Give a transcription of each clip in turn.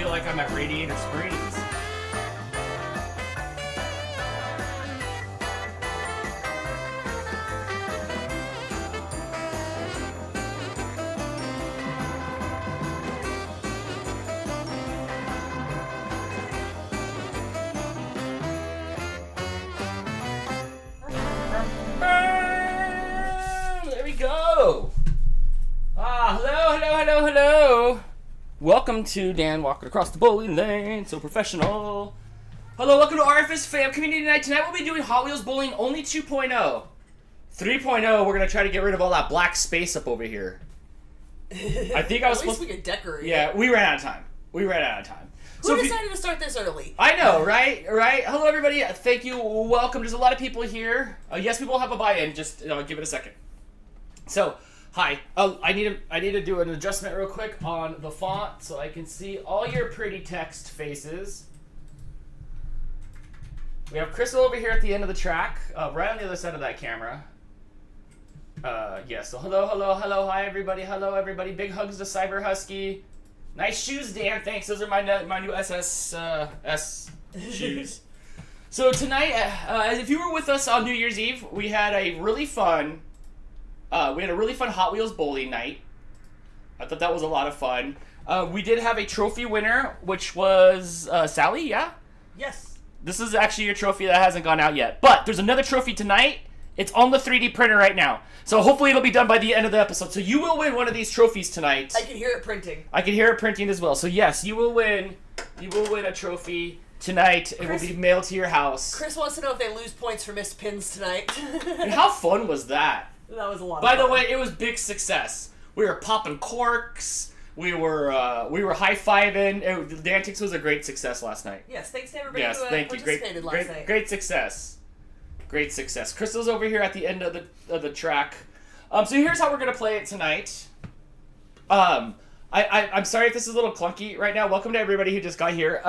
feel like I'm at Radiator Springs. There we go. Hello. Welcome to Dan Walking Across the Bowling Lane, so professional. Hello, welcome to RFS Fam Community Night. Tonight we'll be doing Hot Wheels Bowling only 2.0. 3.0, we're going to try to get rid of all that black space up over here. I think I was At least we could decorate. Yeah, we ran out of time. Who decided to start this early? I know, right? Hello, everybody. Thank you. Welcome. There's a lot of people here. Yes, we will have a buy-in. Just give it a second. So, hi. I need to do an adjustment real quick on the font so I can see all your pretty text faces. We have Crystal over here at the end of the track, right on the other side of that camera. Yeah, so hello, hi everybody. Big hugs to Cyber Husky. Nice shoes, Dan. Thanks. Those are my new S shoes. So tonight, if you were with us on New Year's Eve, we had a really fun Hot Wheels bowling night. I thought that was a lot of fun. We did have a trophy winner, which was Sally. Yeah. Yes. This is actually your trophy that hasn't gone out yet, but there's another trophy tonight. It's on the 3D printer right now. So hopefully it'll be done by the end of the episode. So you will win one of these trophies tonight. I can hear it printing. I can hear it printing as well. So yes, you will win. You will win a trophy tonight. It will be mailed to your house. Chris wants to know if they lose points for missed pins tonight. And how fun was that? That was a lot of fun. By the way, it was big success. We were popping corks. We were high-fiving. The Antics was a great success last night. Yes, thanks to everybody who participated last night. Great success. Great success. Crystal's over here at the end of the track. So here's how we're gonna play it tonight. I'm sorry if this is a little clunky right now. Welcome to everybody who just got here.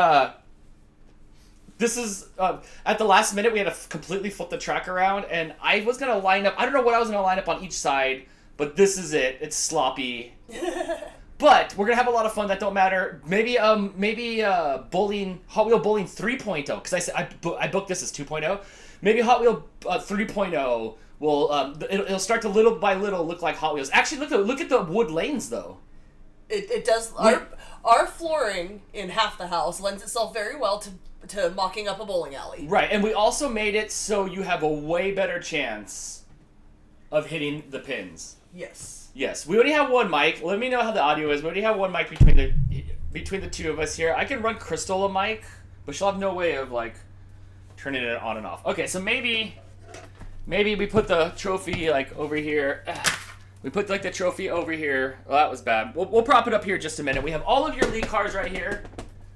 This is at the last minute we had to completely flip the track around, and I was gonna line up. I don't know what I was gonna line up on each side, but this is it. It's sloppy. But we're gonna have a lot of fun. That don't matter. Maybe Hot Wheel Bowling 3.0, because I booked this as 2.0. Maybe Hot Wheel 3.0 will it'll start to little by little look like Hot Wheels. Actually, look at the wood lanes though. It does. Our flooring in half the house lends itself very well to mocking up a bowling alley. Right, and we also made it so you have a way better chance of hitting the pins. Yes, we only have one mic. Let me know how the audio is. We only have one mic between the two of us here. I can run Crystal a mic, but she'll have no way of like turning it on and off. Okay, so maybe we put the trophy like over here. We put like the trophy over here. Well, that was bad. We'll prop it up here just a minute. We have all of your league cars right here.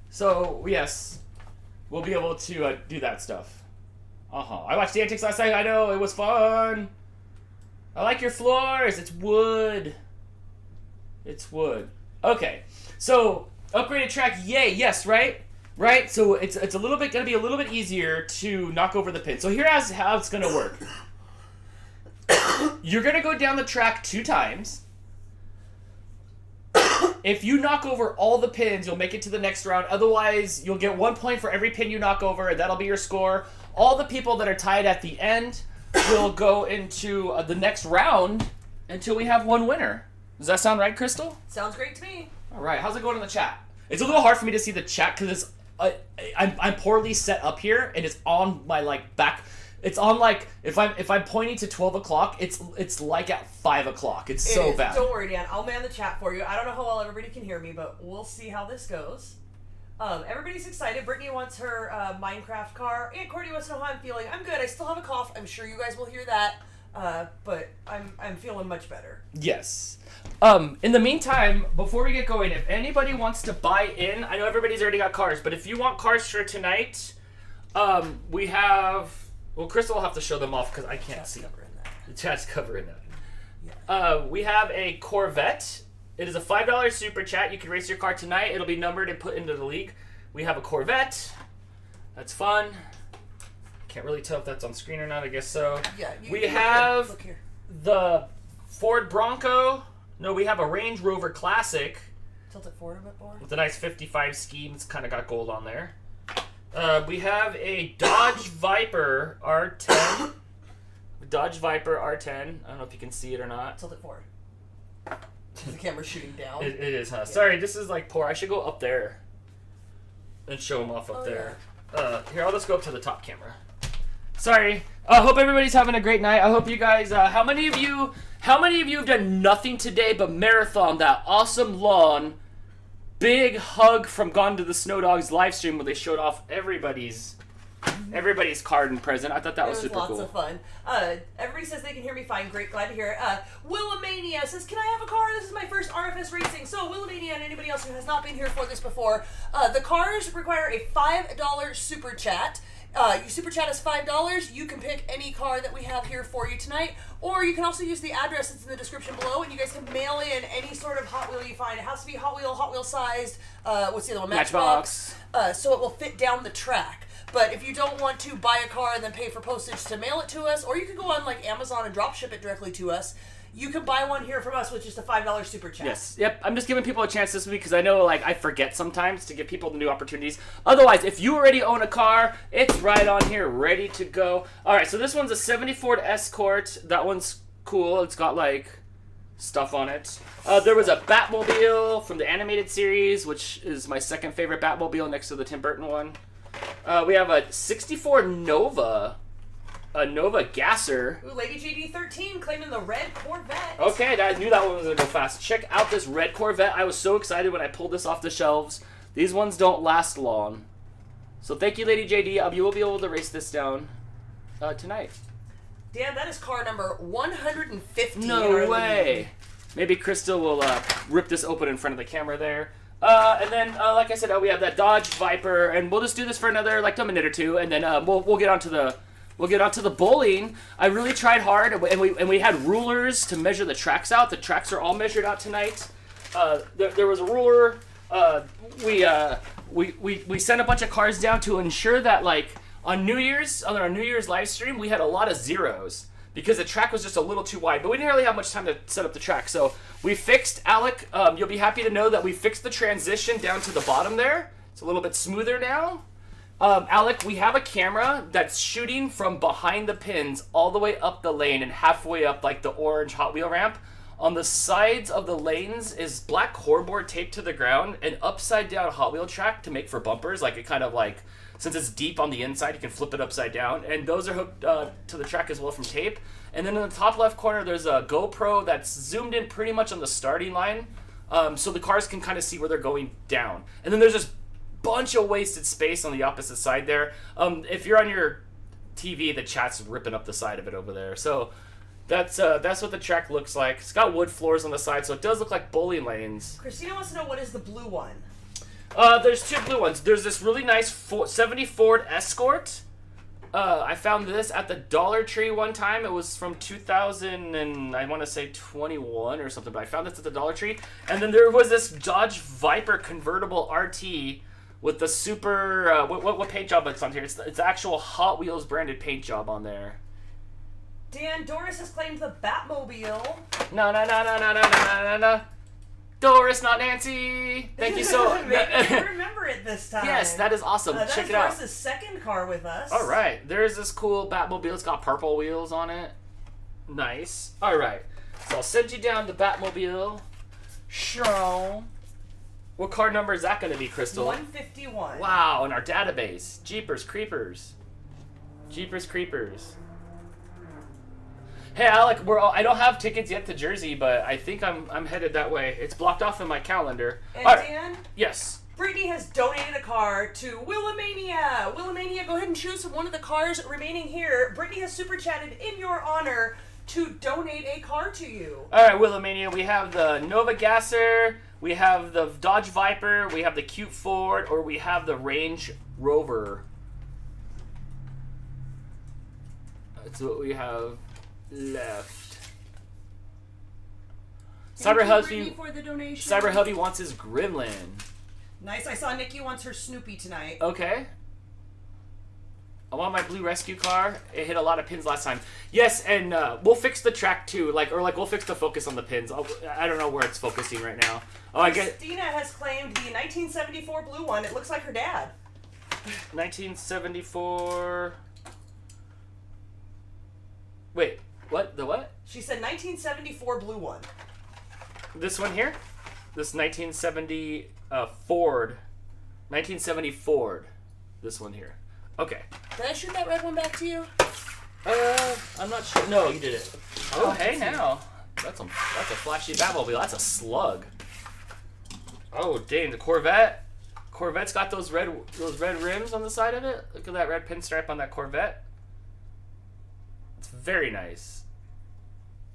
So yes, we'll be able to do that stuff. I watched the Antics last night. I know, it was fun. I like your floors. It's wood. It's wood. Okay, so upgraded track. Yay! Yes, right. So it's a little bit gonna be a little bit easier to knock over the pin. So here's how it's gonna work. You're gonna go down the track 2 times. If you knock over all the pins, you'll make it to the next round. Otherwise, you'll get 1 point for every pin you knock over, and that'll be your score. All the people that are tied at the end will go into the next round until we have one winner. Does that sound right, Crystal? Sounds great to me. All right. How's it going in the chat? It's a little hard for me to see the chat because I'm poorly set up here, and it's on my like back. It's on like if I'm pointing to 12 o'clock, it's like at 5 o'clock. It's so bad. Don't worry, Dan. I'll man the chat for you. I don't know how well everybody can hear me, but we'll see how this goes. Everybody's excited. Brittany wants her Minecraft car. Aunt Courtney wants to know how I'm feeling. I'm good. I still have a cough. I'm sure you guys will hear that. But I'm feeling much better. Yes. In the meantime, before we get going, if anybody wants to buy in, I know everybody's already got cars, but if you want cars for tonight, we have. Well, Crystal will have to show them off because I can't see. The chat's covering that. Yeah. We have a Corvette. It is a $5 super chat. You can race your car tonight. It'll be numbered and put into the league. We have a Corvette. That's fun. Can't really tell if that's on screen or not. I guess so. Yeah. We have the Ford Bronco. No, we have a Range Rover Classic. Tilt it forward a bit more. With a nice 55 scheme. It's kind of got gold on there. We have a Dodge Viper R10. Dodge Viper R10. I don't know if you can see it or not. Tilt it forward. The camera's shooting down. It is, huh? Yeah. Sorry, this is like poor. I should go up there and show them off up there. Yeah. Here, I'll just go up to the top camera. Sorry. I hope everybody's having a great night. I hope you guys. How many of you have done nothing today but marathon that awesome lawn? Big hug from Gone to the Snow Dogs live stream where they showed off everybody's card and present. I thought that was super cool. Lots of fun. Everybody says they can hear me fine. Great, glad to hear it. Willamania says, "Can I have a car? This is my first RFS racing." So Willamania and anybody else who has not been here for this before, the cars require a $5 super chat. You super chat us $5. You can pick any car that we have here for you tonight, or you can also use the address that's in the description below, and you guys can mail in any sort of Hot Wheel you find. It has to be Hot Wheel sized. What's the other one? Matchbox. So it will fit down the track. But if you don't want to buy a car and then pay for postage to mail it to us, or you can go on like Amazon and drop ship it directly to us, you can buy one here from us with just a $5 super chat. Yes. Yep. I'm just giving people a chance this week because I know like I forget sometimes to give people the new opportunities. Otherwise, if you already own a car, it's right on here, ready to go. All right. So this one's a '70 Ford Escort. That one's cool. It's got like stuff on it. There was a Batmobile from the animated series, which is my second favorite Batmobile next to the Tim Burton one. We have a '64 Nova. A Nova Gasser. Ooh, Lady JD13 claiming the red Corvette. Okay, I knew that one was going to go fast. Check out this red Corvette. I was so excited when I pulled this off the shelves. These ones don't last long. So thank you, Lady JD. You will be able to race this down tonight. Dan, that is car number 150. No way. Maybe Crystal will rip this open in front of the camera there. And then, like I said, we have that Dodge Viper, and we'll just do this for another like a minute or two, and then we'll get onto the bowling. I really tried hard, and we had rulers to measure the tracks out. The tracks are all measured out tonight. There was a ruler. We sent a bunch of cars down to ensure that like on our New Year's live stream we had a lot of zeros because the track was just a little too wide. But we didn't really have much time to set up the track, so we fixed Alec. You'll be happy to know that we fixed the transition down to the bottom there. It's a little bit smoother now. Alec, we have a camera that's shooting from behind the pins all the way up the lane and halfway up like the orange Hot Wheel ramp. On the sides of the lanes is black cordboard taped to the ground, an upside down Hot Wheel track to make for bumpers. Like it kind of like, since it's deep on the inside, you can flip it upside down. And those are hooked to the track as well from tape. And then in the top left corner, there's a GoPro that's zoomed in pretty much on the starting line. So the cars can kind of see where they're going down. And then there's this bunch of wasted space on the opposite side there. If you're on your TV, the chat's ripping up the side of it over there. So that's what the track looks like. It's got wood floors on the side, so it does look like bowling lanes. Christina wants to know what is the blue one. There's two blue ones. There's this really nice '70 Ford Escort. I found this at the Dollar Tree one time. It was from 2000 and I want to say 21 or something, but I found this at the Dollar Tree. And then there was this Dodge Viper convertible RT with the super, what paint job it's on here? It's actual Hot Wheels branded paint job on there. Dan, Doris has claimed the Batmobile. No. Doris, not Nancy. Thank you so much. Maybe you remember it this time. Yes, that is awesome. Check it out. Doris' second car with us. All right. There's this cool Batmobile. It's got purple wheels on it. Nice. All right. So I'll send you down the Batmobile. Sure. What car number is that going to be, Crystal? 151. Wow, in our database. Jeepers Creepers. Jeepers Creepers. Hey, Alec, I don't have tickets yet to Jersey, but I think I'm headed that way. It's blocked off in my calendar. And right. Dan? Yes. Brittany has donated a car to Willamania. Willamania, go ahead and choose one of the cars remaining here. Brittany has super chatted in your honor to donate a car to you. All right, Willamania, we have the Nova Gasser, we have the Dodge Viper, we have the cute Ford, or we have the Range Rover. That's what we have left. Thank you, Brittany, for the donation. Cyber Hubby wants his Gremlin. Nice. I saw Nikki wants her Snoopy tonight. Okay. I want my blue rescue car. It hit a lot of pins last time. Yes, and we'll fix the track too. We'll fix the focus on the pins. I don't know where it's focusing right now. Oh, I get. Christina has claimed the 1974 blue one. It looks like her dad. 1974. Wait, what? The what? She said 1974 blue one. This one here? This 1970 Ford. 1970 Ford. This one here. Okay. Did I shoot that red one back to you? I'm not sure. No, you did it. Oh, hey now. That's a flashy Batmobile. That's a slug. Oh, dang, the Corvette. Corvette's got those red rims on the side of it. Look at that red pinstripe on that Corvette. It's very nice.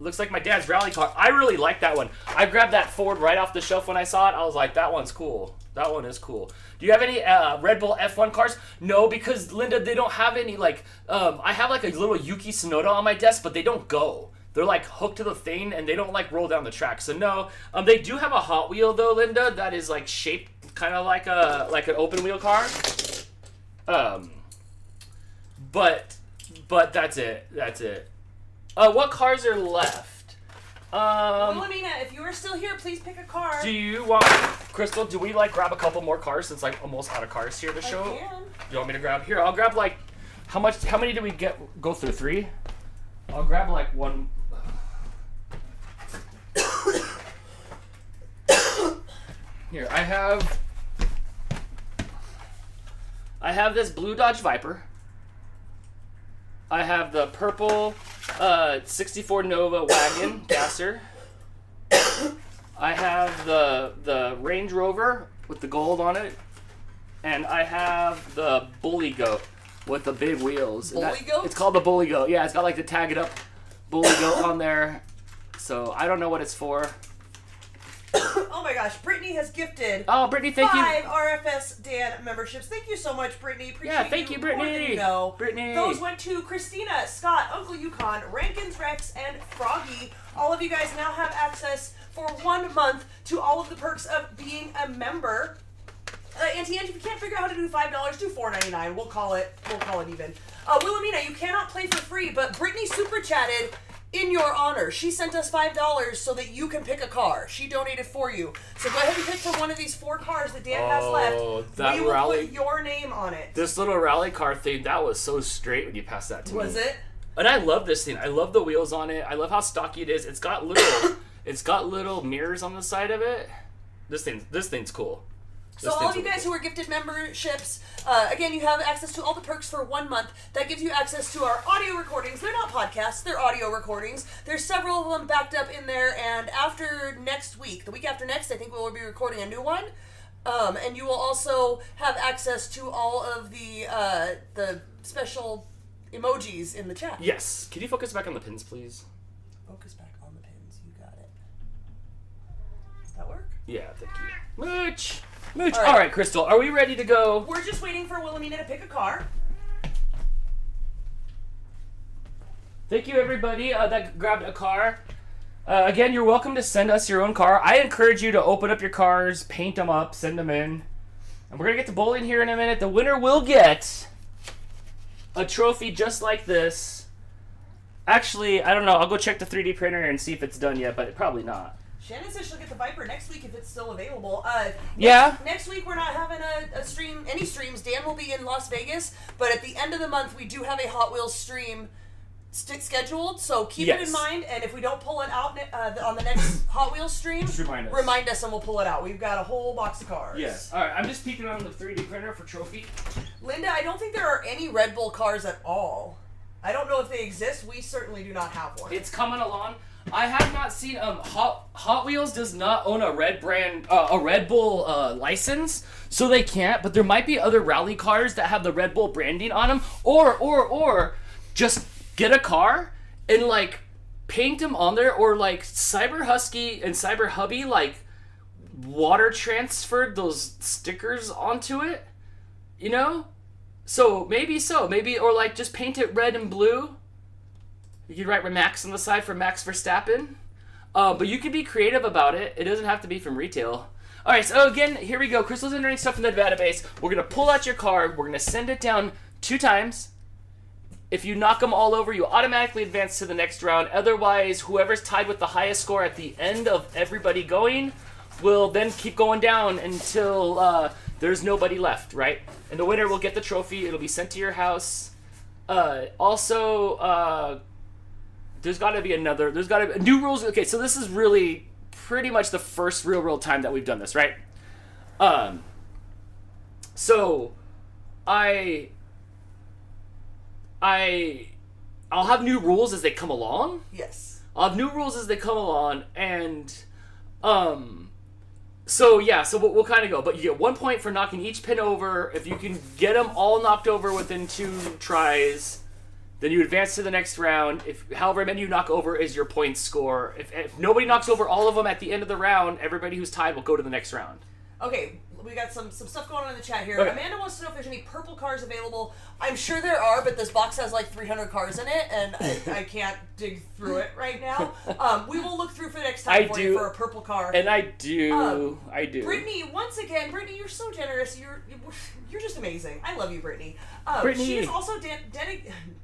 Looks like my dad's rally car. I really like that one. I grabbed that Ford right off the shelf when I saw it. I was like, that one's cool. That one is cool. Do you have any Red Bull F1 cars? No, because, Linda, they don't have any, I have, a little Yuki Tsunoda on my desk, but they don't go. They're, hooked to the thing, and they don't, roll down the track. So, no. They do have a Hot Wheel, though, Linda, that is, shaped kind of like an open-wheel car. But that's it. What cars are left? Wilhelmina, if you are still here, please pick a car. Do you want, Crystal? Do we like grab a couple more cars since like almost out of cars here to show? I can. Do you want me to grab here? I'll grab like how many did we go through? 3? I'll grab like one. Here, I have this blue Dodge Viper. I have the purple 64 Nova wagon gasser. I have the Range Rover with the gold on it. And I have the Bully Goat with the big wheels. Bully Goat? It's called the Bully Goat. Yeah, it's got like the tag it up Bully Goat on there. So I don't know what it's for. Oh my gosh, Brittany has gifted. Oh, Brittany, thank you. 5 RFS Dan memberships. Thank you so much, Brittany. Appreciate Yeah, thank you, Brittany. More than you know. Brittany. Those went to Christina, Scott, Uncle Yukon, Rankins Rex, and Froggy. All of you guys now have access for 1 month to all of the perks of being a member. Auntie Angie, if you can't figure out how to do $5, do $4.99. We'll call it even. Wilhelmina, you cannot play for free, but Brittany super chatted in your honor. She sent us $5 so that you can pick a car. She donated for you. So go ahead and pick for one of these 4 cars that Dan has left. That we will rally, put your name on it. this little rally car thing, that was so straight when you passed that to me. Was it? And I love this thing. I love the wheels on it. I love how stocky it is. It's got little mirrors on the side of it. This thing's cool. So all of you guys who are gifted memberships, again, you have access to all the perks for 1 month. That gives you access to our audio recordings. They're not podcasts, they're audio recordings. There's several of them backed up in there, and after next week, the week after next, I think we will be recording a new one. And you will also have access to all of the special emojis in the chat. Yes. Can you focus back on the pins, please? Focus back on the pins. You got it. Does that work? Yeah, thank you. Mooch. All right, Crystal, are we ready to go? We're just waiting for Wilhelmina to pick a car. Thank you, everybody that grabbed a car. Again, you're welcome to send us your own car. I encourage you to open up your cars, paint them up, send them in. And we're going to get to bowling here in a minute. The winner will get a trophy just like this. Actually, I don't know. I'll go check the 3D printer and see if it's done yet, but probably not. Shannon says she'll get the Viper next week if it's still available. Next week we're not having a stream, any streams. Dan will be in Las Vegas, but at the end of the month we do have a Hot Wheels stream scheduled, so keep it in mind, and if we don't pull it out on the next Hot Wheels stream, just remind us and we'll pull it out. We've got a whole box of cars. Yes. Alright, I'm just peeking on the 3D printer for trophy. Linda, I don't think there are any Red Bull cars at all. I don't know if they exist. We certainly do not have one. It's coming along. I have not seen Hot Wheels does not own a Red Bull license, so they can't. But there might be other rally cars that have the Red Bull branding on them, or just get a car and like paint them on there, or like Cyber Husky and Cyber Hubby like water transferred those stickers onto it, you know. So maybe or like just paint it red and blue. You could write Max on the side for Max Verstappen. But you can be creative about it. It doesn't have to be from retail. Alright, so again, here we go. Crystal's entering stuff in the database. We're going to pull out your card. We're going to send it down 2 times. If you knock them all over, you automatically advance to the next round. Otherwise, whoever's tied with the highest score at the end of everybody going will then keep going down until there's nobody left, right? And the winner will get the trophy. It'll be sent to your house. There's got to be new rules. Okay, so this is really pretty much the first real time that we've done this, right? So I'll have new rules as they come along. Yes. I'll have new rules as they come along, and so we'll kind of go. But you get 1 point for knocking each pin over. If you can get them all knocked over within 2 tries, then you advance to the next round. If however many you knock over is your point score. If nobody knocks over all of them at the end of the round, everybody who's tied will go to the next round. Okay, we got some stuff going on in the chat here. Okay. Amanda wants to know if there's any purple cars available. I'm sure there are, but this box has like 300 cars in it, and I can't dig through it right now. We will look through for next time you for a purple car. And I do. Brittany, once again, Brittany, you're so generous. You're just amazing. I love you, Brittany. Brittany. She is also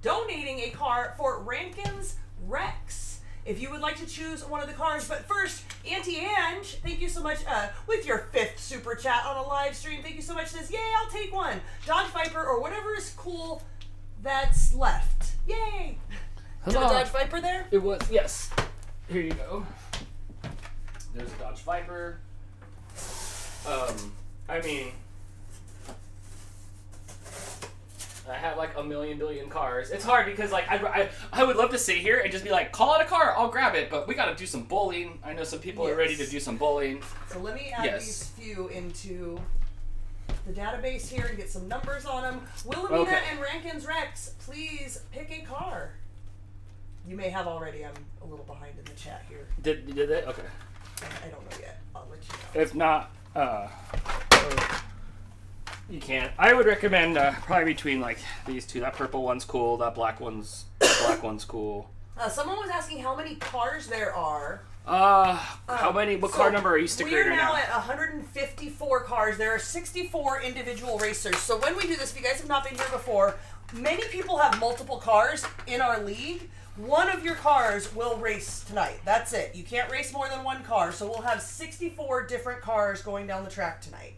donating a car for Rankin's Rex. If you would like to choose one of the cars. But first, Auntie Ange, thank you so much with your 5th super chat on a live stream. Thank you so much. Says, yay, I'll take one. Dodge Viper or whatever is cool that's left. Yay. Do you have a Dodge Viper there? It was, yes. Here you go. There's a Dodge Viper. I mean, I have like a million billion cars. It's hard because like I would love to sit here and just be like, call it a car, I'll grab it, but we gotta do some bowling. I know some people are ready to do some bowling. So let me add these few into the database here and get some numbers on them. Wilhelmina and Rankin's Rex, please pick a car. You may have already. I'm a little behind in the chat here. Did it? Okay. I don't know yet. I'll let you know. If not, you can't. I would recommend probably between like these two. That purple one's cool. That black one's cool. Someone was asking how many cars there are. How many? What car number are you sticking right now? We are now at 154 cars. There are 64 individual racers. So when we do this, if you guys have not been here before, many people have multiple cars in our league. One of your cars will race tonight. That's it. You can't race more than one car. So we'll have 64 different cars going down the track tonight.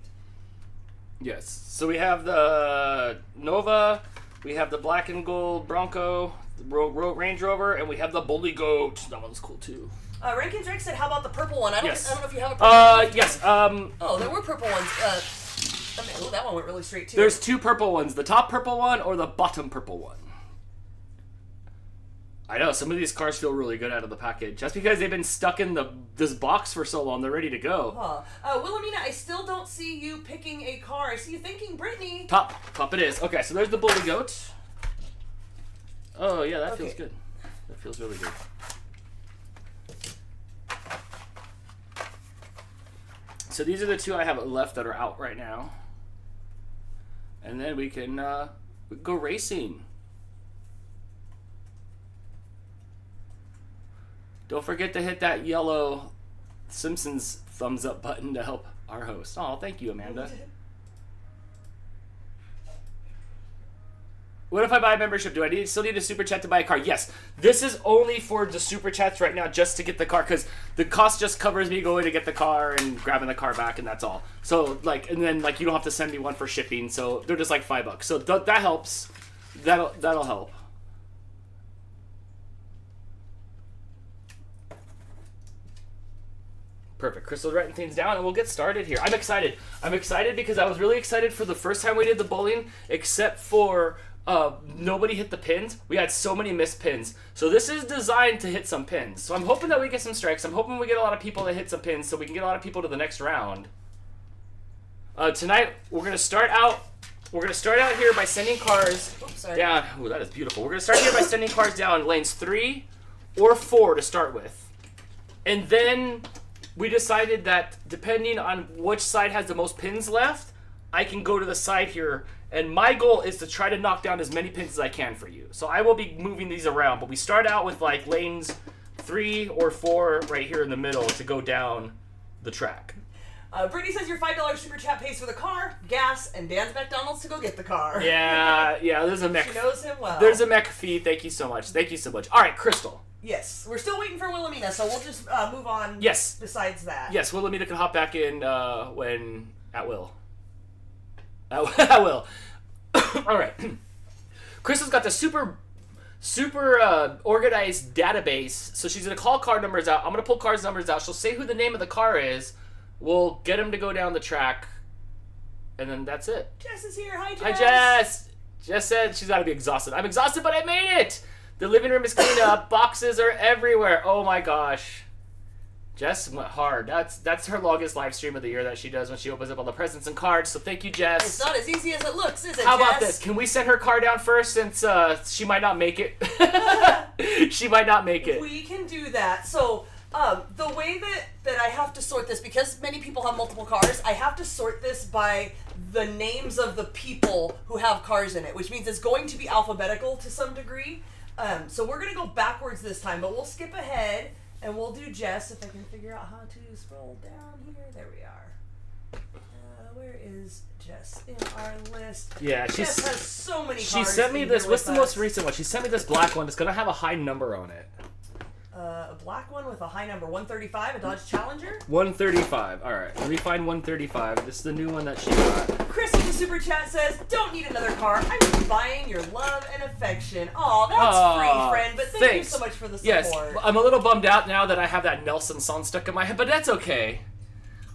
Yes. So we have the Nova, we have the black and gold Bronco, the Range Rover, and we have the Bully Goat. That one's cool too. Rankin Drake said, how about the purple one? I don't know if you have a purple one. Yes. Oh, there were purple ones. That one went really straight too. There's 2 purple ones. The top purple one or the bottom purple one. I know, some of these cars feel really good out of the package. That's because they've been stuck in this box for so long, they're ready to go. Wilhelmina, I still don't see you picking a car. I see you thinking Brittany. Top it is. Okay, so there's the Bully Goat. Oh yeah, that feels good. That feels really good. So these are the 2 I have left that are out right now. And then we can go racing. Don't forget to hit that yellow Simpsons thumbs up button to help our host. Oh, thank you, Amanda. What if I buy a membership? Do I still need a super chat to buy a car? Yes. This is only for the super chats right now, just to get the car, because the cost just covers me going to get the car and grabbing the car back, and that's all. So like, and then like you don't have to send me one for shipping, so they're just like $5. So that helps. That'll help. Perfect. Crystal's writing things down, and we'll get started here. I'm excited. I'm excited because I was really excited for the first time we did the bowling, except for nobody hit the pins. We had so many missed pins. So this is designed to hit some pins. So I'm hoping that we get some strikes. I'm hoping we get a lot of people that hit some pins so we can get a lot of people to the next round. Tonight, we're going to start out here by sending cars down. Oh, that is beautiful. We're going to start here by sending cars down lanes 3 or 4 to start with. And then we decided that depending on which side has the most pins left, I can go to the side here, and my goal is to try to knock down as many pins as I can for you. So I will be moving these around, but we start out with like lanes 3 or 4 right here in the middle to go down the track. Brittany says your $5 super chat pays for the car, gas, and Dan's McDonald's to go get the car. Yeah, there's a mech. She knows him well. There's a mech fee. Thank you so much. All right, Crystal. Yes, we're still waiting for Wilhelmina, so we'll just move on. Yes. Besides that. Yes, Wilhelmina can hop back in when at will. At will. All right. Crystal's got the super organized database, so she's gonna call card numbers out. I'm gonna pull card numbers out. She'll say who the name of the car is. We'll get him to go down the track, and then that's it. Jess is here. Hi, Jess. Hi, Jess. Jess said she's got to be exhausted. I'm exhausted, but I made it. The living room is cleaned up. Boxes are everywhere. Oh my gosh. Jess went hard. That's her longest live stream of the year that she does when she opens up all the presents and cards. So thank you, Jess. It's not as easy as it looks, is it, How Jess? about this? Can we send her car down first since she might not make it? She might not make it. We can do that. So The way that I have to sort this, because many people have multiple cars, I have to sort this by the names of the people who have cars in it, which means it's going to be alphabetical to some degree. So we're going to go backwards this time, but we'll skip ahead and we'll do Jess, if I can figure out how to scroll down here. There we are. Where is Jess in our list? Yeah, Jess has so many cars. She sent me this. What's the most recent one? She sent me this black one. It's going to have a high number on it. A black one with a high number, 135, a Dodge Challenger. 135. All right, let me find 135. This is the new one that she got. Chris in the super chat says, "Don't need another car. I'm just buying your love and affection." Oh, that's free, friend. But thank you so much for the support. Yes, I'm a little bummed out now that I have that Nelson song stuck in my head, but that's okay.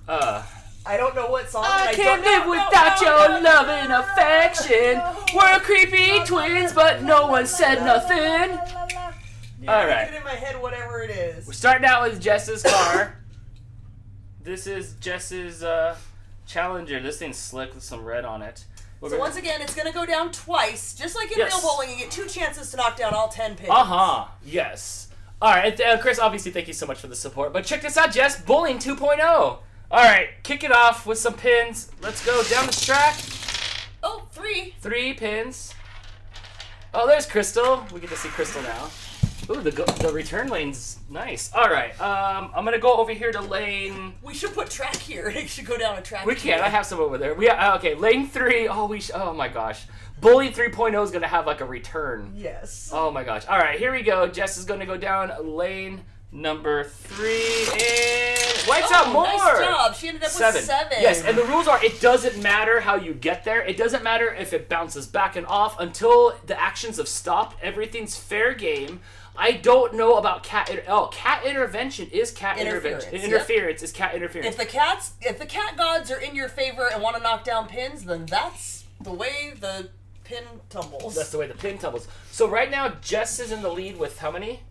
I don't know what song. I can't live without your love and affection. We're creepy twins, but no one said nothing. All right. Get it in my head, whatever it is. We're starting out with Jess's car. This is Jess's Challenger. This thing's slick with some red on it. So once again, it's going to go down twice. Just like in real bowling, you get 2 chances to knock down all 10 pins. Yes. All right, Chris, obviously, thank you so much for the support. But check this out, Jess. Bowling 2.0. All right, kick it off with some pins. Let's go down the track. Oh, 3. 3 pins. Oh, there's Crystal. We get to see Crystal now. Ooh, the return lane's nice. All right, I'm gonna go over here to lane. We should put track here. It should go down a track. We can. I have some over there. Okay, lane 3. Oh my gosh, Bully 3.0 is gonna have like a return. Yes. Oh my gosh. All right, here we go. Jess is gonna go down lane number 3 and lights out more. Nice job. She ended up with 7. Yes, and the rules are: it doesn't matter how you get there. It doesn't matter if it bounces back and off until the actions have stopped. Everything's fair game. I don't know about cat intervention is cat intervention. Interference is cat interference. If the cat gods are in your favor and want to knock down pins, then that's the way the pin tumbles. That's the way the pin tumbles. So right now, Jess is in the lead with how many?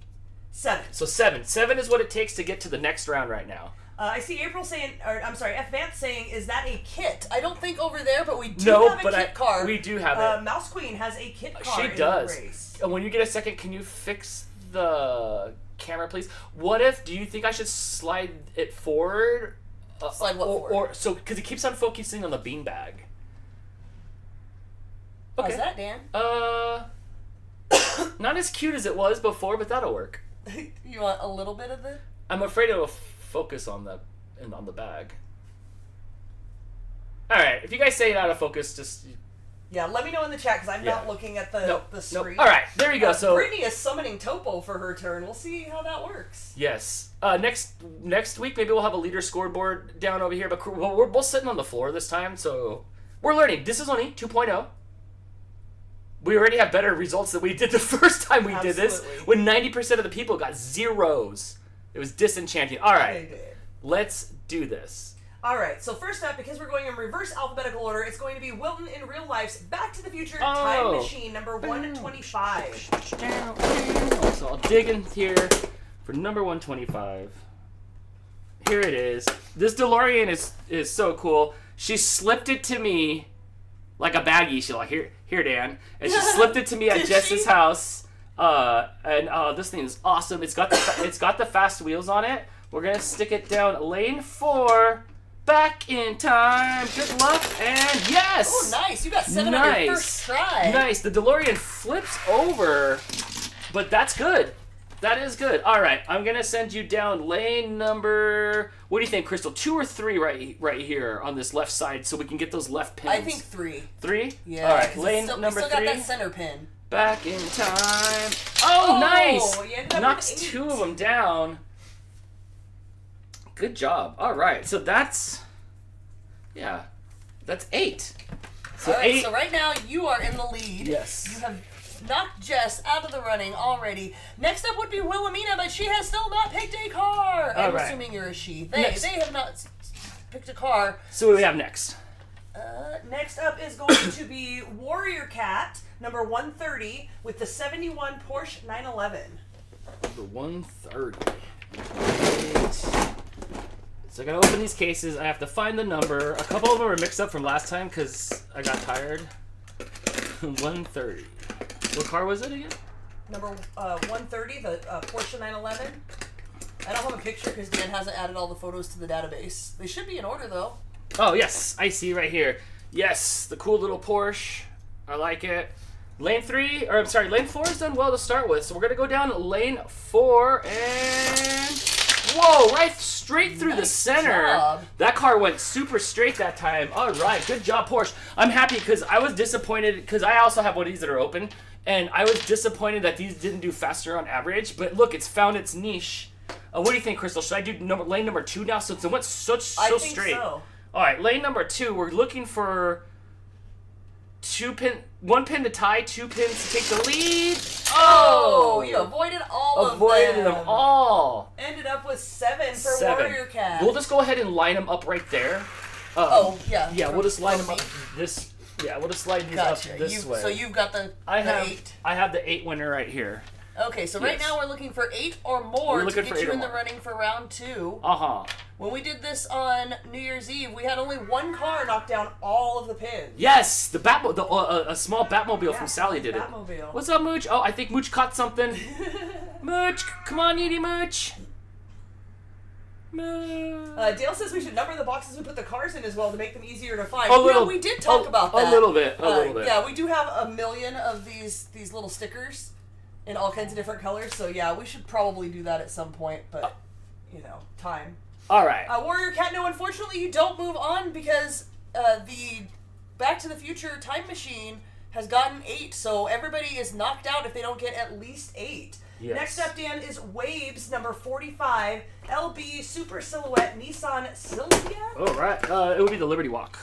7. So 7. 7 is what it takes to get to the next round right now. I see April saying, or I'm sorry, F. Vance saying, is that a kit? I don't think over there, but we do have a kit car. We do have it. Mouse Queen has a kit car. She does. In the race. When you get a second, can you fix the camera, please? What if? Do you think I should slide it forward? Slide what forward? Or so because it keeps on focusing on the beanbag. Okay. How's that, Dan? Not as cute as it was before, but that'll work. You want a little bit of it? I'm afraid it'll focus on the bag. All right, if you guys say it out of focus, just. Yeah, let me know in the chat because I'm not looking at the screen. All right, there you go. So Brittany is summoning Topo for her turn. We'll see how that works. Yes. Next week maybe we'll have a leader scoreboard down over here, but we're both sitting on the floor this time, so we're learning. This is only 2.0. We already have better results than we did the first time we did this, when 90% of the people got zeros. It was disenchanting. All right, let's do this. All right, so first up, because we're going in reverse alphabetical order, it's going to be Wilton in Real Life's Back to the Future Time Machine, number 125. So I'll dig in here for number 125. Here it is. This DeLorean is so cool. She slipped it to me like a baggie. She's like, here, Dan. And she slipped it to me at Jess's house. And this thing is awesome. It's got the fast wheels on it. We're going to stick it down lane 4. Back in time. Good luck, and yes! Oh, nice. You got 7 on your first try. Nice. The DeLorean flips over, but that's good. That is good. All right, I'm going to send you down lane number... What do you think, Crystal? 2 or 3 right here on this left side so we can get those left pins? I think 3. 3? Yeah. All right, lane number 3. Still got that center pin. Back in time. Oh, nice! Knocks 8. 2 of them down. Good job. All right, so that's 8. So all right, 8. so right now you are in the lead. Yes. You have knocked Jess out of the running already. Next up would be Wilhelmina, but she has still not picked a car. I'm assuming you're a she. They have not picked a car. So what do we have next? Next up is going to be Warrior Cat, number 130, with the 71 Porsche 911. Number 130. So I gotta open these cases. I have to find the number. A couple of them are mixed up from last time because I got tired. 130. What car was it again? Number 130, the Porsche 911. I don't have a picture because Dan hasn't added all the photos to the database. They should be in order though. Oh yes, I see right here. Yes, the cool little Porsche. I like it. Lane 3, or I'm sorry, lane 4 is done well to start with. So we're gonna go down lane 4 and whoa, right straight through the center. Job. That car went super straight that time. All right, good job, Porsche. I'm happy because I was disappointed because I also have one of these that are open, and I was disappointed that these didn't do faster on average. But look, it's found its niche. What do you think, Crystal? Should I do lane number 2 now? So it went so I think straight. So. All right, lane number 2. We're looking for 1 pin to tie, 2 pins to take the lead. Oh, you avoided all of them. Avoided them all. Ended up with 7 for 7. Warrior Cat. We'll just go ahead and line them up right there. Yeah. Yeah, we'll just line them up this. Yeah, we'll just line these up this way. So you've got the 8. I have the 8 winner right here. Okay, so right now we're looking for 8 or more to get you in the running for round 2. Uh-huh. When we did this on New Year's Eve, we had only 1 car knock down all of the pins. Yes, the a small Batmobile from Sally did Batmobile. it. What's up, Mooch? Oh, I think Mooch caught something. Mooch, come on, Edie Mooch. Dale says we should number the boxes we put the cars in as well to make them easier to find. We did talk about that. A little bit. Yeah, we do have a million of these little stickers in all kinds of different colors. So yeah, we should probably do that at some point. But time. All right. Warrior Cat, no, unfortunately you don't move on because the Back to the Future time machine has gotten 8. So everybody is knocked out if they don't get at least 8. Yes. Next up, Dan, is Waves number 45, LB Super Silhouette Nissan Sylvia. Oh, right. It would be the Liberty Walk.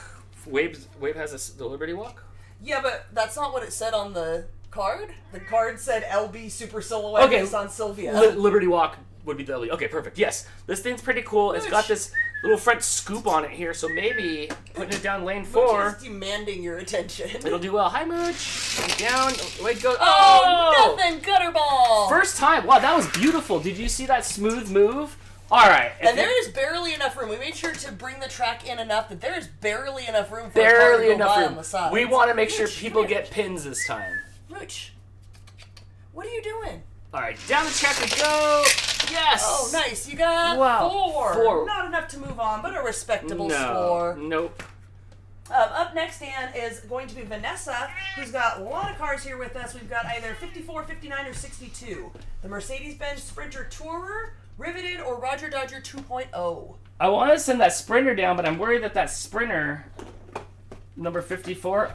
Wave has the Liberty Walk? Yeah, but that's not what it said on the card. The card said LB Super Silhouette Nissan Sylvia. Liberty Walk would be the LB. Okay, perfect. Yes. This thing's pretty cool. It's got this little front scoop on it here, so maybe putting it down lane 4. Mooch is demanding your attention. It'll do well. Hi, Mooch. Down. Way to go. Oh, nothing. Gutter ball. First time. Wow, that was beautiful. Did you see that smooth move? All right. And there is barely enough room. We made sure to bring the track in enough that there is barely enough room for a car to go by on the side. We want to make sure people get pins this time. Mooch, what are you doing? All right, down the track we go. Yes. Oh, nice. You got 4. Not enough to move on, but a respectable score. Nope. Up next, Dan, is going to be Vanessa, who's got a lot of cars here with us. We've got either 54, 59, or 62. The Mercedes-Benz Sprinter Tourer, Riveted, or Roger Dodger 2.0. I want to send that Sprinter down, but I'm worried that Sprinter, number 54,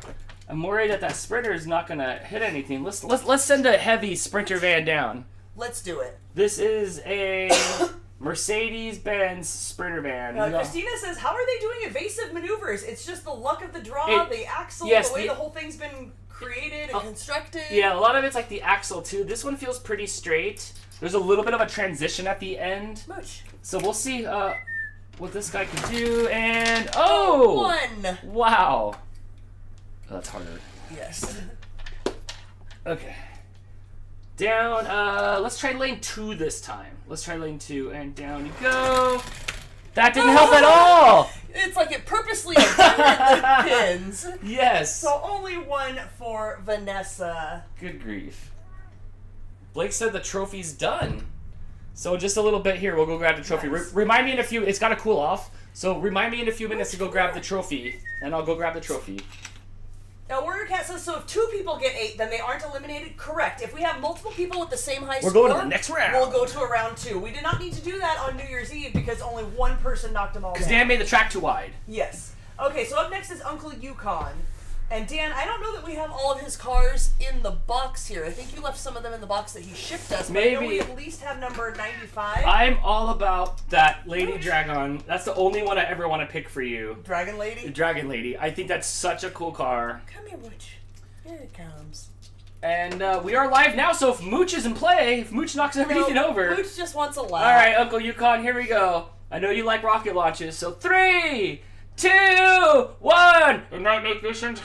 I'm worried that Sprinter is not going to hit anything. Let's send a heavy Sprinter van down. Let's do it. This is a Mercedes-Benz Sprinter van. Christina says, how are they doing evasive maneuvers? It's just the luck of the draw, the axle, the way the whole thing's been created and constructed. Yeah, a lot of it's like the axle, too. This one feels pretty straight. There's a little bit of a transition at the end. Mooch. So we'll see what this guy can do. And, oh! 1. Wow. Oh, that's harder. Yes. Okay. Down, let's try lane 2 this time. Let's try lane 2, and down you go. That didn't help at all! It's like it purposely avoided the pins. Yes. So only 1 for Vanessa. Good grief. Blake said the trophy's done. So just a little bit here, we'll go grab the trophy. Nice. Remind me in a few, it's got to cool off. So remind me in a few minutes to go grab the trophy, and I'll go grab the trophy. Now, Warrior Cat says, so if 2 people get 8, then they aren't eliminated? Correct. If we have multiple people with the same high score, we're going to the next round. We'll go to a round 2. We did not need to do that on New Year's Eve because only 1 person knocked them all down. Because Dan made the track too wide. Yes. Okay, so up next is Uncle Yukon. And Dan, I don't know that we have all of his cars in the box here. I think you left some of them in the box that he shipped us. Maybe. But I know we at least have number 95. I'm all about that Lady Dragon. That's the only one I ever want to pick for you. Dragon Lady? The Dragon Lady. I think that's such a cool car. Come here, Mooch. Here it comes. And we are live now, so if Mooch is in play, if Mooch knocks everything over. Mooch just wants a laugh. All right, Uncle Yukon, here we go. I know you like rocket launches, so 3, 2, 1. And I make this into...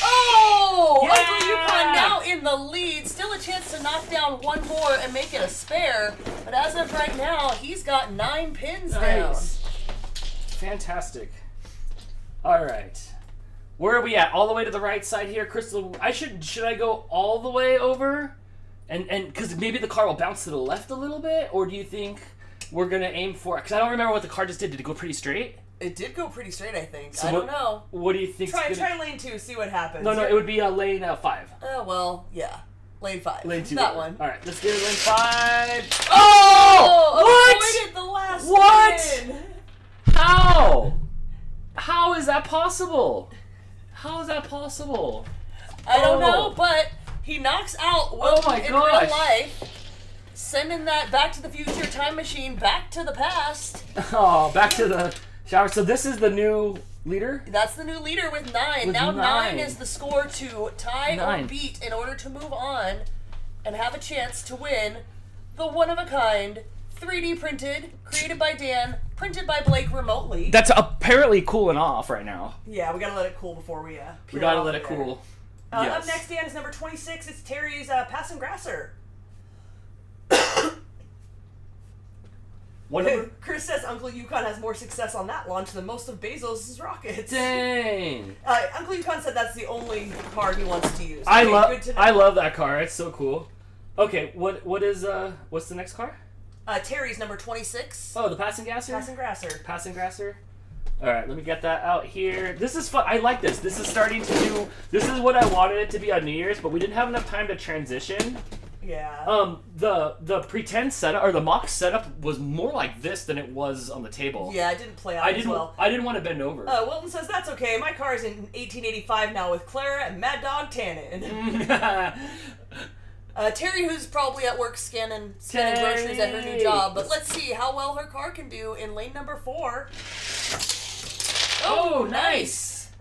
Oh! Yeah! Uncle Yukon now in the lead. Still a chance to knock down 1 more and make it a spare. But as of right now, he's got 9 pins down. Fantastic. All right. Where are we at? All the way to the right side here, Crystal. Should I go all the way over And because maybe the car will bounce to the left a little bit, or do you think we're gonna aim for? Because I don't remember what the car just did. Did it go pretty straight? It did go pretty straight, I think. So I don't know. What do you think? Try lane 2, see what happens. No, it would be lane 5. Oh, well, yeah. Lane 5. Lane 2. That one. All right, let's get lane 5. Oh! What? Avoided the last What? spin. How? How is that possible? How is that possible? I don't know, but he knocks out Wilton in real life, sending that Back to the Future time machine back to the past. Oh, back to the shower. So this is the new leader? That's the new leader with 9. Now 9 is the score to tie or beat in order to move on and have a chance to win the one-of-a-kind 3D printed, created by Dan, printed by Blake remotely. That's apparently cooling off right now. Yeah, we gotta let it cool before we we gotta let it cool. Yes. Up next, Dan, is number 26. It's Terry's Passing Grasser. What number? Chris says Uncle Yukon has more success on that launch than most of Bezos' rockets. Dang. Uncle Yukon said that's the only car he wants to use. I love that car. It's so cool. Okay, what's the next car? Terry's number 26. Oh, the Passing Grasser? Passing Grasser. Passing Grasser. All right, let me get that out here. This is fun. I like this. This is starting to do. This is what I wanted it to be on New Year's, but we didn't have enough time to transition. Yeah. The pretend setup or the mock setup was more like this than it was on the table. Yeah, it didn't play out as well. I didn't want to bend over. Wilton says that's okay. My car is in 1885 now with Clara and Mad Dog Tannen. Terry, who's probably at work scanning groceries at her new job, but let's see how well her car can do in lane number 4. Oh, nice!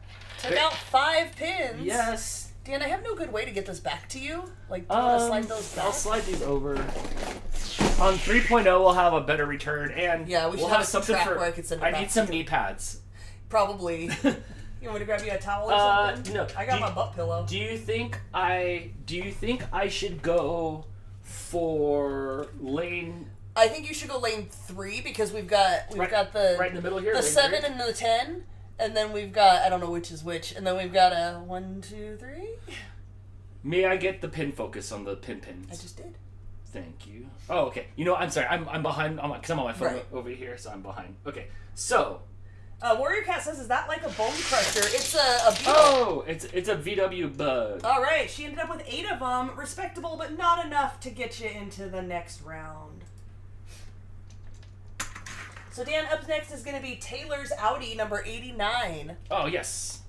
Took out 5 pins. Yes. Dan, I have no good way to get this back to you. Like, do you want to slide those back? I'll slide these over. On 3.0, we'll have a better return, and yeah, we should we'll have something for. Where I could send it I back need some knee pads. Probably. You want me to grab you a towel or something? No. I got my butt pillow. Do you think I should go for lane? I think you should go lane 3 because we've got the right in the middle here. The 7 and the 10, and then we've got I don't know which is which, and then we've got a 1, 2, 3. May I get the pin focus on the pins? I just did. Thank you. Oh, okay. You know, I'm sorry. I'm behind because I'm on my phone over here, so I'm behind. Okay, so. Warrior Cat says, "Is that like a bone crusher?" It's a beetle. Oh, it's a VW bug. All right, she ended up with 8 of them, respectable, but not enough to get you into the next round. So Dan, up next is going to be Taylor's Audi number 89. Oh yes.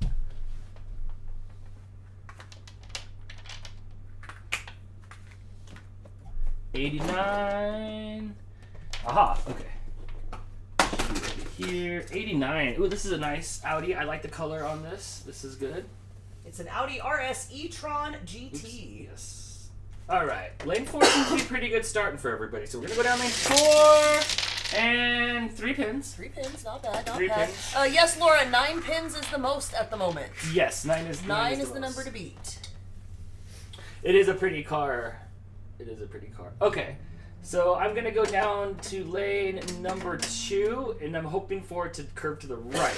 $89. Aha. Okay. Here, 89. Ooh, this is a nice Audi. I like the color on this. This is good. It's an Audi RS e-tron GT. Oops. Yes. All right. Lane 4 seems to be pretty good starting for everybody. So we're gonna go down lane 4 and 3 pins. 3 pins, not bad, not 3 bad. pins. Yes, Laura, 9 pins is the most at the moment. Yes, 9 is the number to beat. It is a pretty car. It is a pretty car. Okay. So I'm going to go down to lane number 2, and I'm hoping for it to curve to the right.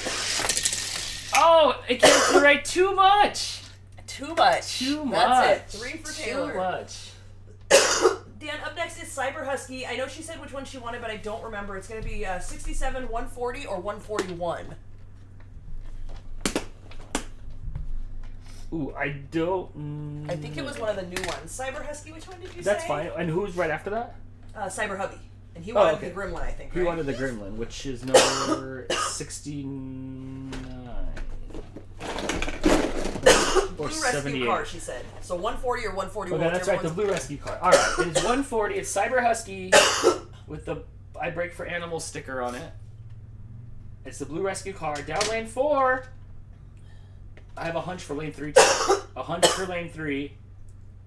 Oh, it curves to the right too much. Too much. Too much. That's it. 3 for Taylor. Too much. Dan, up next is Cyber Husky. I know she said which one she wanted, but I don't remember. It's going to be 67, 140, or 141. Ooh, I don't... I think it was one of the new ones. Cyber Husky, which one did you say? That's fine. And who's right after that? Cyber Hubby. And he wanted okay. the Gremlin, I think, He wanted the Gremlin, which is number 69. Or Blue 78. Rescue car, she said. So 140 or 141. Okay, that's right, the Blue Rescue car. All right, it's 140. It's Cyber Husky with the I Break for Animals sticker on it. It's the Blue Rescue car. Down lane 4. I have a hunch for lane 3. A hunch for lane 3.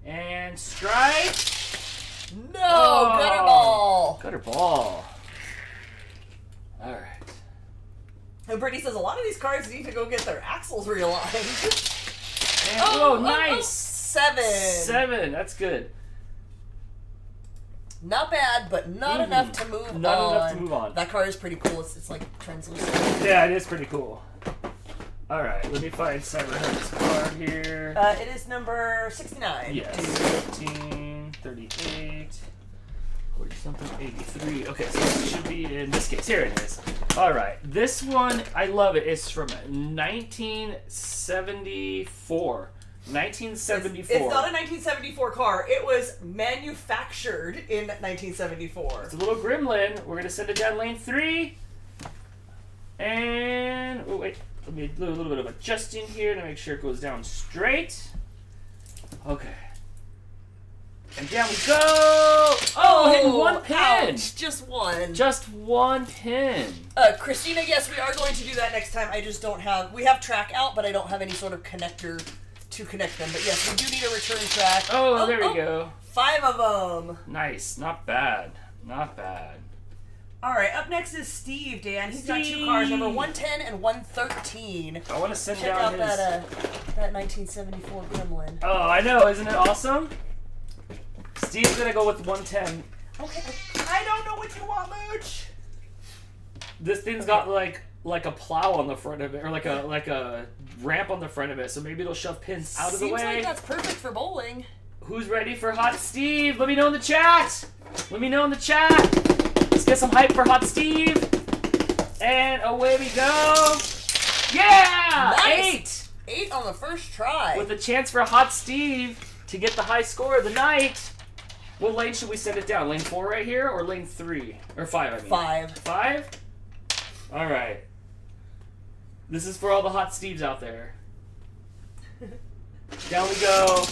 And strike. No, gutter ball. Gutter ball. All right. And Brittany says a lot of these cars need to go get their axles realigned. And, nice. 7. 7. That's good. Not bad, but not enough to move on. Not enough to move on. That car is pretty cool. It's like translucent. Yeah, it is pretty cool. All right, let me find Cyber Hubby's car here. It is number 69. Yes, 15. 38, 40 something, 83. Okay, so it should be in this case. Here it is. All right, this one, I love it. It's from 1974. 1974. It's not a 1974 car. It was manufactured in 1974. It's a little gremlin. We're going to send it down lane 3. And, oh wait, let me do a little bit of adjusting here to make sure it goes down straight. Okay. And down we go! Oh, hitting one pin! Ouch, just one. Just one pin. Christina, yes, we are going to do that next time. I just don't have, we have track out, but I don't have any sort of connector to connect them. But yes, we do need a return track. Oh, there we go. 5 of them. Nice, not bad. Not bad. All right, up next is Steve, Dan. He's got 2 cars, number 110 and 113. I want to send Check down out his... that 1974 Gremlin. Oh, I know. Isn't it awesome? Steve's going to go with 110. Okay. I don't know what you want, Mooch. This thing's got like a plow on the front of it, or like a ramp on the front of it, so maybe it'll shove pins out of the way. Seems like that's perfect for bowling. Who's ready for Hot Steve? Let me know in the chat. Let me know in the chat. Let's get some hype for Hot Steve. And away we go. Yeah! Nice. 8 on the first try. With a chance for Hot Steve to get the high score of the night. What lane should we send it down? Lane 4 right here, or lane 3? Or 5, I mean. 5. 5? All right. This is for all the Hot Steves out there. Down we go.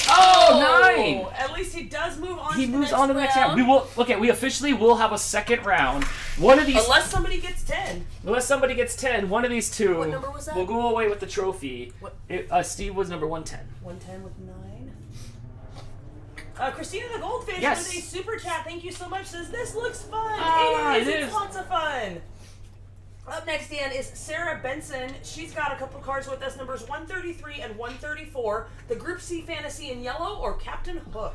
Oh, 9! At least he does move on. He moves on to the next round. We will. Okay, we officially will have a second round. One of these. Unless somebody gets 10. Unless somebody gets 10, one of these two. What number was that? Will go away with the trophy. What? Steve was number 110. 110 with 9. Christina the Goldfish Yes. with a super chat. Thank you so much. Says this looks fun. It is. It's lots of fun. Up next, Dan, is Sarah Benson. She's got a couple cards with us, numbers 133 and 134. The Group C Fantasy in yellow or Captain Hook?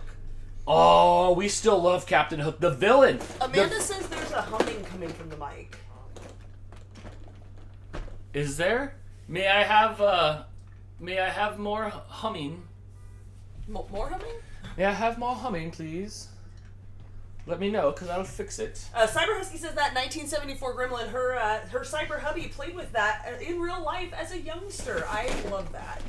Oh, we still love Captain Hook, the villain. Amanda says there's a humming coming from the mic. Is there? May I have more humming? More humming? May I have more humming, please? Let me know, because I'll fix it. Cyber Husky says that 1974 Gremlin, her Cyber hubby played with that in real life as a youngster. I love that.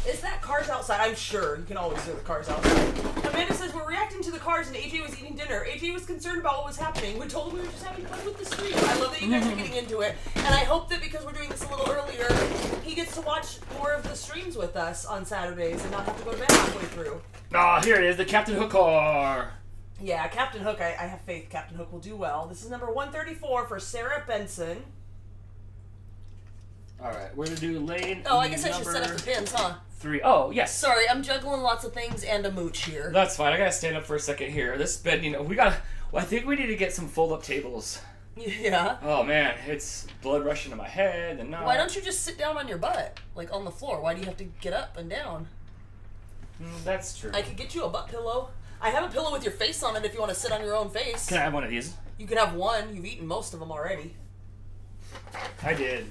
Is that cars outside? I'm sure. You can always hear the cars outside. Amanda says, we're reacting to the cars and AJ was eating dinner. AJ was concerned about what was happening. We told him we were just having fun with the stream. I love that you guys are getting into it. And I hope that because we're doing this a little earlier, he gets to watch more of the streams with us on Saturdays and not have to go to bed halfway through. Ah, here it is, the Captain Hook car. Yeah, Captain Hook, I have faith Captain Hook will do well. This is number 134 for Sarah Benson. Alright, we're going to do lane Oh, I guess I should set up the pins, huh? 3. Oh, yes. Sorry, I'm juggling lots of things and a mooch here. That's fine. I got to stand up for a second here. This bed, well, I think we need to get some fold-up tables. Yeah. Oh, man, it's blood rushing to my head and not. Why don't you just sit down on your butt? Like on the floor. Why do you have to get up and down? That's true. I could get you a butt pillow. I have a pillow with your face on it if you want to sit on your own face. Can I have one of these? You can have one. You've eaten most of them already. I did.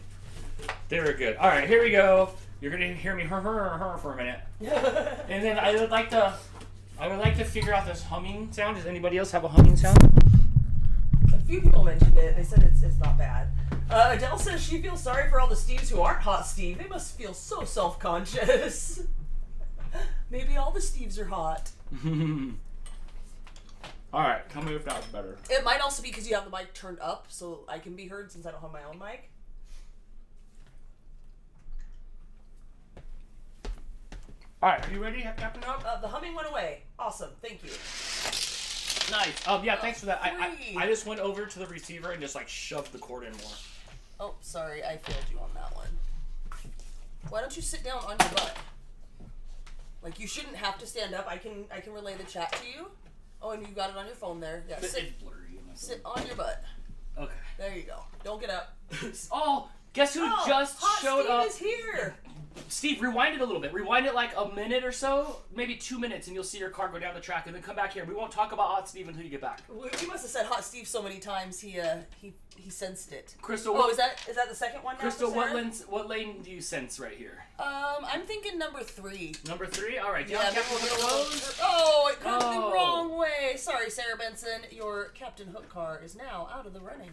They were good. All right, here we go. You're gonna hear me for a minute, and then I would like to figure out this humming sound. Does anybody else have a humming sound? A few people mentioned it. They said it's not bad. Adele says she feels sorry for all the Steves who aren't hot Steve. They must feel so self-conscious. Maybe all the Steves are hot. Alright, tell me if that was better. It might also be because you have the mic turned up so I can be heard since I don't have my own mic. Alright, are you ready, Captain Hook? The humming went away. Awesome, thank you. Nice. Yeah, thanks for that. I just went over to the receiver and just like shoved the cord in more. Oh, sorry, I failed you on that one. Why don't you sit down on your butt? Like, you shouldn't have to stand up. I can relay the chat to you. Oh, and you got it on your phone there. Yeah, It's blurry. sit on your butt. Okay. There you go. Don't get up. Oh, Guess who just Hot showed up? Steve is here. Steve, rewind it a little bit. Rewind it like a minute or so, maybe 2 minutes, and you'll see your car go down the track, and then come back here. We won't talk about Hot Steve until you get back. We must have said Hot Steve so many times he sensed it. Crystal, is that the second one now? Crystal, what lane do you sense right here? I'm thinking number 3. Number 3? All right. Yeah, careful with those. Oh, it comes the wrong way. Sorry, Sarah Benson. Your Captain Hook car is now out of the running.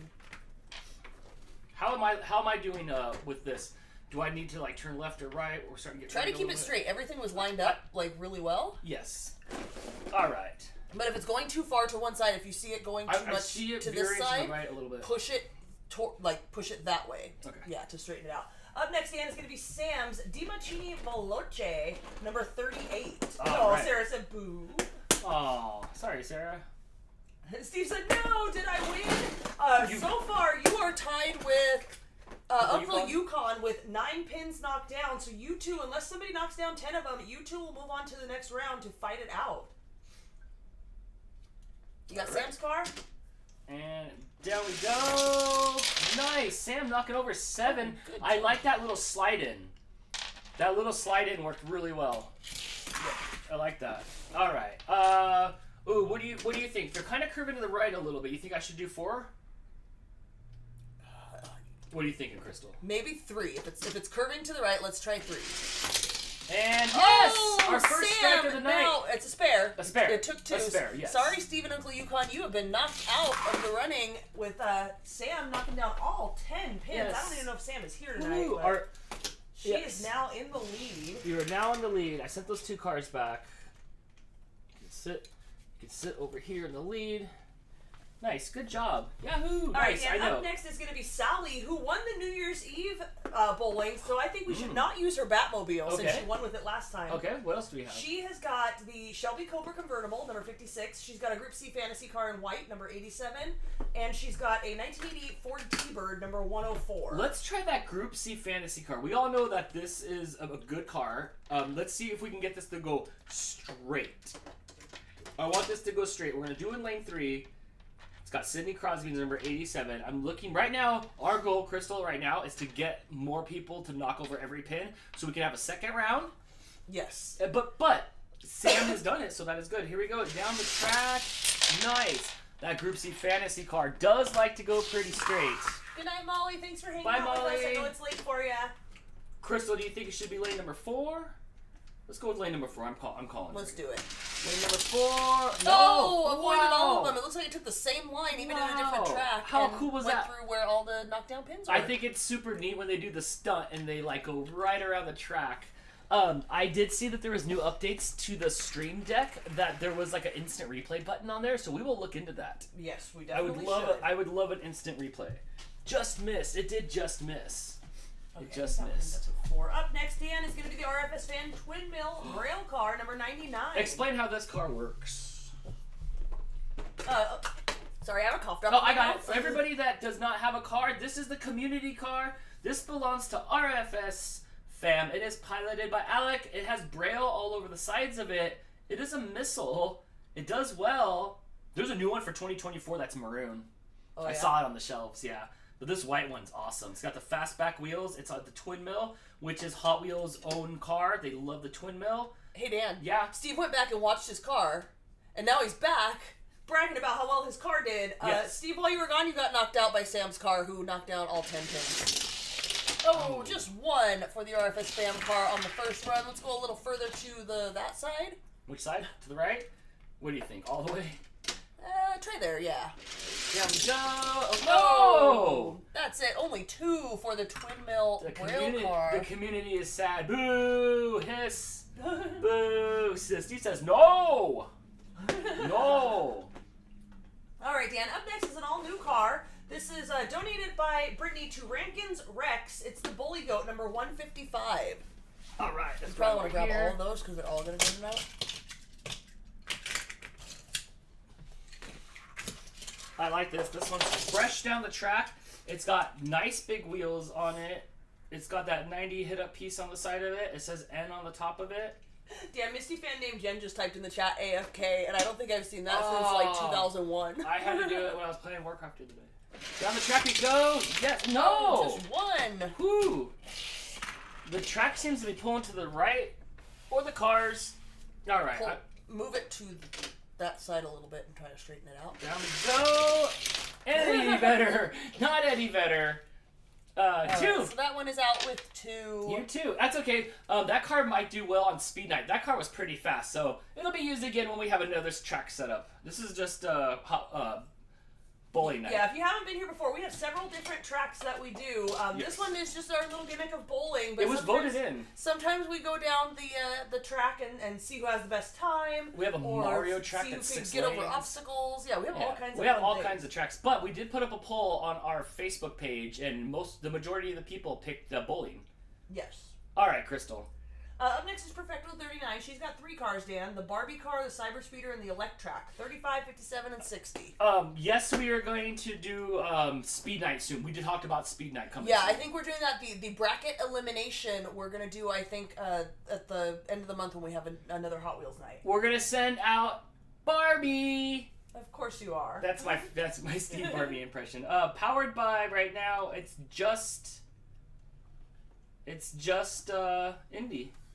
How am I doing with this? Do I need to like turn left or right? We're starting to get. Try to keep it straight. Everything was lined up like really well. Yes. All right. But if it's going too far to one side, if you see it going too much to this side, to the right a little bit. push it that way. Okay. Yeah, to straighten it out. Up next, Dan, is going to be Sam's DiMacchini Veloce, number 38. Right. Sarah said boo. Oh, sorry, Sarah. Steve said, no, did I win? So far, you are tied with Uncle Yukon with 9 pins knocked down. So you two, unless somebody knocks down 10 of them, you two will move on to the next round to fight it out. You got Sam's car? And down we go. Nice. Sam knocking over 7. I like that little slide in. That little slide in worked really well. I like that. All right. Ooh, what do you think? They're kind of curving to the right a little bit. You think I should do 4? What are you thinking, Crystal? Maybe 3. If it's curving to the right, let's try 3. And yes, our first strike of the night. No, it's a spare. A spare. It took 2. A spare. Yes. Sorry, Steve and Uncle Yukon, you have been knocked out of the running with Sam knocking down all 10 pins. Yes. I don't even know if Sam is here tonight. Ooh, she is now in the lead. You are now in the lead. I sent those 2 cars back. You can sit over here in the lead. Nice, good job. Yahoo! All nice, right, and I know. up next is going to be Sally, who won the New Year's Eve bowling, so I think we should not use her Batmobile since she won with it last time. Okay, what else do we have? She has got the Shelby Cobra convertible, number 56. She's got a Group C fantasy car in white, number 87. And she's got a 1988 Ford T-Bird, number 104. Let's try that Group C fantasy car. We all know that this is a good car. Let's see if we can get this to go straight. I want this to go straight. We're going to do in lane 3. It's got Sidney Crosby's number 87. I'm looking right now. Our goal, Crystal, right now is to get more people to knock over every pin so we can have a second round. Yes. But Sam has done it, so that is good. Here we go. Down the track. Nice. That Group C fantasy car does like to go pretty straight. Good night, Molly. Thanks for hanging Bye, out Molly. with us. I know it's late for you. Crystal, do you think it should be lane number 4? Let's go with lane number 4. I'm calling. Let's do it. Lane number 4. No! Avoided all of Wow. them. It looks like it took the same line, even in a different track. How and cool was went that? through where all the knockdown pins were. I think it's super neat when they do the stunt and they like go right around the track. I did see that there was new updates to the Stream Deck, that there was like an instant replay button on there, so we will look into that. Yes, we definitely should. I would love an instant replay. Just missed. It did just miss. It just missed. That's a 4. Up next, Dan, is going to be the RFS Dan Twin Mill Rail Car, number 99. Explain how this car works. Sorry, I have a cough drop. Oh, I got it. For everybody that does not have a car, this is the community car. This belongs to RFS fam. It is piloted by Alec. It has Braille all over the sides of it. It is a missile. It does well. There's a new one for 2024 that's maroon. Oh, I saw it on the shelves, yeah. But this white one's awesome. It's got the fastback wheels. It's on the Twin Mill, which is Hot Wheels' own car. They love the Twin Mill. Hey, Dan. Yeah. Steve went back and watched his car, and now he's back bragging about how well his car did. Yes. Steve, while you were gone, you got knocked out by Sam's car, who knocked down all 10 pins. Oh, just 1 for the RFS fam car on the first run. Let's go a little further to that side. Which side? To the right? What do you think? All the way? Try there, yeah. Down we go. Oh, No! That's it. Only 2 for the Twin Mill rail car. The community is sad. Boo! Hiss! Boo! Steve says no! No! All right, Dan. Up next is an all-new car. This is donated by Brittany to Rankins Rex. It's the Bully Goat, number 155. All right. You probably want to grab all of those because they're all going to go out. I like this. This one's fresh down the track. It's got nice big wheels on it. It's got that 90 hit-up piece on the side of it. It says N on the top of it. Yeah, Misty fan named Jen just typed in the chat AFK, and I don't think I've seen that since like 2001. I had to do it when I was playing Warcraft the other day. Down the track we go. Yes. No. Just one. Whoo. The track seems to be pulling to the right, or the cars. All right. Move it to that side a little bit and try to straighten it out. Down we go. Eddie Vedder. Not Eddie Vedder. 2. So that one is out with 2. You too. That's okay. That car might do well on speed night. That car was pretty fast, so it'll be used again when we have another track set up. This is just bowling night. Yeah, if you haven't been here before, we have several different tracks that we do. Yes. This one is just our little gimmick of bowling. But it was voted in. Sometimes we go down the track and see who has the best time. We have a Mario track that's 6 get lanes. over obstacles. Yeah, we have all kinds of We have all things. kinds of tracks, but we did put up a poll on our Facebook page, and the majority of the people picked bowling. Yes. All right, Crystal. Up next is Perfecto 39. She's got 3 cars, Dan. The Barbie car, the Cyber Speeder, and the Elect Track. 35, 57, and 60. Yes, we are going to do speed night soon. We did talk about speed night coming Yeah, soon. I think we're doing that. The bracket elimination we're going to do, I think, at the end of the month when we have another Hot Wheels night. We're going to send out Barbie. Of course you are. That's my Steve Barbie impression. Powered by, right now, it's just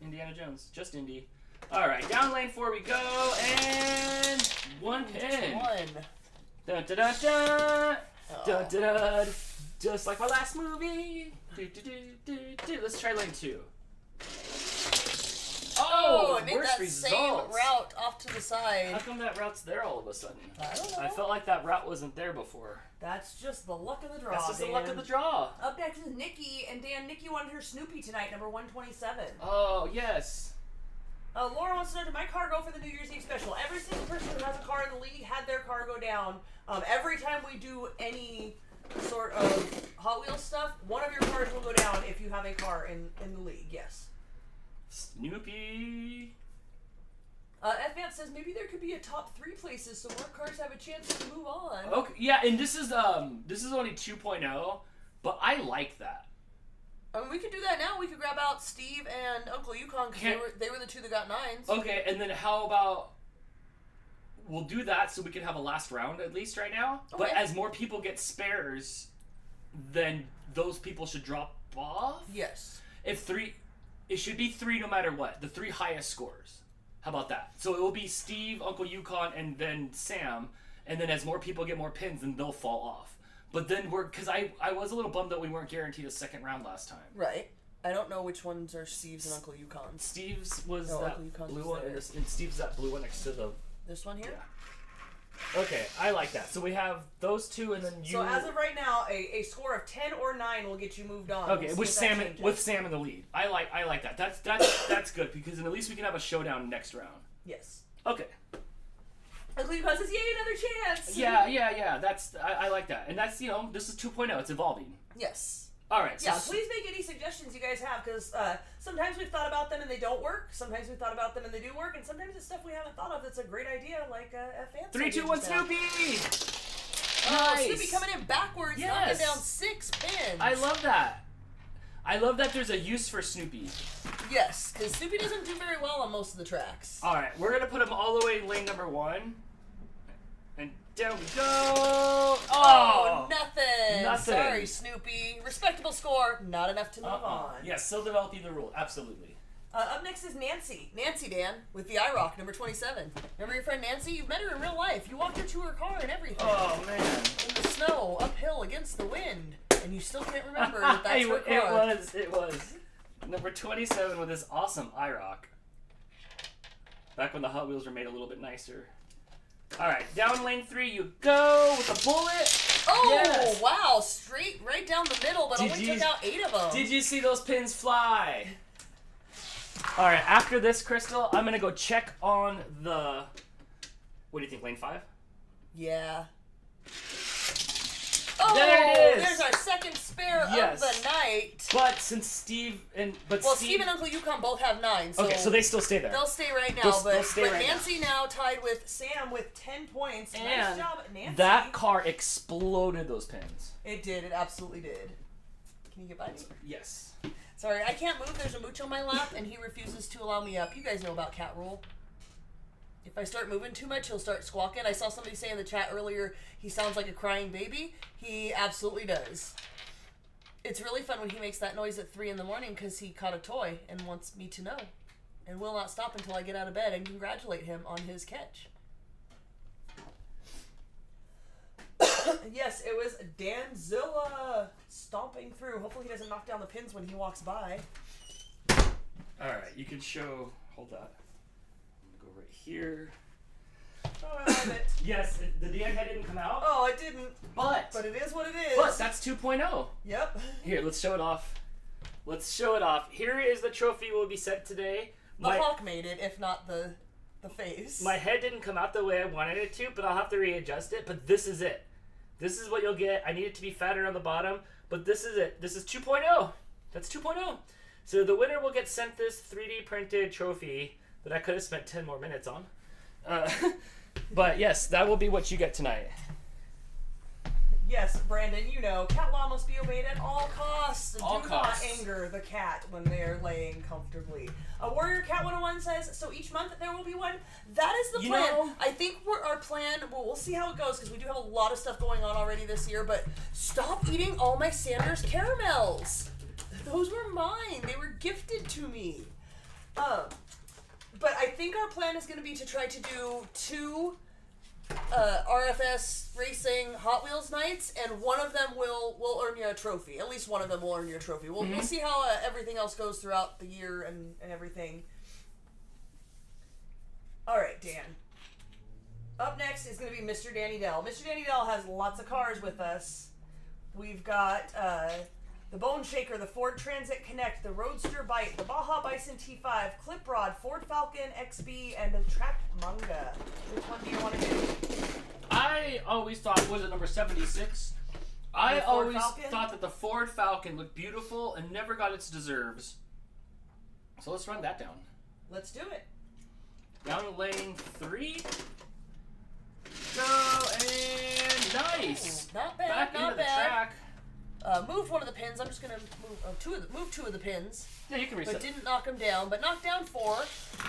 Indiana Jones. Just Indy. All right, down lane 4 we go, and 1 pin. Dun dun dun dun. Dun dun dun. Just like my last movie. Do, do, do, do, do. Let's try lane 2. Oh, it made worst that results. same route off to the side. How come that route's there all of a sudden? I don't know. I felt like that route wasn't there before. That's just the luck of the draw. That's just Dan. the luck of the draw. Up next is Nikki, and Dan, Nikki wanted her Snoopy tonight, number 127. Oh, yes. Laura wants to know, did my car go for the New Year's Eve special? Every single person who has a car in the league had their car go down. Every time we do any sort of Hot Wheels stuff, one of your cars will go down if you have a car in the league, yes. Snoopy. Advance says maybe there could be a top 3 places so more cars have a chance to move on. Okay, yeah, and this is only 2.0, but I like that. I mean, we could do that now. We could grab out Steve and Uncle Yukon because they were the 2 that got 9s. Okay, and then how about we'll do that so we can have a last round at least right now. Okay. But as more people get spares, then those people should drop off. Yes. It should be 3 no matter what. The 3 highest scores. How about that? So it will be Steve, Uncle Yukon, and then Sam. And then as more people get more pins, then they'll fall off. But then because I was a little bummed that we weren't guaranteed a second round last time. Right. I don't know which ones are Steve's and Uncle Yukon's. Steve's was that blue one, and Steve's that blue one next to this one here? Yeah. Okay, I like that. So we have those 2, and then you. So as of right now, a score of 10 or 9 will get you moved on. Okay, with Sam in the lead. I like that. That's good because then at least we can have a showdown next round. Yes. Okay. Uncle Yukon says, "Yay, another chance!" Yeah. I like that, and that's this is 2.0. It's evolving. Yes. All right. Yeah, please make any suggestions you guys have, because sometimes we've thought about them and they don't work. Sometimes we've thought about them and they do work, and sometimes it's stuff we haven't thought of that's a great idea, like F. 3, 2, 1, Snoopy! Nice. Snoopy coming in backwards, knocking down 6 pins. I love that. I love that there's a use for Snoopy. Yes, because Snoopy doesn't do very well on most of the tracks. All right, we're gonna put him all the way in lane number 1. And down we go! Oh, nothing! Sorry, Nothing. Snoopy. Respectable score, not enough to move on. Yeah, still developing the rule, absolutely. Up next is Nancy. Nancy, Dan, with the IROC, number 27. Remember your friend Nancy? You've met her in real life. You walked her to her car and everything. Oh, man. In the snow, uphill, against the wind. And you still can't remember that that's her car. It was. Number 27 with this awesome IROC. Back when the Hot Wheels were made a little bit nicer. All right, down lane 3 you go with a bullet. Oh, yes. Wow, straight right down the middle, but only took out 8 of them. Did you see those pins fly? All right, after this, Crystal, I'm going to go check on the... What do you think, lane 5? Yeah. Oh, there it is. There's our second spare of the night. But since Steve and Steve and Uncle Yukon both have 9. So okay, so they still stay there. They'll stay right now. They'll stay right Nancy now tied with Sam with 10 points. And nice job, Nancy. that car exploded those pins. It did. It absolutely did. Can you get by me? Yes. Sorry, I can't move. There's a mooch on my lap, and he refuses to allow me up. You guys know about cat rule. If I start moving too much, he'll start squawking. I saw somebody say in the chat earlier, he sounds like a crying baby. He absolutely does. It's really fun when he makes that noise at 3 in the morning because he caught a toy and wants me to know. And will not stop until I get out of bed and congratulate him on his catch. Yes, it was Danzilla stomping through. Hopefully he doesn't knock down the pins when he walks by. Alright, you can show... Hold that. I'm going to go right here. Oh, I love it. Yes, the Dan head didn't come out. Oh, it didn't. But it is what it is. But that's 2.0. Yep. Here, let's show it off. Let's show it off. Here is the trophy will be sent today. The hawk made it, if not the face. My head didn't come out the way I wanted it to, but I'll have to readjust it. But this is it. This is what you'll get. I need it to be fatter on the bottom, but this is it. This is 2.0. That's 2.0. So the winner will get sent this 3D printed trophy that I could have spent 10 more minutes on. But yes, that will be what you get tonight. Yes, Brandon, you know, cat law must be obeyed at all costs. All Do costs. not anger the cat when they're laying comfortably. Warrior Cat 101 says, so each month there will be one. That is the plan. know- I think our plan, well, we'll see how it goes because we do have a lot of stuff going on already this year, but stop eating all my Sanders caramels. Those were mine. They were gifted to me. But I think our plan is going to be to try to do 2 RFS racing Hot Wheels nights, and one of them will earn you a trophy. At least one of them will earn you a trophy. We'll see how everything else goes throughout the year and everything. All right, Dan. Up next is going to be Mr. Danny Dell. Mr. Danny Dell has lots of cars with us. We've got the Bone Shaker, the Ford Transit Connect, the Roadster Bite, the Baja Bison T5, Clip Rod, Ford Falcon XB, and the Track Manga. Which one do you want to do? I always thought, was it number 76? I always thought that the Ford Falcon looked beautiful and never got its deserves. So let's run that down. Let's do it. Down to lane 3. Go, and nice! Not bad, Back not into the bad. track. Moved one of the pins. I'm just gonna move 2 of the pins. Yeah, you can reset. But didn't knock them down. But knocked down 4.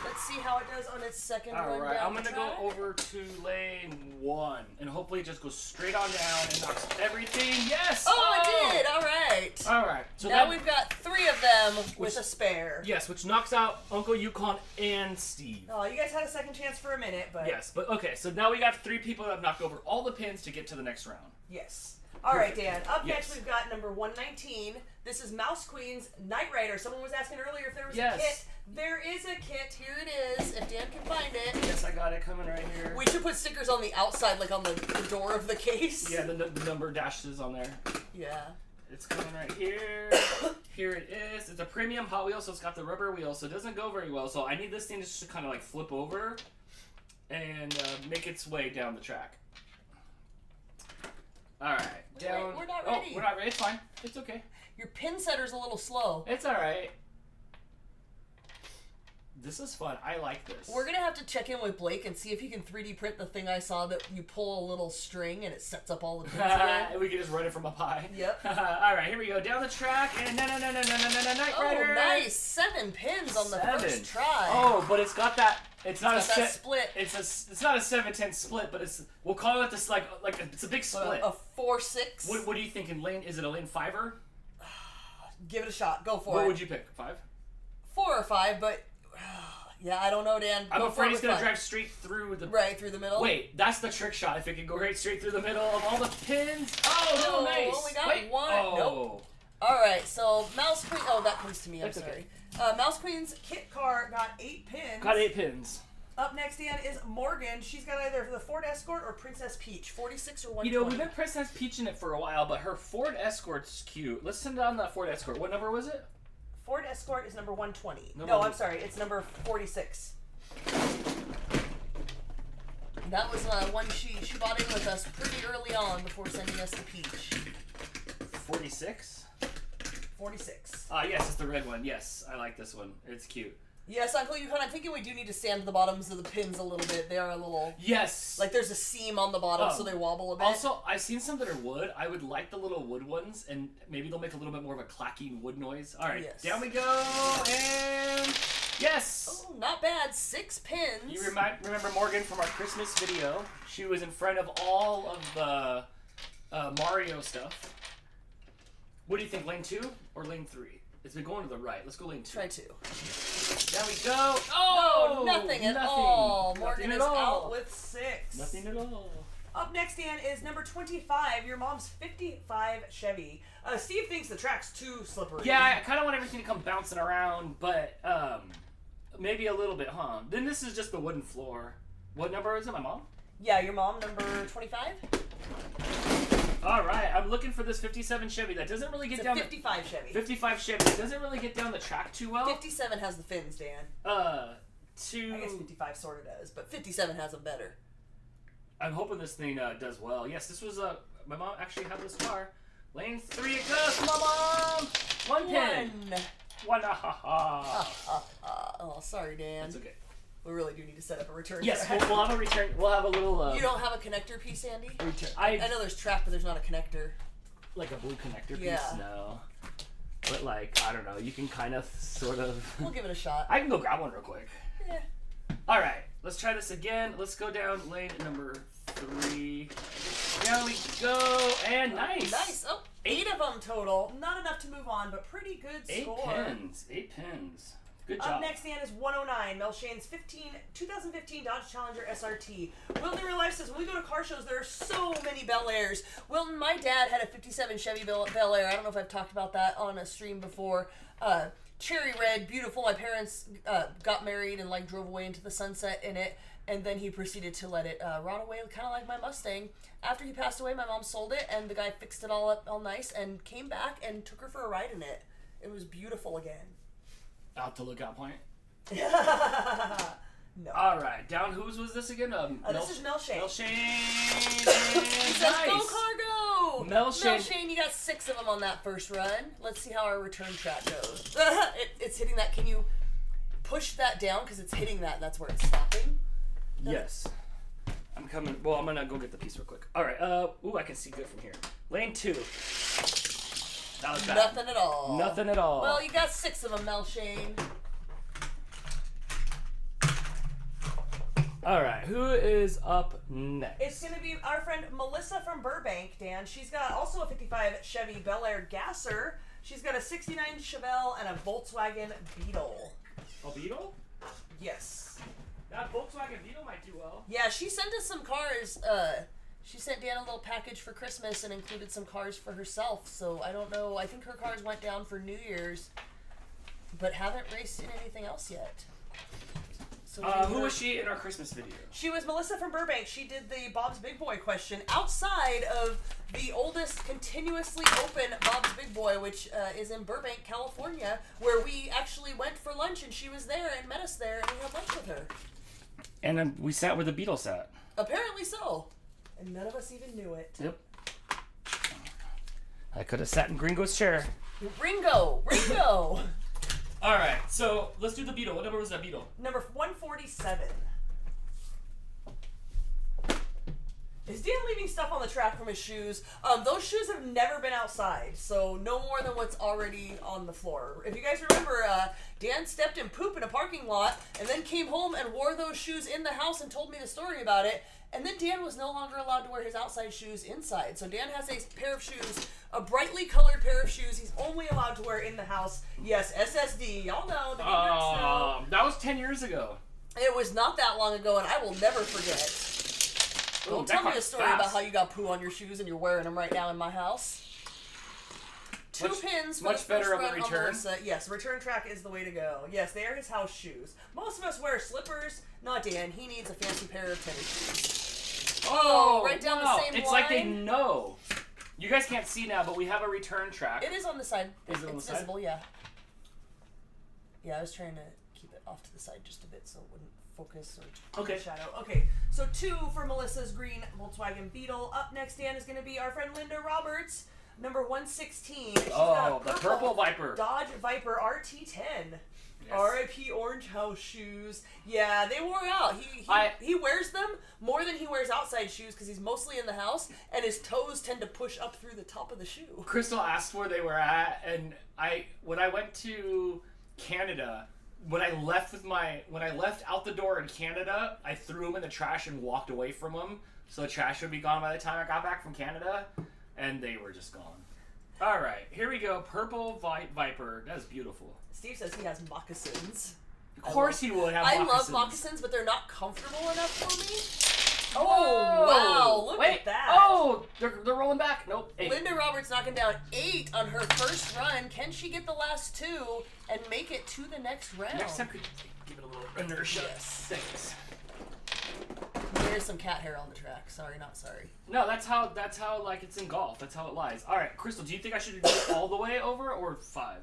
Let's see how it does on its second run Alright, down I'm gonna the go track. over to lane 1 and hopefully it just goes straight on down and knocks everything. Yes! Oh, it did! Alright. Alright, so now we've got 3 of them with a spare. Yes, which knocks out Uncle Yukon and Steve. Oh, you guys had a second chance for a minute, but... Yes, but okay, so now we got 3 people that have knocked over all the pins to get to the next round. Yes. All right, Dan. Up Yes. next, we've got number 119. This is Mouse Queen's Knight Rider. Someone was asking earlier if there was Yes. a kit. There is a kit. Here it is, if Dan can find it. Yes, I got it coming right here. We should put stickers on the outside, like on the door of the case. Yeah, the number dashes on there. Yeah. It's coming right here. Here it is. It's a premium Hot Wheel, so it's got the rubber wheel, so it doesn't go very well. So I need this thing just to kind of like flip over and make its way down the track. Alright, down. We're not ready. Oh, we're not ready. It's fine. It's okay. Your pin setter's a little slow. It's alright. This is fun. I like this. We're going to have to check in with Blake and see if he can 3D print the thing I saw that you pull a little string and it sets up all the pins again. And we can just run it from up high. Yep. Alright, here we go. Down the track and Knight Rider. Oh, nice. 7 pins on the 7. first try. Oh, but it's got that. It's not It's got that split. It's not a 7-10 split, but it's we'll call it this like it's a big split. A 4-6. What do you think in lane? Is it a lane 5er? Give it a shot. Go for it. What would you pick? 5? 4 or 5, but yeah, I don't know, Dan. I'm Go afraid for it's it gonna with 5. drive straight through the. Right through the middle. Wait, that's the trick shot. If it can go right straight through the middle of all the pins. Oh, No, nice. only got Wait. 1. Oh. Nope. All right, so Mouse Queen. Oh, that comes to me. I'm That's sorry. okay. Mouse Queen's kit car got 8 pins. Got 8 pins. Up next, Dan, is Morgan. She's got either the Ford Escort or Princess Peach. 46 or 120. You know, we've been Princess Peaching it for a while, but her Ford Escort's cute. Let's send down that Ford Escort. What number was it? Ford Escort is number 120. No, No, I'm sorry. It's number 46. That was one she bought in with us pretty early on before sending us the Peach. 46? 46. Yes, it's the red one. Yes, I like this one. It's cute. Yes, Uncle Yukon, I'm thinking we do need to sand the bottoms of the pins a little bit. They are a little... Yes! Like, there's a seam on the bottom, so they wobble a bit. Also, I've seen some that are wood. I would like the little wood ones, and maybe they'll make a little bit more of a clacking wood noise. Alright, yes. Down we go, and... Yes! Oh, not bad. 6 pins. You remember Morgan from our Christmas video? She was in front of all of the Mario stuff. What do you think, lane 2 or lane 3? It's been going to the right. Let's go lane 2. Try 2. Down we go. Oh! Nothing at all. Morgan Nothing is at all. out with 6. Nothing at all. Up next, Dan, is number 25, your mom's 55 Chevy. Steve thinks the track's too slippery. Yeah, I kind of want everything to come bouncing around, but maybe a little bit, huh? Then this is just the wooden floor. What number is it, my mom? Yeah, your mom, number 25? All right, I'm looking for this 57 Chevy that doesn't really get down. 55 Chevy. 55 Chevy that doesn't really get down the track too well. 57 has the fins, Dan. I guess 55 sort of does, but 57 has them better. I'm hoping this thing does well. Yes, this was my mom actually had this car. Lane 3 it goes. Come on, Mom. 1 pin. 1. Oh, sorry, Dan. That's okay. We really do need to set up a return. Yes, track. we'll have a return. We'll have a little. You don't have a connector piece, Andy? Return. I know there's track, but there's not a connector. Like a blue connector piece? Yeah. No. But like, I don't know. You can kind of, sort of. We'll give it a shot. I can go grab one real quick. Yeah. All right, let's try this again. Let's go down lane number 3. Down we go, and nice. Nice. Oh, 8 of them total. Not enough to move on, but pretty good score. 8 pins. 8 pins. Good job. Up next, Dan, is 109. Mel Shane's 2015 Dodge Challenger SRT. Wilton in real life says, when we go to car shows, there are so many Bel Airs. Wilton, my dad had a 57 Chevy Bel Air. I don't know if I've talked about that on a stream before. Cherry red, beautiful. My parents got married and like drove away into the sunset in it, and then he proceeded to let it rot away, kind of like my Mustang. After he passed away, my mom sold it, and the guy fixed it all up all nice and came back and took her for a ride in it. It was beautiful again. Out to lookout point. No. All right, down whose was this again? This is Mel Shane. Mel Shane. He says, Nice. go cargo! Mel Shane, you got 6 of them on that first run. Let's see how our return track goes. It's hitting that. Can you push that down? Because it's hitting that, and that's where it's stopping. Yes. I'm coming. Well, I'm going to go get the piece real quick. All right. Ooh, I can see good from here. Lane 2. That was bad. Nothing at all. Nothing at all. Well, you got 6 of them, Mel Shane. All right, who is up next? It's going to be our friend Melissa from Burbank, Dan. She's got also a 55 Chevy Bel Air Gasser. She's got a 69 Chevelle and a Volkswagen Beetle. A Beetle? Yes. That Volkswagen Beetle might do well. Yeah, she sent us some cars. She sent Dan a little package for Christmas and included some cars for herself. So I don't know. I think her cars went down for New Year's, but haven't raced in anything else yet. So who was she in our Christmas video? She was Melissa from Burbank. She did the Bob's Big Boy question outside of the oldest continuously open Bob's Big Boy, which is in Burbank, California, where we actually went for lunch, and she was there and met us there, and we had lunch with her. And we sat where the Beetle sat. Apparently so. And none of us even knew it. Yep. I could have sat in Gringo's chair. Ringo! All right, so let's do the Beetle. What number was that Beetle? Number 147. Is Dan leaving stuff on the track from his shoes? Those shoes have never been outside, so no more than what's already on the floor. If you guys remember, Dan stepped in poop in a parking lot and then came home and wore those shoes in the house and told me the story about it. And then Dan was no longer allowed to wear his outside shoes inside. So Dan has a pair of shoes, a brightly colored pair of shoes he's only allowed to wear in the house. Yes, SSD. Y'all know. The That was 10 years ago. It was not that long ago, and I will never forget. Don't tell me a story about how you got poo on your shoes and you're wearing them right now in my house. Two pins for the first run on Melissa. Yes, return track is the way to go. Yes, they are his house shoes. Most of us wear slippers. Not Dan. He needs a fancy pair of tennis shoes. Oh, right down the same line. It's like they know. You guys can't see now, but we have a return track. It is on the side. Is it on the side? It's visible, yeah. Yeah, I was trying to keep it off to the side just a bit so it wouldn't focus or shadow. Okay, so 2 for Melissa's green Volkswagen Beetle. Up next, Dan, is going to be our friend Linda Roberts, number 116. She's got the purple Viper. Dodge Viper RT10. Yes. R.I.P. Orange House shoes. Yeah, they wore out. He wears them more than he wears outside shoes because he's mostly in the house, and his toes tend to push up through the top of the shoe. Crystal asked where they were at, and when I went to Canada, when I left out the door in Canada, I threw them in the trash and walked away from them, so the trash would be gone by the time I got back from Canada, and they were just gone. All right, here we go. Purple Viper. That's beautiful. Steve says he has moccasins. Of course he would have moccasins. I love moccasins, but they're not comfortable enough for me. Oh, wow. Look at that. Oh, they're rolling back. Nope. 8. Linda Roberts knocking down 8 on her first run. Can she get the last 2 and make it to the next round? Next time, could you give it a little inertia? Yes. Thanks. There's some cat hair on the track. Sorry, not sorry. No, that's how like it's in golf. That's how it lies. All right, Crystal, do you think I should do it all the way over or 5?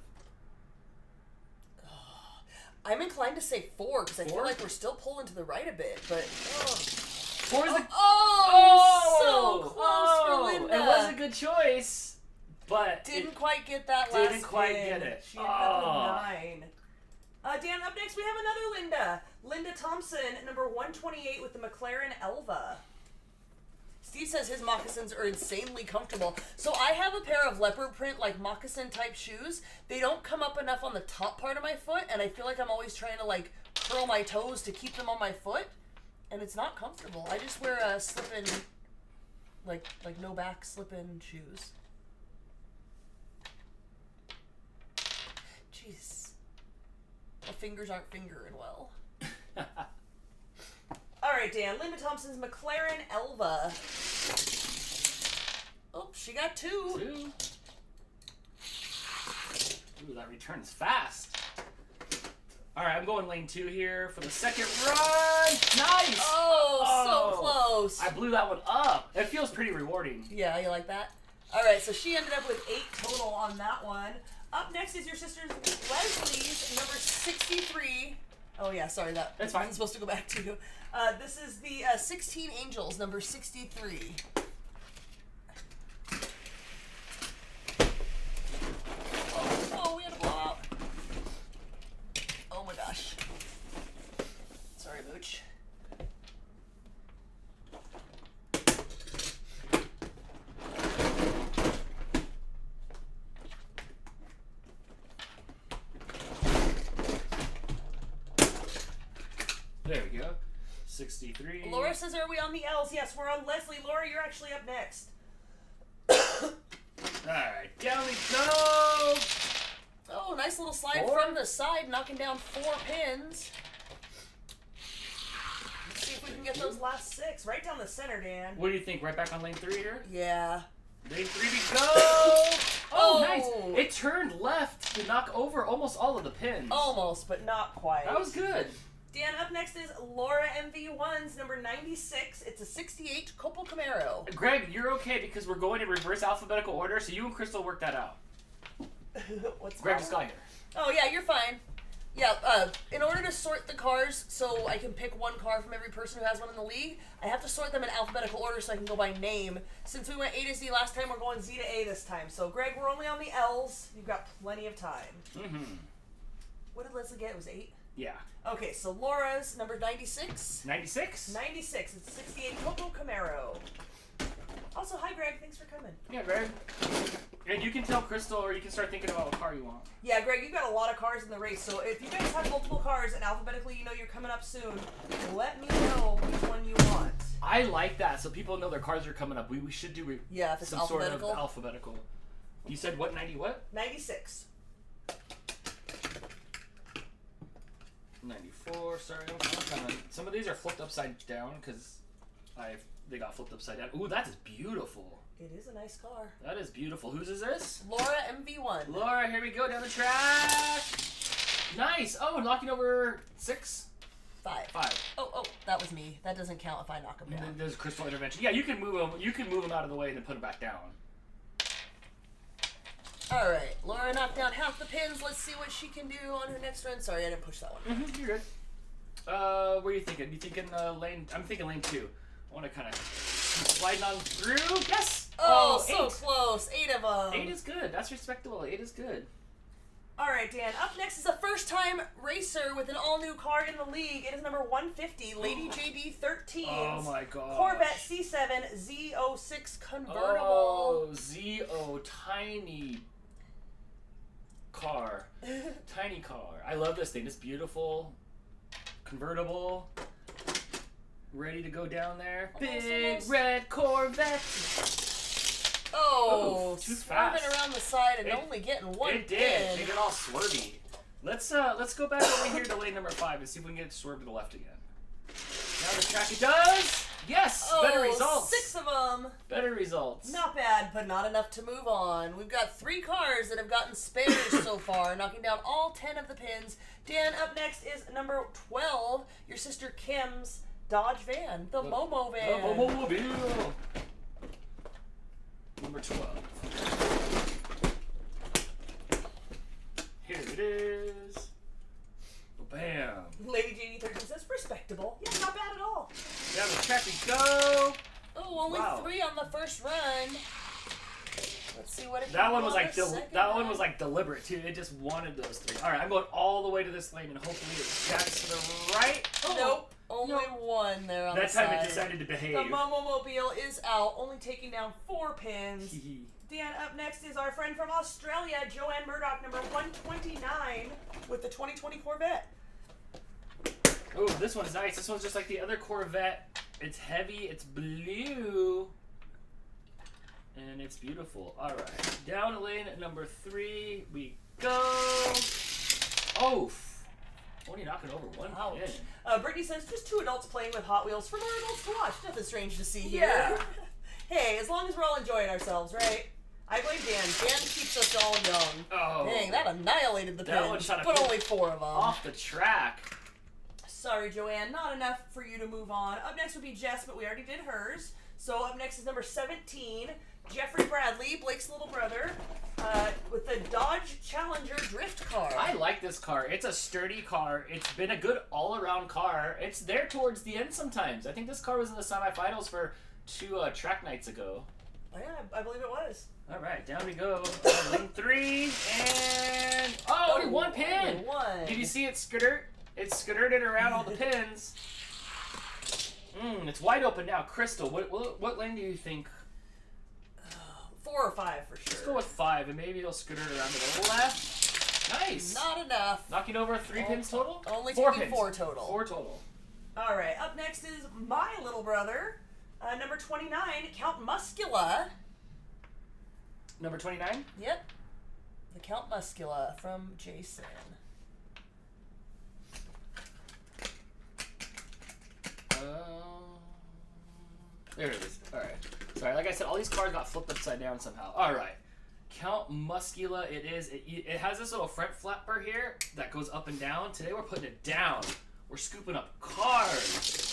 I'm inclined to say 4 because I feel like we're still pulling to the right a bit, but. 4 is so close for Linda. It was a good choice, but didn't quite get that last. Didn't quite get it. She ended up with 9. Dan, up next we have another Linda. Linda Thompson, number 128 with the McLaren Elva. Steve says his moccasins are insanely comfortable. So I have a pair of leopard print, like moccasin type shoes. They don't come up enough on the top part of my foot, and I feel like I'm always trying to like curl my toes to keep them on my foot, and it's not comfortable. I just wear a slip-in, like no back slip-in shoes. Jeez. My fingers aren't fingering well. All right, Dan. Linda Thompson's McLaren Elva. Oh, she got 2. 2. Ooh, that returns fast. All right, I'm going lane 2 here for the second run. Nice. Oh, so close. I blew that one up. It feels pretty rewarding. Yeah, you like that? All right, so she ended up with 8 total on that one. Up next is your sister Leslie's, number 63. Oh, yeah, sorry, that's fine. I'm supposed to go back to you. This is the 16 Angels, number 63. Oh, we had a blowout. Oh, my gosh. Sorry, Mooch. There we go. 63. Laura says, are we on the L's? Yes, we're on Leslie. Laura, you're actually up next. Alright, down we go! Oh, nice little slide 4. from the side, knocking down 4 pins. Let's see if we can get those last 6. Right down the center, Dan. What do you think? Right back on lane 3 here? Yeah. Lane 3 we go! Oh, nice! It turned left to knock over almost all of the pins. Almost, but not quite. That was good. Dan, up next is Laura MV1's number 96. It's a 68 Copel Camaro. Greg, you're okay because we're going in reverse alphabetical order, so you and Crystal work that out. What's Greg just got here. Oh, yeah, you're fine. Yeah, in order to sort the cars so I can pick one car from every person who has one in the league, I have to sort them in alphabetical order so I can go by name. Since we went A to Z last time, we're going Z to A this time. So, Greg, we're only on the L's. You've got plenty of time. Mm-hmm. What did Leslie get? It was 8? Yeah. Okay, so Laura's number 96. 96? 96. It's a 68 Copel Camaro. Also, hi, Greg. Thanks for coming. Yeah, Greg. And you can tell Crystal, or you can start thinking about what car you want. Yeah, Greg, you've got a lot of cars in the race, so if you guys have multiple cars and alphabetically you know you're coming up soon, let me know which one you want. I like that, so people know their cars are coming up. We should do if it's some sort of alphabetical. You said what, 90 what? 96. 94, sorry, I'm kind of, some of these are flipped upside down because they got flipped upside down. Ooh, that is beautiful. It is a nice car. That is beautiful. Whose is this? Laura MV1. Laura, here we go down the track. Nice. Oh, knocking over 6? 5. 5. Oh, that was me. That doesn't count if I knock him down. There's crystal intervention. Yeah, you can move them. You can move them out of the way and then put them back down. All right, Laura knocked down half the pins. Let's see what she can do on her next run. Sorry, I didn't push that one. You're good. What are you thinking? You thinking lane? I'm thinking lane 2. I want to kind of slide on through. Yes. Oh, so 8. close. 8 of them. 8 is good. That's respectable. 8 is good. All right, Dan. Up next is a first-time racer with an all-new car in the league. It is number 150, Lady JD 13. Oh my god. Corvette C7 Z06 convertible. Oh, Z0 tiny car. Tiny car. I love this thing. It's beautiful. Convertible. Ready to go down there. Big red Corvette. Oh, too swerving fast. around the side and only getting one It did. pin. It got all swervy. Let's go back over here to lane number 5 and see if we can get it swerved to the left again. Now the track it does. Yes, better results. 6 of them. Better results. Not bad, but not enough to move on. We've got 3 cars that have gotten spares so far, knocking down all 10 of the pins. Dan, up next is number 12, your sister Kim's Dodge van, the Momo van. The Momo-mobile. Number 12. Here it is. Bam. Lady JD 13 says respectable. Yeah, not bad at all. Down the track we go. Oh, only Wow. 3 on the first run. Let's see what it That can one do was on like the second that one run. was like deliberate too. It just wanted those 3. All right, I'm going all the way to this lane and hopefully it jacks to the right. Oh, Nope. Only 1 there on that the time side. it decided to behave. The Momo-mobile is out, only taking down 4 pins. Dan, up next is our friend from Australia, Joanne Murdoch, number 129, with the 2020 Corvette. Oh, this one's nice. This one's just like the other Corvette. It's heavy, it's blue, and it's beautiful. All right, down to lane at number 3 we go. Oh, only knocking over 1 pin. Brittany says, just 2 adults playing with Hot Wheels for more adults to watch. Nothing strange to see here. Yeah. Hey, as long as we're all enjoying ourselves, right? I blame Dan. Dan keeps us all young. Oh, Dang, that annihilated the That one pins, shot a but pin only 4 of them. off the track. Sorry, Joanne, not enough for you to move on. Up next would be Jess, but we already did hers. So up next is number 17, Jeffrey Bradley, Blake's little brother, with the Dodge Challenger drift car. I like this car. It's a sturdy car. It's been a good all-around car. It's there towards the end sometimes. I think this car was in the semifinals for 2 track nights ago. Oh, yeah, I believe it was. All right, down we go. Lane 3, and only 1 pin. Only 1. Did you see it skirt? It skirted around all the pins. It's wide open now. Crystal, what lane do you think? 4 or 5 for sure. Let's go with 5, and maybe it'll skirt around to the left. Nice. Not enough. Knocking over 3 pins total? Only 4 taking pins. 4 total. 4 total. All right, up next is my little brother, number 29, Count Muscula. Number 29? Yep. The Count Muscula from Jason. There it is. All right. Sorry, like I said, all these cards got flipped upside down somehow. All right. Count Muscula, it is. It has this little front flapper here that goes up and down. Today we're putting it down. We're scooping up cards.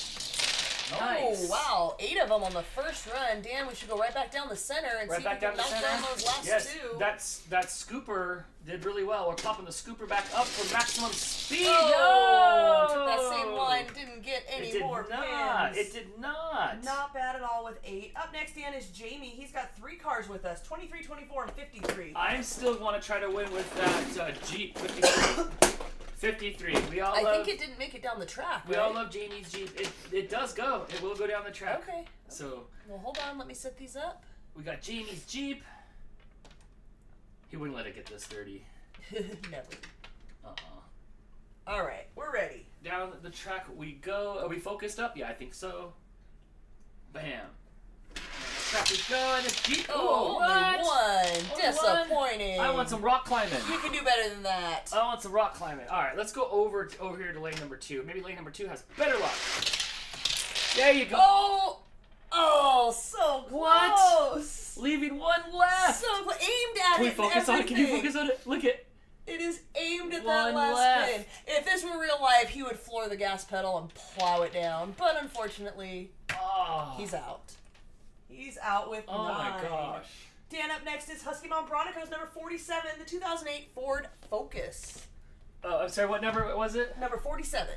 Nice. Oh, wow. 8 of them on the first run. Dan, we should go right back down the center and Right see back if we down can the knock center. down those last Yes, 2. that scooper did really well. We're popping the scooper back up for maximum speed. Oh, No! took that same line, didn't get any more pins. It did not. Not bad at all with 8. Up next, Dan, is Jamie. He's got 3 cars with us, 23, 24, and 53. I still want to try to win with that Jeep 53. 53. I think it didn't make it down the track, We right? all love Jamie's Jeep. It does go. It will go down the track. Okay. So Well, hold on. Let me set these up. we got Jamie's Jeep. He wouldn't let it get this dirty. Never. Uh-uh. All right, we're ready. Down the track we go. Are we focused up? Yeah, I think so. Bam. Down the track we go, and it's Jeep. Oh, what? only 1. Only Disappointing. I want some rock climbing. You can do better than that. I want some rock climbing. All right, let's go over here to lane number 2. Maybe lane number 2 has better luck. There you go. Oh, so close. What? Leaving 1 left. So aimed at Can we it. focus on it? Can you focus on it? Look it. It is aimed at 1 that last left. pin. If this were real life, he would floor the gas pedal and plow it down. But unfortunately, Oh. he's out. He's out with 9. Oh my gosh. Dan, up next is Husky Mom Veronica's number 47, the 2008 Ford Focus. Oh, I'm sorry. What number was it? Number 47.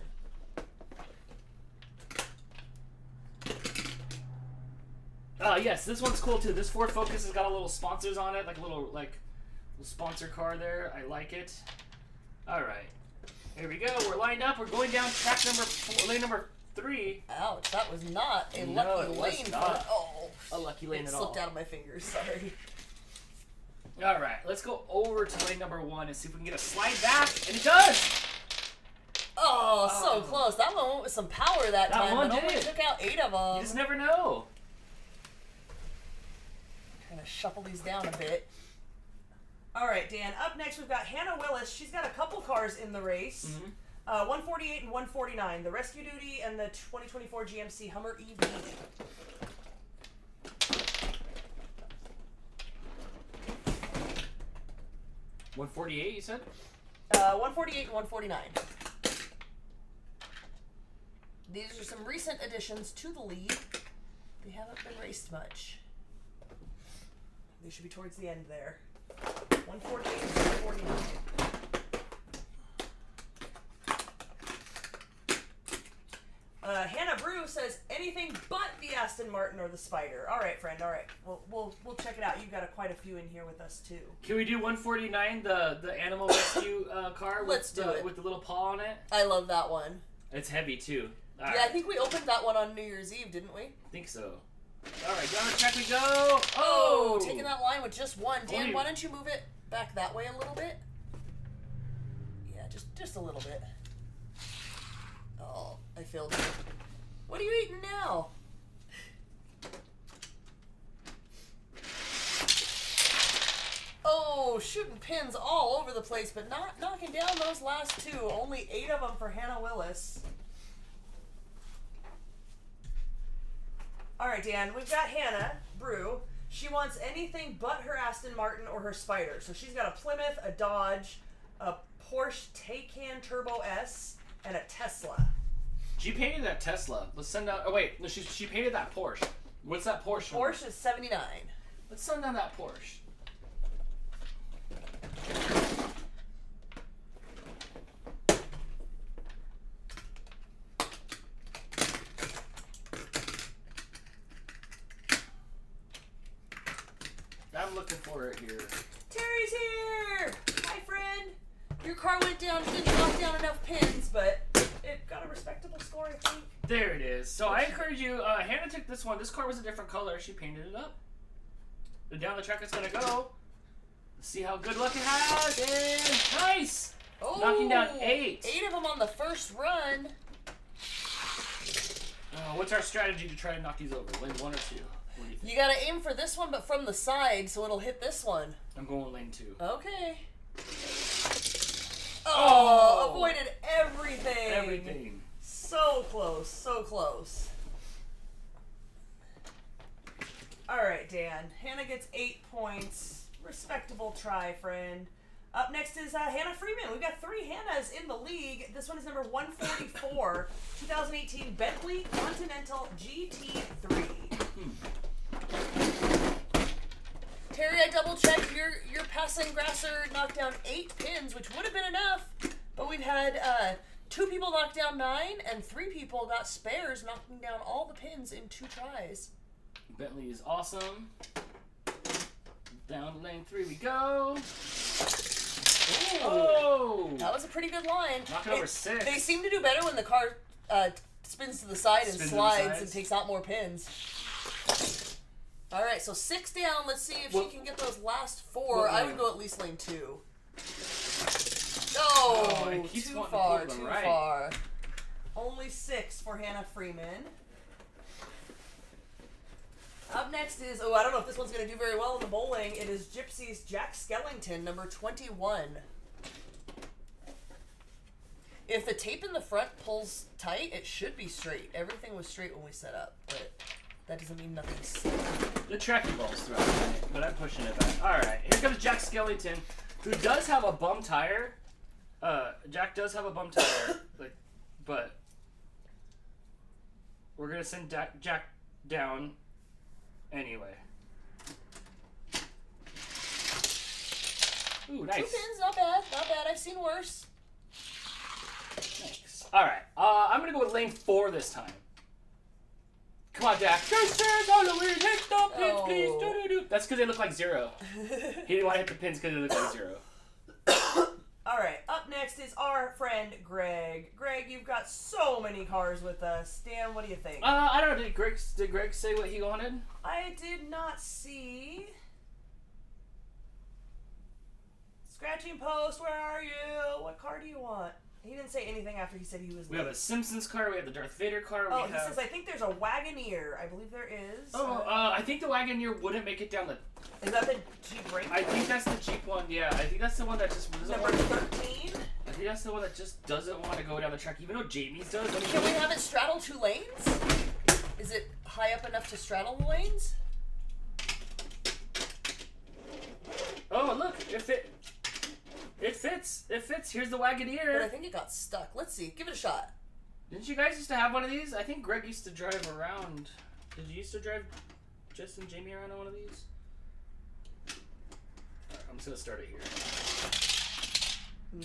Yes, this one's cool too. This Ford Focus has got a little sponsors on it, like a little sponsor car there. I like it. All right. Here we go. We're lined up. We're going down track number 4, lane number 3. Ouch, that was not a No, lucky it was lane. not Oh, a lucky lane it at all. slipped out of my fingers. Sorry. All right, let's go over to lane number 1 and see if we can get a slide back, and it does. Oh, so close. That one went with some power that time, one but only did. took out 8 of them. You just never know. Kind of shuffle these down a bit. All right, Dan. Up next, we've got Hannah Willis. She's got a couple cars in the race. 148 and 149, the Rescue Duty and the 2024 GMC Hummer EV. 148, you said? 148 and 149. These are some recent additions to the league. They haven't been raced much. They should be towards the end there. 148 and 149. Hannah Brew says anything but the Aston Martin or the Spider. All right, friend. All right, we'll check it out. You've got quite a few in here with us too. Can we do 149, the animal rescue car? Let's do it with the little paw on it. I love that one. It's heavy too. All yeah, right. I think we opened that one on New Year's Eve, didn't we? I think so. All right, down the track we go. Oh, taking that line with just one. Dan, Only- why don't you move it back that way a little bit? Yeah, just a little bit. Oh, I failed. What are you eating now? Oh, shooting pins all over the place, but not knocking down those last 2. Only 8 of them for Hannah Willis. All right, Dan, we've got Hannah Brew. She wants anything but her Aston Martin or her Spider. So she's got a Plymouth, a Dodge, a Porsche Taycan Turbo S, and a Tesla. She painted that Tesla. Let's send out. Oh wait, no, she painted that Porsche. What's that Porsche? Porsche is 79. Let's send down that Porsche. I'm looking for it here. Terry's here! Hi, friend. Your car went down, didn't knock down enough pins, but it got a respectable score, I think. There it is. So I encourage you. Hannah took this one. This car was a different color. She painted it up. And down the track it's gonna go. Let's see how good luck it has. And nice. Oh, Knocking down 8. 8 of them on the first run. What's our strategy to try to knock these over? Lane 1 or 2? What do you think? You gotta aim for this one, but from the side, so it'll hit this one. I'm going lane 2. Okay. Oh, avoided everything. Everything. So close, so close. All right, Dan. Hannah gets 8 points. Respectable try, friend. Up next is Hannah Freeman. We've got 3 Hannahs in the league. This one is number 144, 2018 Bentley Continental GT3. Terry, I double checked. Your passing grasser knocked down 8 pins, which would have been enough, but we've had 2 people knock down 9, and 3 people got spares, knocking down all the pins in 2 tries. Bentley is awesome. Down lane 3 we go. Ooh, Oh! that was a pretty good line. Knocking over 6. They seem to do better when the car spins to the side and Spins to the slides sides. and takes out more pins. All right, so 6 down. Let's see if she can get those last 4. I would go at least lane 2. Oh, No, it keeps too wanting to far, go to the too right. far. Only 6 for Hannah Freeman. Up next is, I don't know if this one's going to do very well in the bowling. It is Gypsy's Jack Skellington, number 21. If the tape in the front pulls tight, it should be straight. Everything was straight when we set up, but that doesn't mean nothing's The track evolves throughout the night, but I'm pushing it back. Alright, here comes Jack Skellington, who does have a bum tire. Jack does have a bum tire, but we're going to send Jack down anyway. Ooh, nice. 2 pins, not bad, not bad. I've seen worse. Thanks. Alright, I'm going to go with lane 4 this time. Come on, Jack. This is Halloween. Hit the pins, Oh. please. Do-do-do. That's because they look like 0. He didn't want to hit the pins because they look like 0. All right, up next is our friend Greg. Greg, you've got so many cars with us. Dan, what do you think? I don't know. Did Greg say what he wanted? I did not see. Scratching Post, where are you? What car do you want? He didn't say anything after he said he was We have a Simpsons car. We have the Darth Vader car. Oh, he says, I think there's a Wagoneer. I believe there is. Oh, I think the Wagoneer wouldn't make it down the... Is that the Jeep Wrangler? I think that's the Jeep one, yeah. I think that's the one that just doesn't Number want 13? I think that's the one that just doesn't want to go down the track, even though Jamie's does. I mean, Can we have it straddle 2 lanes? Is it high up enough to straddle the lanes? Oh, look, it fits. It fits. Here's the Wagoneer. But I think it got stuck. Let's see. Give it a shot. Didn't you guys used to have one of these? I think Greg used to drive around. Did you used to drive Jess and Jamie around on one of these? Alright, I'm just gonna start it here.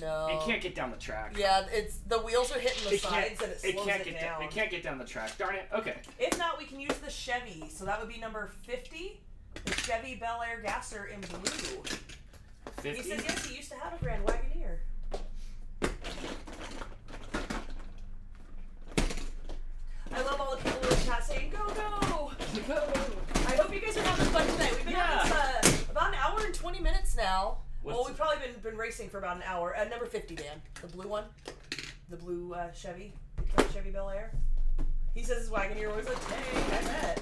No. It can't get down the track. Yeah, it's the wheels are hitting the sides and it slows can't it get down. It can't get down the track. Darn it. Okay. If not, we can use the Chevy. So that would be number 50. The Chevy Bel Air Gasser in blue. 50? He says yes, he used to have a Grand Wagoneer. I love all the people in the chat saying, go, go! I hope you guys are having fun tonight. We've been at this about an hour and 20 minutes now. Well, we've probably been racing for about an hour. Number 50, Dan. The blue one. The blue Chevy. Chevy Bel Air. He says his Wagoneer was a tank. I bet.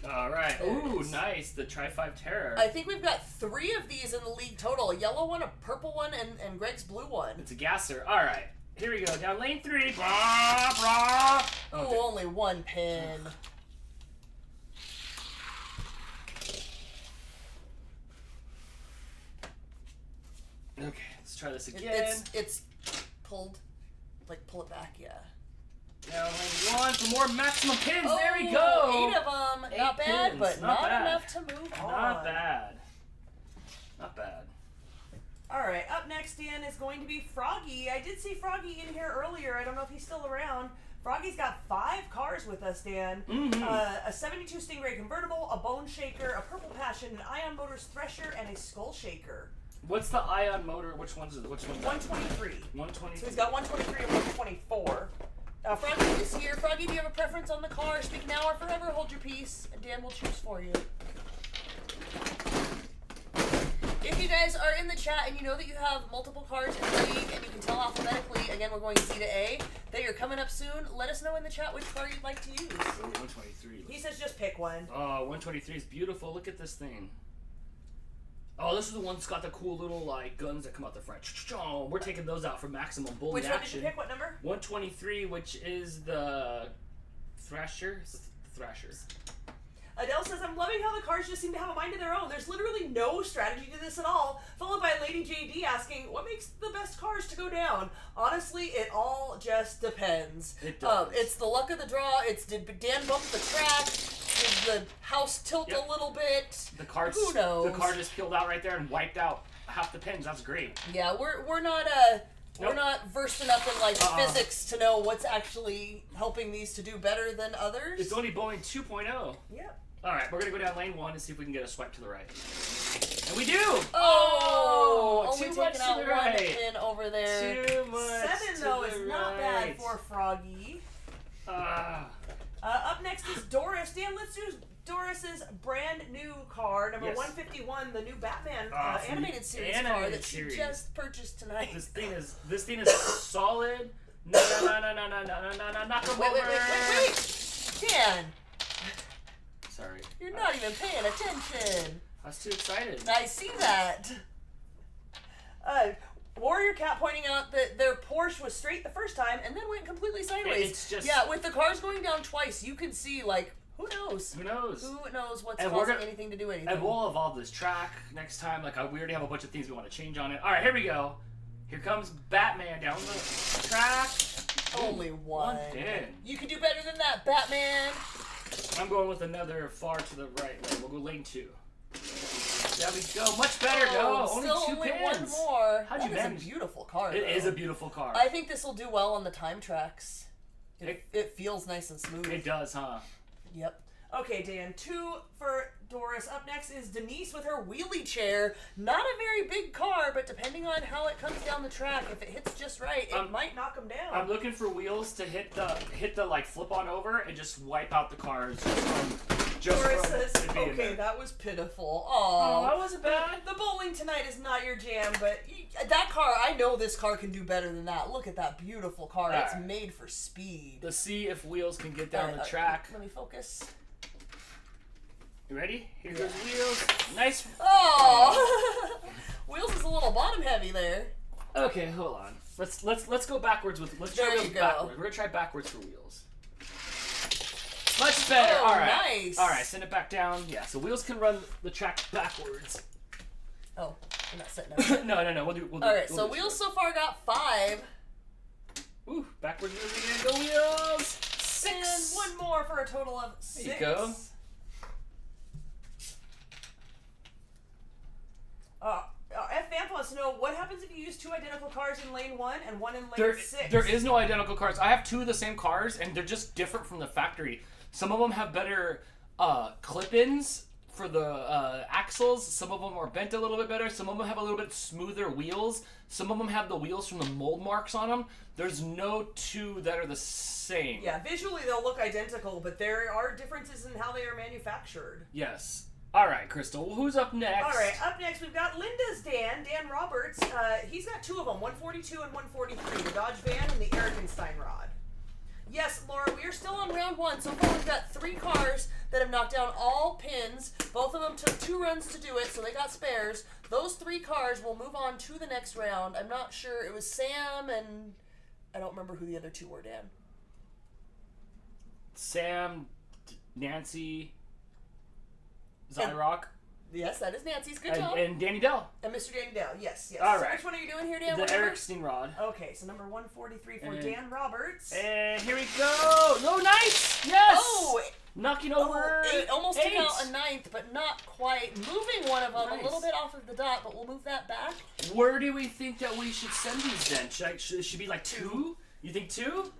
All right. Ooh, nice. The Tri-5 Terror. I think we've got 3 of these in the league total. A yellow one, a purple one, and Greg's blue one. It's a gasser. All right. Here we go. Down lane 3. Blah, blah. Okay. Ooh, only 1 pin. Okay, let's try this again. It's pulled. Like, pull it back, yeah. Down lane 1 for more maximum pins. Oh, there we go. 8 of them. 8 Not bad, pins. but Not not bad. enough to move on. Not bad. Not bad. All right, up next, Dan, is going to be Froggy. I did see Froggy in here earlier. I don't know if he's still around. Froggy's got 5 cars with us, Dan. A 72 Stingray convertible, a Bone Shaker, a Purple Passion, an Ion Motors Thresher, and a Skull Shaker. What's the Ion motor? Which one's it? Which one's that? 123. 123. So he's got 123 and 124. Froggy is here. Froggy, do you have a preference on the car? Speak now or forever. Hold your peace, and Dan will choose for you. If you guys are in the chat and you know that you have multiple cars in the league and you can tell alphabetically, again, we're going C to A, that you're coming up soon, let us know in the chat which car you'd like to use. Oh, 123. He says just pick one. Oh, 123 is beautiful. Look at this thing. Oh, this is the one that's got the cool little like guns that come out the front. We're taking those out for maximum bullet Which action. one did you pick? What number? 123, which is the Thrasher. It's the Thrashers. Adele says, I'm loving how the cars just seem to have a mind of their own. There's literally no strategy to this at all. Followed by Lady JD asking, what makes the best cars to go down? Honestly, it all just depends. It does. It's the luck of the draw. It's did Dan bump the track? Did the house tilt a little bit? The car. Who knows? The car just peeled out right there and wiped out half the pins. That's great. Yeah, we're not Nope. we're not versed enough in like physics to know what's actually helping these to do better than others. It's only Boeing 2.0. Yep. All right, we're gonna go down lane 1 and see if we can get a swipe to the right. And we do. Only too much taking to out the one right. pin over there. Too much. 7 though is not bad for Froggy. Up next is Doris. Dan, let's do Doris's brand new car, number 151, the new Batman animated series car that she just purchased tonight. This thing is solid. No, knock him over. Wait. Dan. Sorry. You're not even paying attention. I was too excited. I see that. Warrior Cat pointing out that their Porsche was straight the first time and then went completely sideways. It's just... Yeah, with the cars going down twice, you can see, like, who knows? Who knows? Who knows what's causing anything to do anything? And we'll evolve this track next time. Like, we already have a bunch of things we want to change on it. All right, here we go. Here comes Batman down the track. Only one. pin. You can do better than that, Batman. I'm going with another far to the right lane. We'll go lane 2. There we go. Much better. No, only still 2 only pins. one more. How'd you That is manage? a beautiful car. It though. is a beautiful car. I think this will do well on the time tracks. It feels nice and smooth. It does, huh? Yep. Okay, Dan, 2 for Doris. Up next is Denise with her wheelie chair. Not a very big car, but depending on how it comes down the track, if it hits just right, it might knock them down. I'm looking for wheels to hit the like flip on over and just wipe out the cars. Doris says, okay, that was pitiful. Oh, that wasn't bad. The bowling tonight is not your jam, but that car, I know this car can do better than that. Look at that beautiful car. All it's right. made for speed. Let's see if wheels can get down the track. Let me focus. You ready? Here goes wheels. Nice. Oh, wheels is a little bottom heavy there. Okay, hold on. Let's go backwards with. Let's try wheels backwards. We're gonna try backwards for wheels. Much better. Oh, all right. Nice. All right, send it back down. Yeah, so wheels can run the track backwards. Oh, we're not setting up. No. We'll do. All right, so wheels so far got 5. Ooh, backwards wheels again. Go wheels. 6. And 1 more for a total of 6. There you go. F. Vamp wants to know what happens if you use 2 identical cars in lane 1 and 1 in lane 6. There is no identical cars. I have 2 of the same cars, and they're just different from the factory. Some of them have better clip-ins for the axles. Some of them are bent a little bit better. Some of them have a little bit smoother wheels. Some of them have the wheels from the mold marks on them. There's no 2 that are the same. Yeah, visually they'll look identical, but there are differences in how they are manufactured. Yes. All right, Crystal. Who's up next? All right, up next we've got Linda's Dan Roberts. He's got 2 of them, 142 and 143, the Dodge van and the Erikenstein rod. Yes, Laura, we are still on round 1. So far we've got 3 cars that have knocked down all pins. Both of them took 2 runs to do it, so they got spares. Those 3 cars will move on to the next round. I'm not sure. It was Sam and I don't remember who the other 2 were, Dan. Sam, Nancy, Zyrock. Yes, that is Nancy's. Good job. And Danny Dell. And Mr. Danny Dell. Yes. All So right. which one are you doing here, Dan? The Erikenstein rod. Okay, so number 143 for Dan Roberts. And here we go. Oh, nice. Yes. Oh, knocking over 8. Almost 8. took out a 9th, but not quite. Moving one of them Nice. a little bit off of the dot, but we'll move that back. Where do we think that we should send these then? Should be like 2? You think 2?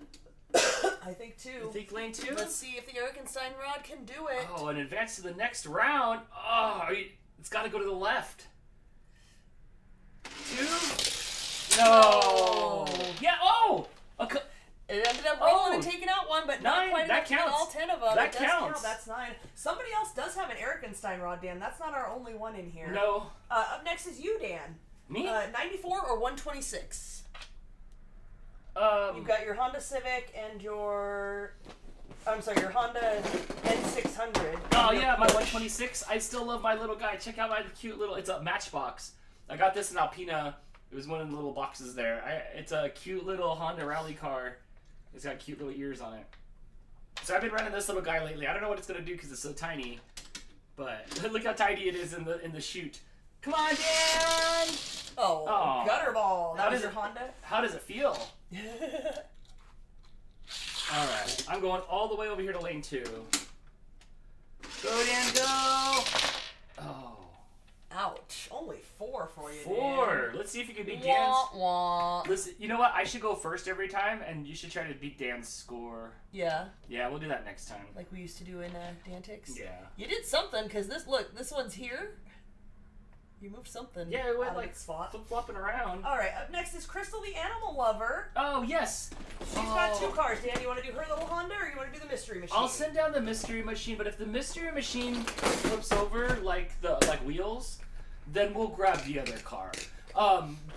I think 2. You think lane 2? Let's see if the Erikenstein rod can do it. Oh, and advance to the next round. Oh, it's got to go to the left. 2? No. Yeah. Oh. It ended up rolling and taking out 1, but 9. not quite That enough to get counts. all 10 of them. That It does counts. count. That's 9. Somebody else does have an Erikenstein rod, Dan. That's not our only one in here. No. Up next is you, Dan. Me? 94 or 126. You've got your Honda Civic and your Honda N600. Oh yeah, my 126. I still love my little guy. Check out my cute little. It's a Matchbox. I got this in Alpena. It was one of the little boxes there. It's a cute little Honda rally car. It's got cute little ears on it. So I've been running this little guy lately. I don't know what it's gonna do because it's so tiny, but look how tiny it is in the chute. Come on, Dan! Oh, gutter ball. That was your Honda? How does it feel? All right, I'm going all the way over here to lane 2. Go, Dan, go! Oh. Ouch. Only 4 for you, 4. Dan. Let's see if you can beat Dan's. Wah. Listen, you know what? I should go first every time, and you should try to beat Dan's score. Yeah. Yeah, we'll do that next time. Like we used to do in Dantix? Yeah. You did something, because this one's here. You moved something. Yeah, it went out like of its spot. flip-flopping around. All right, up next is Crystal the Animal Lover. Oh, yes. She's got 2 cars. Dan, you want to do her little Honda, or you want to do the Mystery Machine? I'll send down the Mystery Machine, but if the Mystery Machine flips over like wheels, then we'll grab the other car.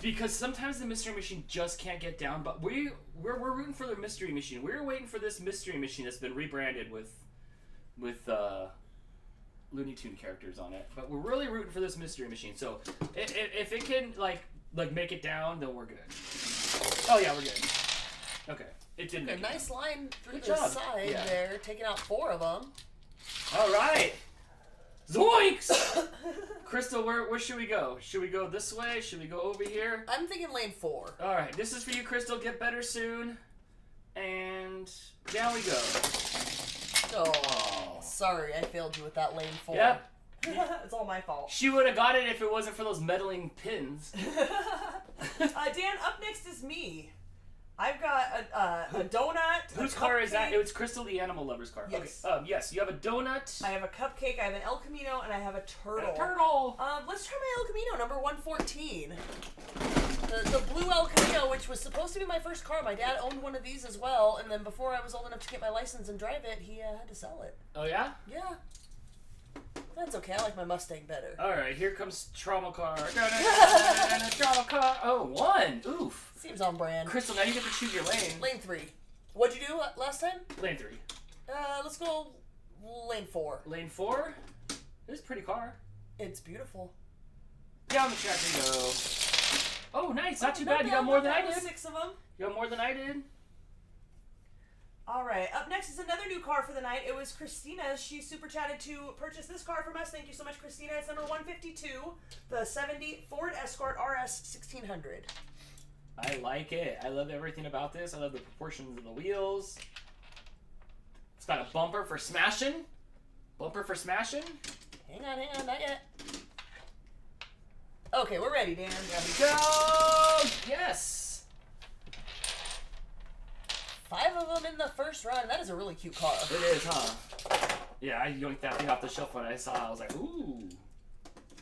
Because sometimes the Mystery Machine just can't get down, but we're rooting for the Mystery Machine. We're waiting for this Mystery Machine that's been rebranded with Looney Tune characters on it. But we're really rooting for this Mystery Machine. So if it can like make it down, then we're good. Oh yeah, we're good. Okay, it did make a nice line through Good the job. side Yeah. there, taking out 4 of them. All right. Zoinks! Crystal, where should we go? Should we go this way? Should we go over here? I'm thinking lane 4. All right, this is for you, Crystal. Get better soon. And down we go. Oh, sorry, I failed you with that lane 4. Yep. It's all my fault. She would have got it if it wasn't for those meddling pins. Dan, up next is me. I've got a donut. Whose car is that? It was Crystal, the animal lover's car. Yes. Okay. Yes, you have a donut. I have a cupcake, I have an El Camino, and I have a turtle. Let's try my El Camino, number 114. The blue El Camino, which was supposed to be my first car. My dad owned one of these as well, and then before I was old enough to get my license and drive it, he had to sell it. Oh, yeah? Yeah. That's okay, I like my Mustang better. Alright, here comes Trauma Car. Trauma Car. Oh, 1. Oof. Seems on brand. Crystal, now you get to choose your lane. Lane 3. What'd you do last time? Lane 3. Let's go lane 4. Lane 4? This is a pretty car. It's beautiful. Down the track we go. Oh, nice. Not too bad. You got more than I did. 6 of them. You got more than I did. All right. Up next is another new car for the night. It was Christina. She super chatted to purchase this car from us. Thank you so much, Christina. It's number 152, the 70 Ford Escort RS 1600. I like it. I love everything about this. I love the proportions of the wheels. It's got a bumper for smashing. Bumper for smashing. Hang on, not yet. Okay, we're ready, Dan. There we go. Yes. 5 of them in the first run. That is a really cute car. It is, huh? Yeah, I yoinked that thing off the shelf when I saw it. I was like, ooh.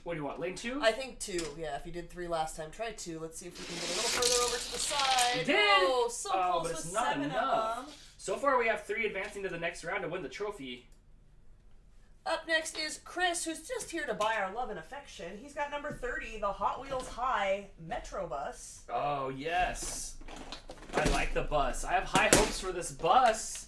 What do you want, lane 2? I think 2. Yeah, if you did 3 last time, try 2. Let's see if we can get a little further over to the side. You did! Oh, so close but with it's not 7 enough. of them. So far, we have 3 advancing to the next round to win the trophy. Up next is Chris, who's just here to buy our love and affection. He's got number 30, the Hot Wheels High Metro Bus. Oh, yes. I like the bus. I have high hopes for this bus.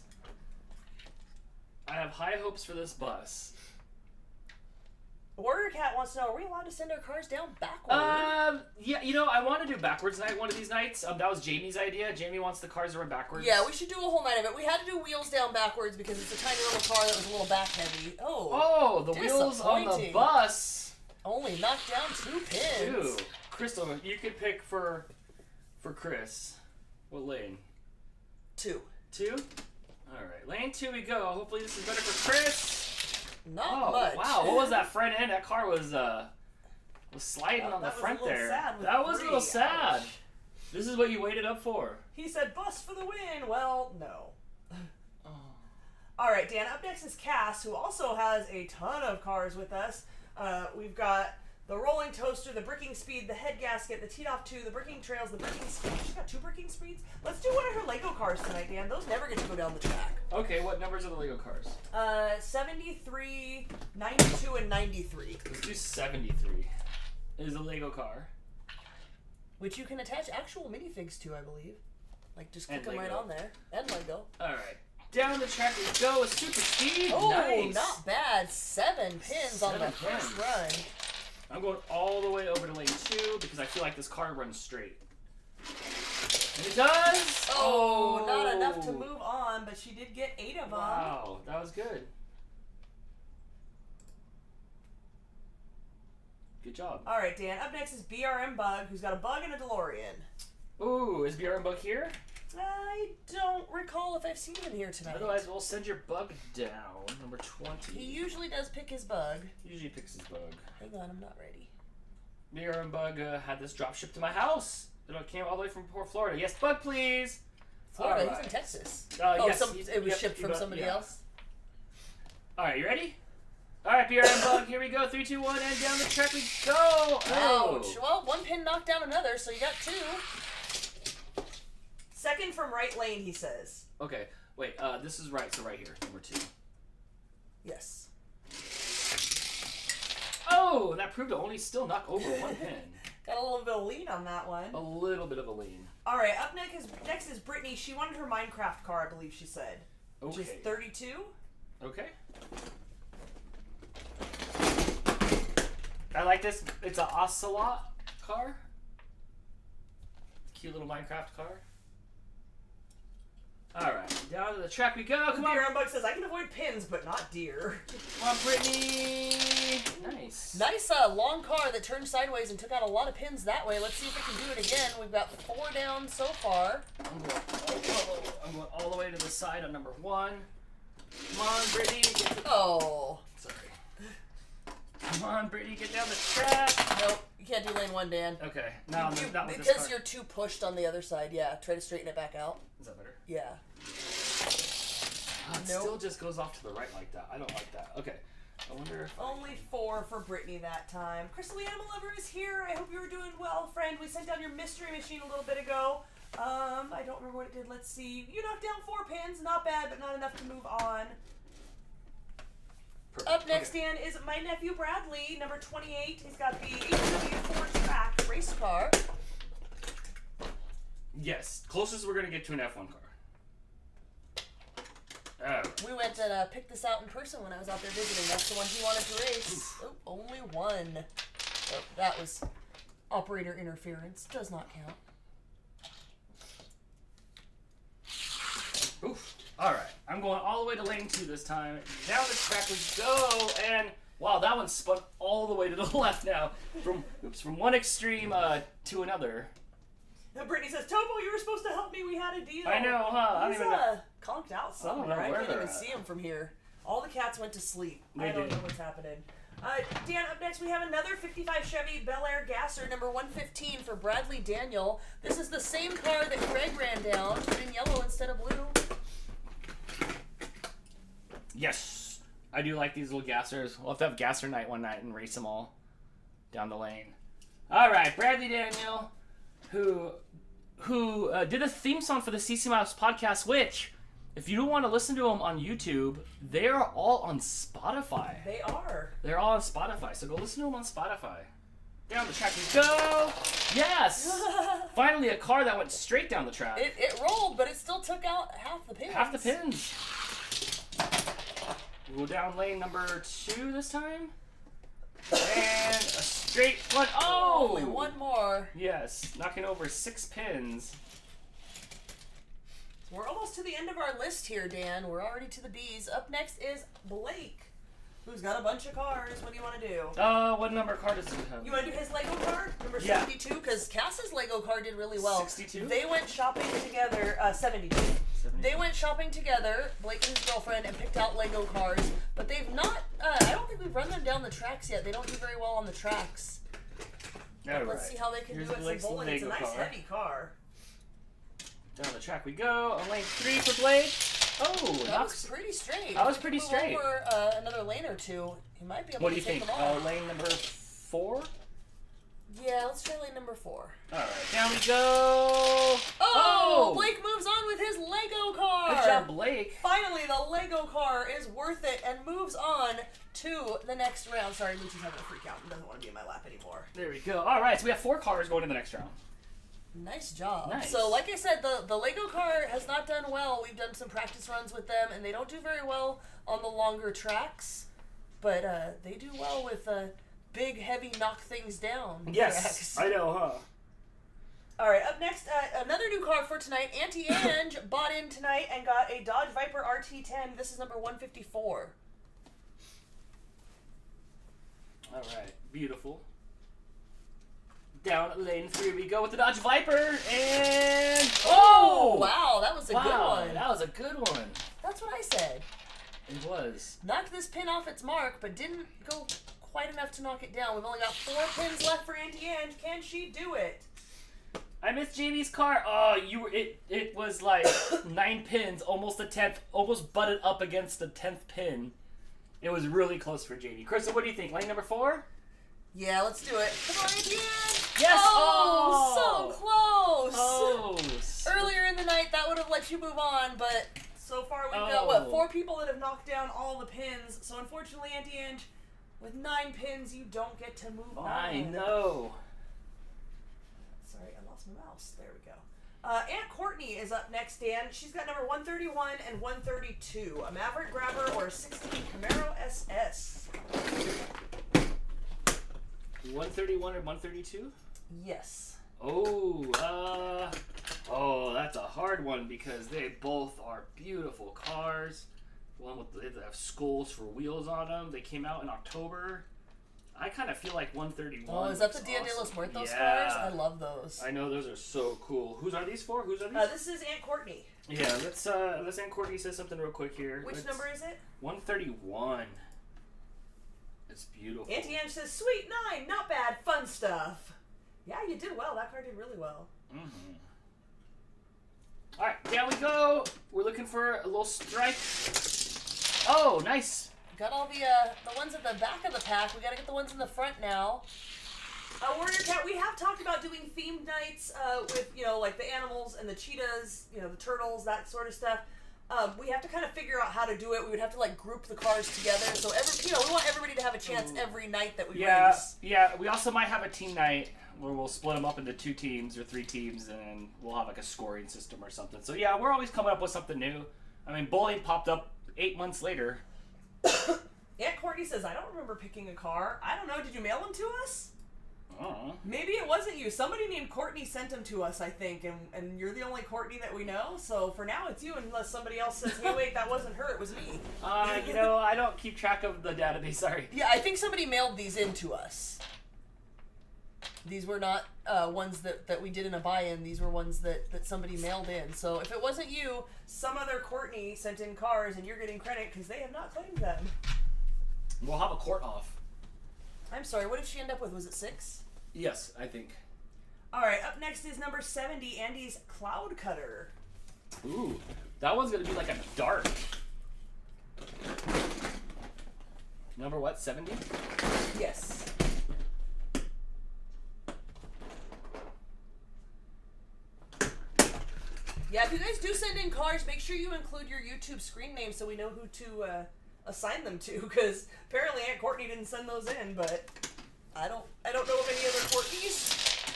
Warrior Cat wants to know, are we allowed to send our cars down backwards? Yeah, you know, I want to do backwards night one of these nights. That was Jamie's idea. Jamie wants the cars to run backwards. Yeah, we should do a whole night of it. We had to do wheels down backwards because it's a tiny little car that was a little back heavy. Oh, the wheels on the bus. Only knocked down 2 pins. Ew. Crystal, you could pick for Chris. What lane? 2. 2? Alright, lane 2 we go. Hopefully this is better for Chris. Not much. Wow, what was that front end? That car was sliding on the front there. That was a little sad. Ouch. This is what you waited up for. He said, bus for the win. Well, no. All right, Dan, up next is Cass, who also has a ton of cars with us. We've got the rolling toaster, the bricking speed, the head gasket, the teed off 2, the bricking trails, the bricking speed. She's got 2 bricking speeds. Let's do one of her Lego cars tonight, Dan. Those never get to go down the track. Okay, what numbers are the Lego cars? 73, 92, and 93. Let's do 73. It is a Lego car. Which you can attach actual minifigs to, I believe. Like, just click And them right Lego. on there. And Lego. Alright. Down the track we go with super speed. Oh, nice. not bad. 7 pins on the first run. I'm going all the way over to lane 2 because I feel like this car runs straight. And it does! Oh, not enough to move on, but she did get 8 of them. Wow, that was good. Good job. All right, Dan. Up next is BRM Bug, who's got a bug and a DeLorean. Ooh, is BRM Bug here? I don't recall if I've seen him here tonight. Otherwise, we'll send your bug down. Number 20. He usually does pick his bug. He usually picks his bug. Hang on, I'm not ready. BRM Bug had this drop shipped to my house. It came all the way from Port Florida. Yes, bug, please. Florida, All right. he's in Texas. Yes, it was shipped from somebody else. All right, you ready? All right, BRM Bug, here we go. 3, 2, 1, and down the track we go. Oh. Ouch. Well, 1 pin knocked down another, so you got 2. Second from right lane, he says. Okay, wait. This is right. So right here, number 2. Yes. Oh, that proved to only still knock over 1 pin. Got a little bit of lean on that one. A little bit of a lean. All right, up next is Brittany. She wanted her Minecraft car, I believe she said. Okay. Which is 32. Okay. I like this. It's an Ocelot car. Cute little Minecraft car. Alright, down to the track we go. Come on. Beer Bug says, I can avoid pins, but not deer. Come on, Brittany. Nice. Nice long car that turned sideways and took out a lot of pins that way. Let's see if we can do it again. We've got 4 down so far. I'm going all the way to the side on number 1. Come on, Brittany. Oh. Sorry. Come on, Brittany, get down the track. Nope, you can't do lane 1, Dan. Okay, no, not with this because car. you're too pushed on the other side. Yeah, try to straighten it back out. Is that better? Yeah. It still just goes off to the right like that. I don't like that. Okay. I wonder if Only 4 for Brittany that time. Crystal the Animal Lover is here. I hope you were doing well, friend. We sent down your mystery machine a little bit ago. I don't remember what it did. Let's see. You knocked down 4 pins. Not bad, but not enough to move on. Perfect. Up next, Dan, is my nephew Bradley, number 28. He's got the HW4 track race car. Yes. Closest we're going to get to an F1 car. We went and picked this out in person when I was out there visiting. That's the one he wanted to race. Oh, only 1. Oh, that was operator interference. Does not count. Oof. All right. I'm going all the way to lane 2 this time. Down the track we go. And, wow, that one spun all the way to the left now. From one extreme to another. Now Brittany says, Topo, you were supposed to help me. We had a deal. I know, huh? I don't He's even know. conked out somewhere. I don't know where I can't they're even at. see him from here. All the cats went to sleep. They I don't did. know what's happening. Dan, up next we have another 55 Chevy Bel Air Gasser, number 115 for Bradley Daniel. This is the same car that Greg ran down, but in yellow instead of blue. Yes. I do like these little gassers. We'll have to have gasser night one night and race them all down the lane. All right, Bradley Daniel, who did a theme song for the CC Mouse podcast, which, if you don't want to listen to them on YouTube, they are all on Spotify. They are. They're all on Spotify, so go listen to them on Spotify. Down the track we go! Yes! Finally, a car that went straight down the track. It rolled, but it still took out half the pins. Half the pins. We'll go down lane number 2 this time. And a straight one. Oh! Only 1 more. Yes, knocking over 6 pins. We're almost to the end of our list here, Dan. We're already to the B's. Up next is Blake, who's got a bunch of cars. What do you want to do? What number car does he have? You want to do his Lego car? Number Yeah. 72? Because Cass's Lego car did really well. 62? They went shopping together, 72. 70. They went shopping together, Blake and his girlfriend, and picked out Lego cars. But they've not, I don't think we've run them down the tracks yet. They don't do very well on the tracks. All Let's right. see how they can Here's do it Blake's some bowling. It's a Lego nice car. heavy car. Down the track we go. On lane 3 for Blake. Oh, That was pretty straight. That was If we pretty move straight. Over another lane or 2, he might be able What to do you take think? them all. Lane number 4? Yeah, let's try lane number 4. All right, down we go. Oh! Blake moves on with his Lego car. Good job, Blake. Finally, the Lego car is worth it and moves on to the next round. Sorry, Lucy's having a freak out and doesn't want to be in my lap anymore. There we go. All right, so we have 4 cars going to the next round. Nice job. Nice. So, like I said, the Lego car has not done well. We've done some practice runs with them, and they don't do very well on the longer tracks. But they do well with big, heavy, knock things down Yes, tracks. I know, huh? All right, up next, another new car for tonight. Auntie Ange bought in tonight and got a Dodge Viper RT10. This is number 154. All right, beautiful. Down lane 3 we go with the Dodge Viper, and Oh, wow, that was a good one. That was a good one. That's what I said. It was. Knocked this pin off its mark, but didn't go quite enough to knock it down. We've only got 4 pins left for Auntie Ange. Can she do it? I missed Jamie's car. Oh, it was like 9 pins, almost the 10th, almost butted up against the 10th pin. It was really close for Jamie. Krista, what do you think? Lane number 4? Yeah, let's do it. Come on, Auntie Ange. Yes! Oh, so close. Close. Earlier in the night, that would have let you move on, but so far we've got, 4 people that have knocked down all the pins. So unfortunately, Auntie Ange, with 9 pins, you don't get to move on. I know. Sorry, I lost my mouse. There we go. Aunt Courtney is up next, Dan. She's got number 131 and 132. A Maverick Grabber or a 16 Camaro SS. 131 or 132? Yes. Oh, that's a hard one because they both are beautiful cars. One with they have skulls for wheels on them. They came out in October. I kind of feel like 131. Oh, is that the looks Dia de los awesome. Muertos Yeah. cars? I love those. I know, those are so cool. Whose are these for? Whose are these? This is Aunt Courtney. Yeah, let's Aunt Courtney say something real quick here. Which number is it? 131. It's beautiful. Auntie Ange says, sweet 9, not bad, fun stuff. Yeah, you did well. That card did really well. Mm-hmm. All right, down we go. We're looking for a little strike. Oh, nice. Got all the ones at the back of the pack. We got to get the ones in the front now. Warrior Cat, we have talked about doing themed nights with, like the animals and the cheetahs, the turtles, that sort of stuff. We have to kind of figure out how to do it. We would have to like group the cars together. So we want everybody to have a chance every night that we race. Yeah. We also might have a team night where we'll split them up into 2 teams or 3 teams, and we'll have like a scoring system or something. So yeah, we're always coming up with something new. I mean, bowling popped up 8 months later. Aunt Courtney says, I don't remember picking a car. I don't know. Did you mail them to us? Maybe it wasn't you. Somebody named Courtney sent them to us, I think, and you're the only Courtney that we know. So for now, it's you, unless somebody else says, "Hey, wait, that wasn't her. It was me." I don't keep track of the database. Sorry. Yeah, I think somebody mailed these in to us. These were not ones that we did in a buy-in. These were ones that somebody mailed in. So if it wasn't you, some other Courtney sent in cars, and you're getting credit because they have not claimed them. We'll have a court off. I'm sorry. What did she end up with? Was it 6? Yes, I think. All right, up next is number 70, Andy's Cloud Cutter. Ooh, that one's going to be like a dart. Number what, 70? Yes. Yeah, if you guys do send in cars, make sure you include your YouTube screen name so we know who to assign them to, because apparently Aunt Courtney didn't send those in, but... I don't know of any other Courtneys.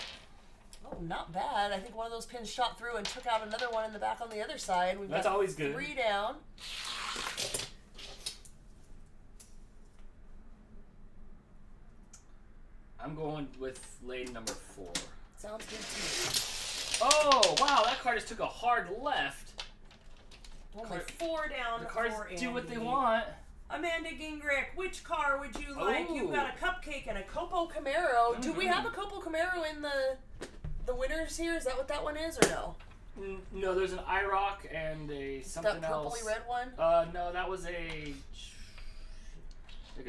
Oh, not bad. I think one of those pins shot through and took out another one in the back on the other side. That's always good. 3 down. I'm going with lane number 4. Sounds good to me. Oh, wow, that car just took a hard left. Only 4 down. The cars for do what they Andy. want. Amanda Gingrich, which car would you like? Ooh. You've got a Cupcake and a Copo Camaro. Do we have a Copo Camaro in the winners here? Is that what that one is, or no? No, there's an IROC and a something that else. purpley red one? No, that was a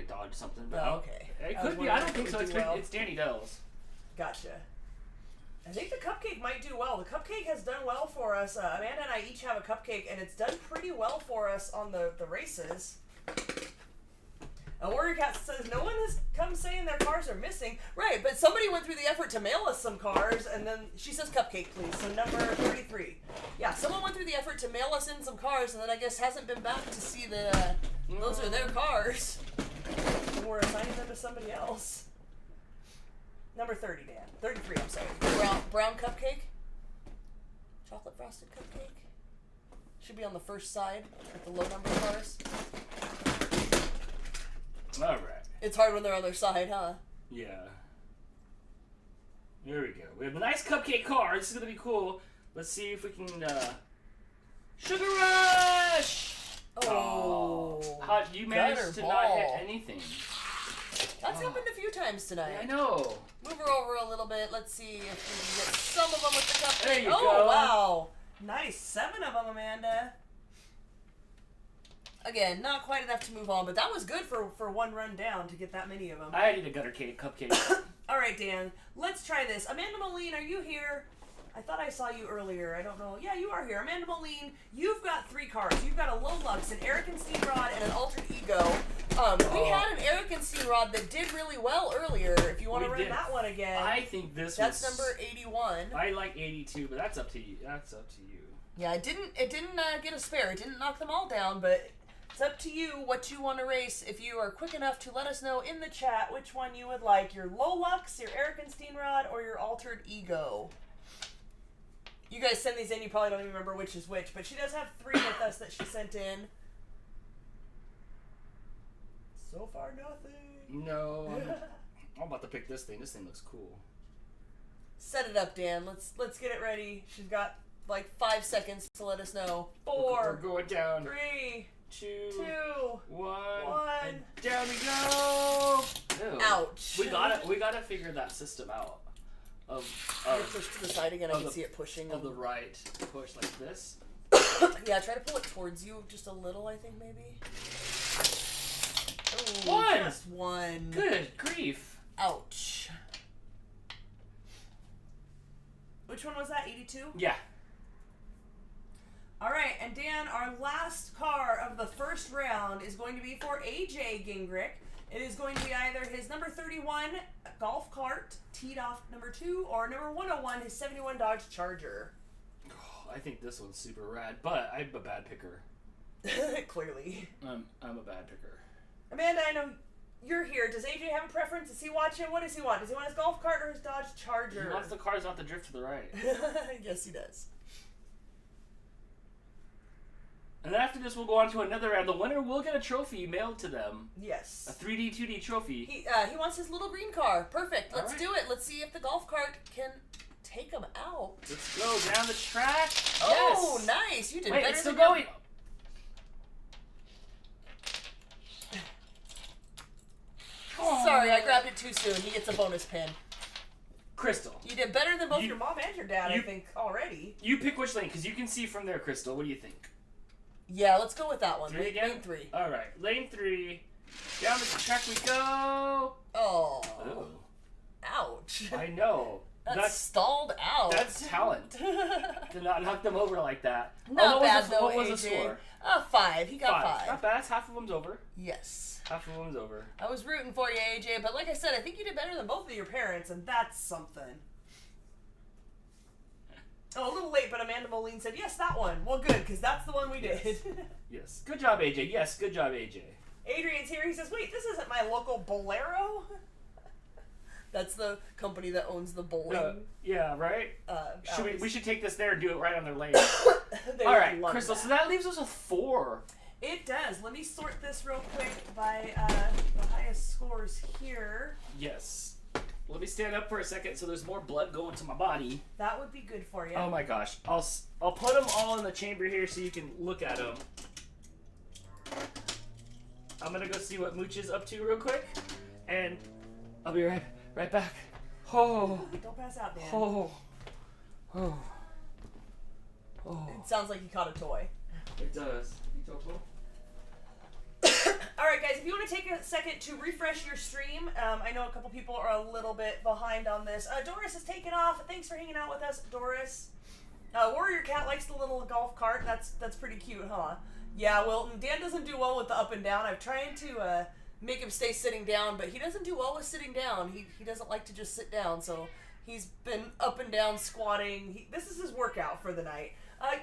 Dodge something. But Oh, okay. It could be. I don't think so. It's Danny Dell's. Gotcha. I think the Cupcake might do well. The Cupcake has done well for us. Amanda and I each have a Cupcake, and it's done pretty well for us on the races. Warrior Cat says, no one has come saying their cars are missing. Right, but somebody went through the effort to mail us some cars, and then she says Cupcake, please. So number 33. Yeah, someone went through the effort to mail us in some cars, and then I guess hasn't been back to see that those are their cars. And we're assigning them to somebody else. Number 30, Dan. 33, I'm sorry. Brown Cupcake. Chocolate frosted cupcake. Should be on the first side with the low number cars. All right. It's hard when they're on their side, huh? Yeah. There we go. We have a nice cupcake car. This is going to be cool. Let's see if we can... Sugar Rush! Oh. How you managed to not hit anything? That's happened a few times tonight. I know. Move her over a little bit. Let's see if we can get some of them with the cupcake. There you go. go. Wow. Nice. 7 of them, Amanda. Again, not quite enough to move on, but that was good for one run down to get that many of them. I need a gutter cake cupcake. All right, Dan. Let's try this. Amanda Moline, are you here? I thought I saw you earlier. I don't know. Yeah, you are here. Amanda Moline, you've got 3 cars. You've got a Low Lux, an Eric and Steam Rod, and an Altered Ego. We had an Eric and Steam Rod that did really well earlier. If you want to run that one again. I think that's number 81. I like 82, but that's up to you. That's up to you. Yeah, it didn't get a spare. It didn't knock them all down, but it's up to you what you want to race. If you are quick enough to let us know in the chat which one you would like, your Low Lux, your Eric and Steam Rod, or your Altered Ego. You guys send these in, you probably don't even remember which is which, but she does have 3 with us that she sent in. So far, nothing. No, I'm about to pick this thing. This thing looks cool. Set it up, Dan. Let's get it ready. She's got like 5 seconds to let us know. 4. We're going down. 3. 2. 1. And down we go. Ew. Ouch. We gotta figure that system out. Push to the side again. I can see it pushing. Of the right push like this. Yeah, try to pull it towards you just a little. I think maybe. One. Just one. Good grief. Ouch. Which one was that? 82? Yeah. All right, and Dan, our last car of the first round is going to be for AJ Gingrich. It is going to be either his number 31 golf cart, teed off number 2, or number 101, his 71 Dodge Charger. Oh, I think this one's super rad, but I'm a bad picker. Clearly. I'm a bad picker. Amanda, I know you're here. Does AJ have a preference? Is he watching? What does he want? Does he want his golf cart or his Dodge Charger? He wants the cars not to drift to the right. Yes, he does. And then after this, we'll go on to another round. The winner will get a trophy mailed to them. Yes. A 3D, 2D trophy. He wants his little green car. Perfect. Let's right. do it. Let's see if the golf cart can take him out. Let's go down the track. Oh, Yes. nice. You did Wait, better it's still than going. Oh. Sorry, I grabbed it too soon. He gets a bonus pin. Crystal. You did better than both You- your mom and your dad, I you- think, already. You pick which lane, because you can see from there, Crystal. What do you think? Yeah, let's go with that one. 3 again? Lane 3. All right, lane 3. Down the track we go. Oh. Oh, Ouch. I know. That's stalled out. That's talent. To not knock them over like that. Not what bad, was though, what was the AJ. score? 5. He got 5. Not bad. Half of them's over. Yes. Half of them's over. I was rooting for you, AJ, but like I said, I think you did better than both of your parents, and that's something. Oh, a little late, but Amanda Moline said, yes, that one. Well, good, because that's the one we did. Yes. Yes. Good job, AJ. Yes, good job, AJ. Adrian's here. He says, wait, this isn't my local Bolero? That's the company that owns the bowling. Yeah, right? We should take this there and do it right on their lane. They All would right, love Crystal, that. so that leaves us with 4. It does. Let me sort this real quick by the highest scores here. Yes. Let me stand up for a second so there's more blood going to my body. That would be good for you. Oh my gosh. I'll put them all in the chamber here so you can look at them. I'm gonna go see what Mooch is up to real quick, and I'll be right back. Oh. Don't pass out, Dan. Oh. Oh. Oh. It sounds like you caught a toy. It does. You told me? All right, guys, if you want to take a second to refresh your stream, I know a couple people are a little bit behind on this. Doris has taken off. Thanks for hanging out with us, Doris. Warrior Cat likes the little golf cart. That's pretty cute, huh? Yeah, Wilton. Dan doesn't do well with the up and down. I'm trying to make him stay sitting down, but he doesn't do well with sitting down. He doesn't like to just sit down, so he's been up and down squatting. This is his workout for the night.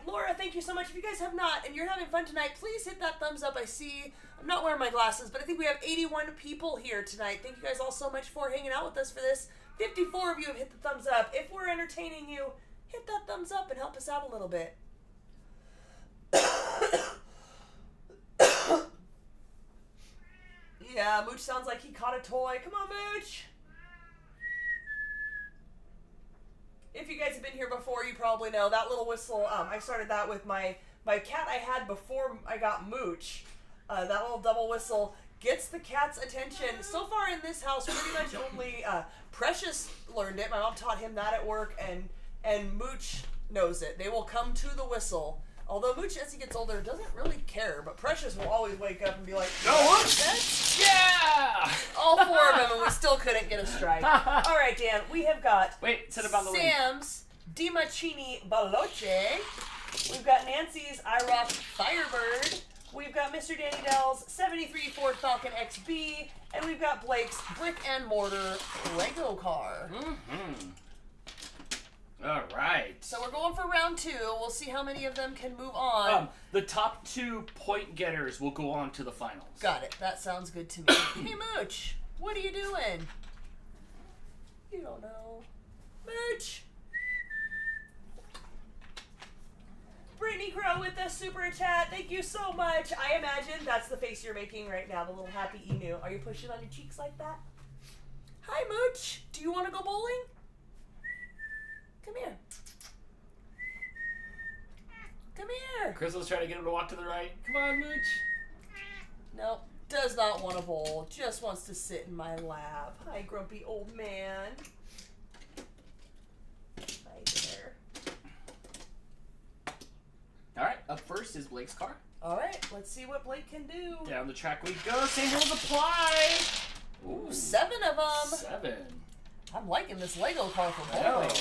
Laura, thank you so much. If you guys have not, and you're having fun tonight, please hit that thumbs up. I see, I'm not wearing my glasses, but I think we have 81 people here tonight. Thank you guys all so much for hanging out with us for this. 54 of you have hit the thumbs up. If we're entertaining you, hit that thumbs up and help us out a little bit. Yeah, Mooch sounds like he caught a toy. Come on, Mooch. If you guys have been here before, you probably know that little whistle. I started that with my cat I had before I got Mooch. That little double whistle gets the cat's attention. So far in this house, pretty much only Precious learned it. My mom taught him that at work, and Mooch knows it. They will come to the whistle. Although Mooch, as he gets older, doesn't really care, but Precious will always wake up and be like, No, whoops! Yeah! all 4 of them, and we still couldn't get a strike. All right, Dan, we have got Wait, set about the lane. Sam's DiMacchini Baloche. We've got Nancy's iRock Firebird. We've got Mr. Danny Dell's 73 Ford Falcon XB. And we've got Blake's Brick and Mortar Lego car. Mm-hmm. All right. So we're going for round 2. We'll see how many of them can move on. The top 2 point getters will go on to the finals. Got it. That sounds good to me. Hey, Mooch. What are you doing? You don't know. Mooch. Brittany Crow with the super chat. Thank you so much. I imagine that's the face you're making right now, the little happy emu. Are you pushing on your cheeks like that? Hi, Mooch. Do you want to go bowling? Come here. Come here. Crystal's trying to get him to walk to the right. Come on, Mooch. Nope. Does not want to bowl. Just wants to sit in my lap. Hi, grumpy old man. Hi there. All right, up first is Blake's car. All right, let's see what Blake can do. Down the track we go. Same rules apply. Ooh, 7 of them. 7. I'm liking this Lego car for bowling.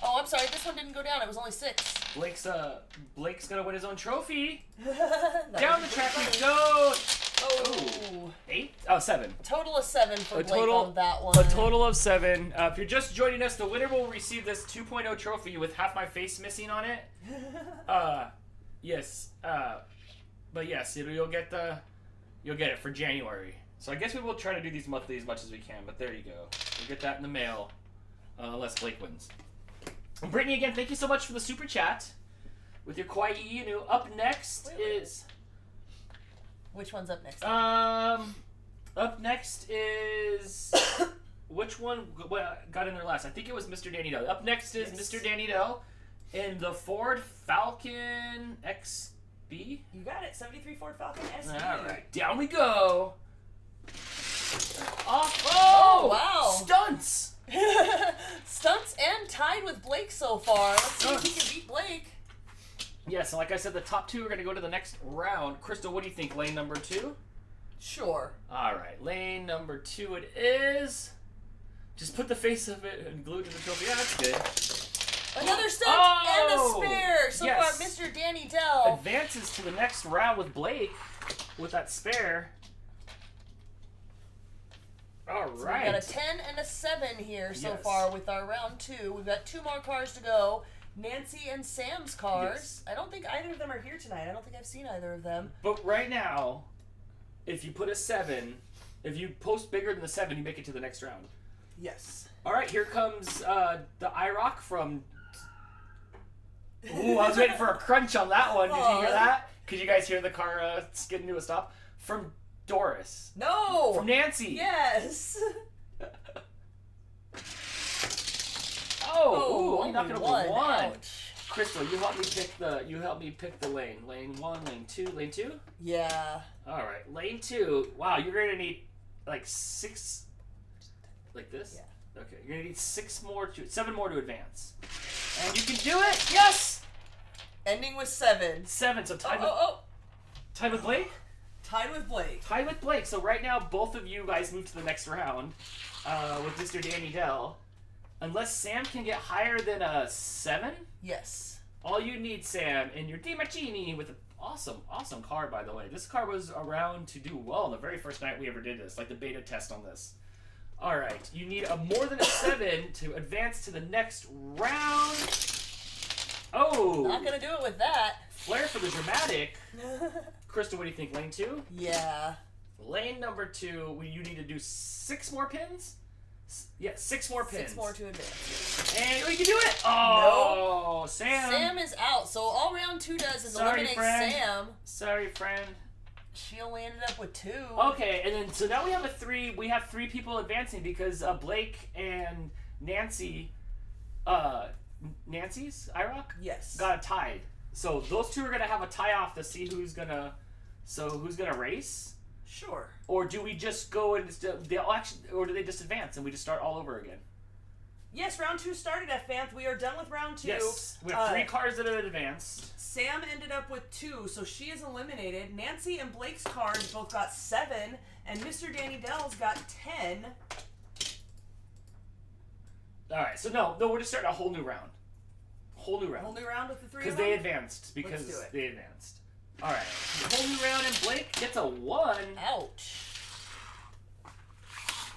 Oh, I'm sorry. This one didn't go down. It was only 6. Blake's gonna win his own trophy. Down the track we go. Oh. 8? Oh, 7. Total of 7 for Blake on that one. A total of 7. If you're just joining us, the winner will receive this 2.0 trophy with half my face missing on it. Yes. But yes, you'll get it for January. So I guess we will try to do these monthly as much as we can. But there you go. You'll get that in the mail, unless Blake wins. And Brittany, again, thank you so much for the super chat with your Kawaii Inu. Up next is. Which one's up next? Up next is which one got in there last? I think it was Mr. Danny Dell. Up next is Mr. Danny Dell in the Ford Falcon XB. You got it. 73 Ford Falcon SB. All right, down we go. Off. Oh, wow! Stunts. Stunts and tied with Blake so far. Let's see if he can beat Blake. Yes, and like I said, the top 2 are going to go to the next round. Crystal, what do you think? Lane number 2? Sure. All right, lane number 2 it is. Just put the face of it and glue it to the trophy. Yeah, that's good. Another stunt and a spare. So far, Mr. Danny Dell advances to the next round with Blake with that spare. All right. So we've got a 10 and a 7 here so far with our round 2. We've got 2 more cars to go. Nancy and Sam's cars. Yes. I don't think either of them are here tonight. I don't think I've seen either of them. But right now, if you put a 7, if you post bigger than the 7, you make it to the next round. Yes. All right, here comes the IROC from... Ooh, I was waiting for a crunch on that one. Did you hear that? Could you guys hear the car skidding to a stop? From Doris. No! From Nancy. Yes! Oh, only knocking over 1. Ouch. Crystal, you help me pick the lane. Lane 1, lane 2, lane 2? Yeah. All right, lane 2. Wow, you're going to need like 6 like this? Yeah. Okay, you're going to need 7 more to advance. And you can do it. Yes. Ending with 7. 7. So tied with Blake? Tied with Blake. Tied with Blake. So right now both of you guys move to the next round with Mr. Danny Dell. Unless Sam can get higher than a 7? Yes. All you need, Sam, and your DiMartini with an awesome car, by the way. This car was around to do well on the very first night we ever did this, like the beta test on this. All right, you need a more than a 7 to advance to the next round. Oh! Not gonna do it with that. Flair for the dramatic. Crystal, what do you think? Lane 2? Yeah. Lane number 2, you need to do 6 more pins? Yeah, 6 more pins. 6 more to advance. And we can do it! Oh, no. Sam. Sam is out, so all round 2 does is eliminate Sam. Sorry, friend. She only ended up with 2. Okay, and then so now we have we have 3 people advancing because Blake and Nancy, Nancy's IROC? Yes. Got tied. So those 2 are gonna have a tie off to see who's gonna race. Sure. Or do we just go and or do they just advance and we just start all over again? Yes, round 2 started at Fanth. We are done with round 2. Yes, we have 3 cars that have advanced. Sam ended up with 2, so she is eliminated. Nancy and Blake's cars both got 7, and Mr. Danny Dell's got 10. All right, so no, we're just starting a whole new round. Whole new round with the 3 of them? Because they advanced. Let's do it. They advanced. All right, whole new round, and Blake gets a 1. Ouch.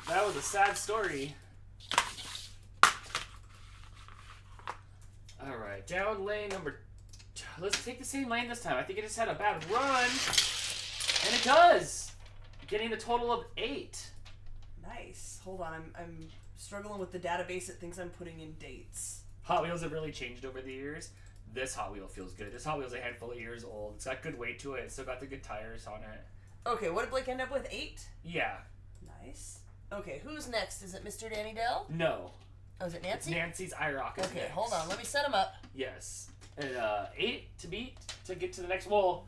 That was a sad story. All right, down lane number. Let's take the same lane this time. I think it just had a bad run, and it does, getting a total of 8. Nice. Hold on, I'm struggling with the database. It thinks I'm putting in dates. Hot Wheels have really changed over the years. This Hot Wheel feels good. This Hot Wheel's a handful of years old. It's got good weight to it. It's still got the good tires on it. Okay, what did Blake end up with? 8? Yeah. Nice. Okay, who's next? Is it Mr. Danny Dell? No. Oh, is it Nancy? It's Nancy's IROC is Okay, next. hold on. Let me set him up. Yes. And 8 to beat to get to the next. Well,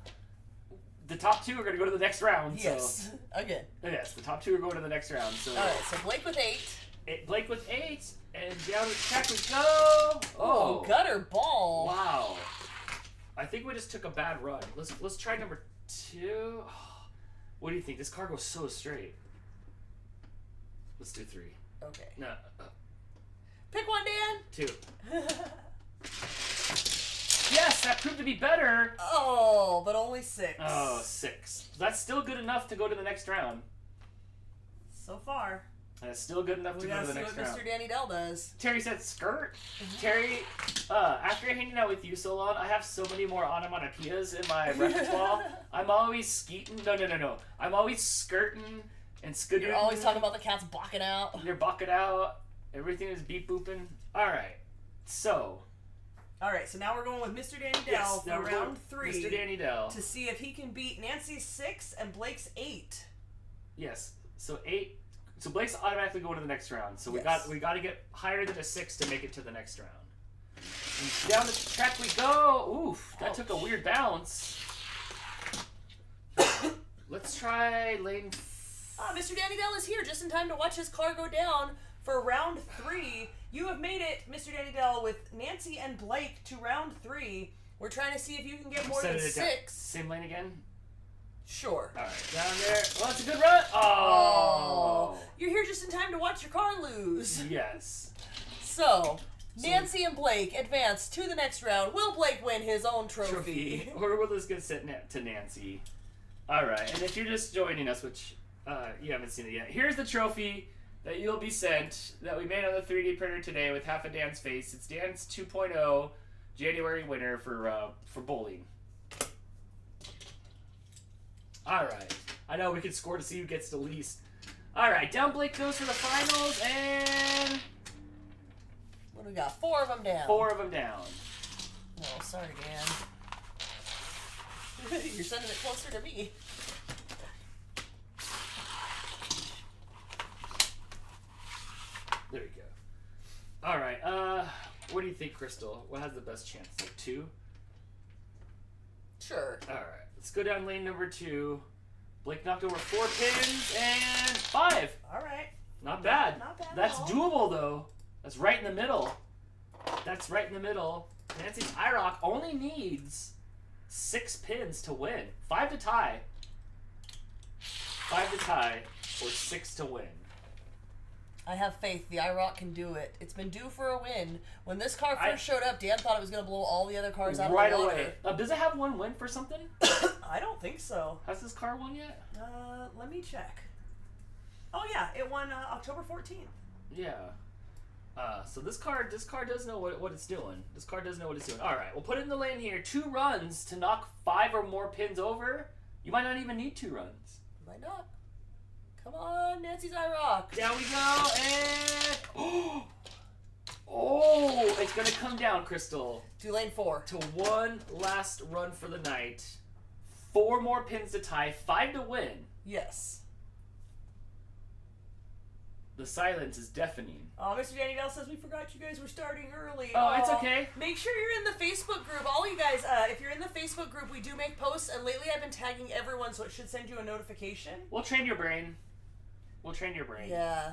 the top 2 are going to go to the next round. Yes. So. Again. Yes, the top 2 are going to the next round. So. All right. So Blake with 8. Blake with 8, and down the track we go. Oh, gutter ball. Wow. I think we just took a bad run. Let's try number 2. What do you think? This car goes so straight. Let's do 3. Okay. No. Pick one, Dan. 2. Yes, that proved to be better. Oh, but only 6. Oh, 6. That's still good enough to go to the next round. So far. That's still good enough to go to the next round. What Mr. Danny Dell does. Terry said skirt. Terry, after hanging out with you so long, I have so many more onomatopoeias in my repertoire. I'm always skeeting. No. I'm always skirting and scooting. You're always talking about the cats blocking out. They're bucking out. Everything is beep booping. All right. So now we're going with Mr. Danny Dell for round 3. Mr. Danny Dell. To see if he can beat Nancy's 6 and Blake's 8. Yes. So 8. So Blake's automatically going to the next round. So we got to get higher than a 6 to make it to the next round. And down the track we go. Oof, that took a weird bounce. Let's try lane. Mr. Danny Dell is here just in time to watch his car go down for round 3. You have made it, Mr. Danny Dell, with Nancy and Blake to round 3. We're trying to see if you can get more than 6. Same lane again? Sure. All right, down there. Well, that's a good run. Oh. You're here just in time to watch your car lose. Yes. So, Nancy and Blake advance to the next round. Will Blake win his own trophy? Or will this get sent to Nancy? All right, and if you're just joining us, which you haven't seen it yet, here's the trophy that you'll be sent that we made on the 3D printer today with half of Dan's face. It's Dan's 2.0 January winner for bowling. All right. I know we could score to see who gets the least. All right, down Blake goes for the finals, and what do we got? 4 of them down. 4 of them down. Oh, sorry, Dan. You're sending it closer to me. There you go. All right. What do you think, Crystal? What has the best chance? Like 2? Sure. All right. Let's go down lane number 2. Blake knocked over 4 pins and 5. All right. Not bad. Not bad. That's doable though. That's right in the middle. That's right in the middle. Nancy's IROC only needs 6 pins to win. 5 to tie. 5 to tie or 6 to win. I have faith. The IROC can do it. It's been due for a win. When this car first showed up, Dan thought it was going to blow all the other cars out of the water. Right away. Does it have 1 win for something? I don't think so. Has this car won yet? Let me check. Oh yeah, it won October 14th. Yeah. So this car does know what it's doing. This car does know what it's doing. All right, we'll put it in the lane here. 2 runs to knock 5 or more pins over. You might not even need 2 runs. Might not. Come on, Nancy's IROC. Down we go, and oh, it's gonna come down, Crystal. To lane 4. To 1 last run for the night. 4 more pins to tie, 5 to win. Yes. The silence is deafening. Oh, Mr. Danny Dell says we forgot you guys were starting early. Oh, it's okay. Make sure you're in the Facebook group. All you guys, if you're in the Facebook group, we do make posts, and lately I've been tagging everyone, so it should send you a notification. We'll train your brain. Yeah.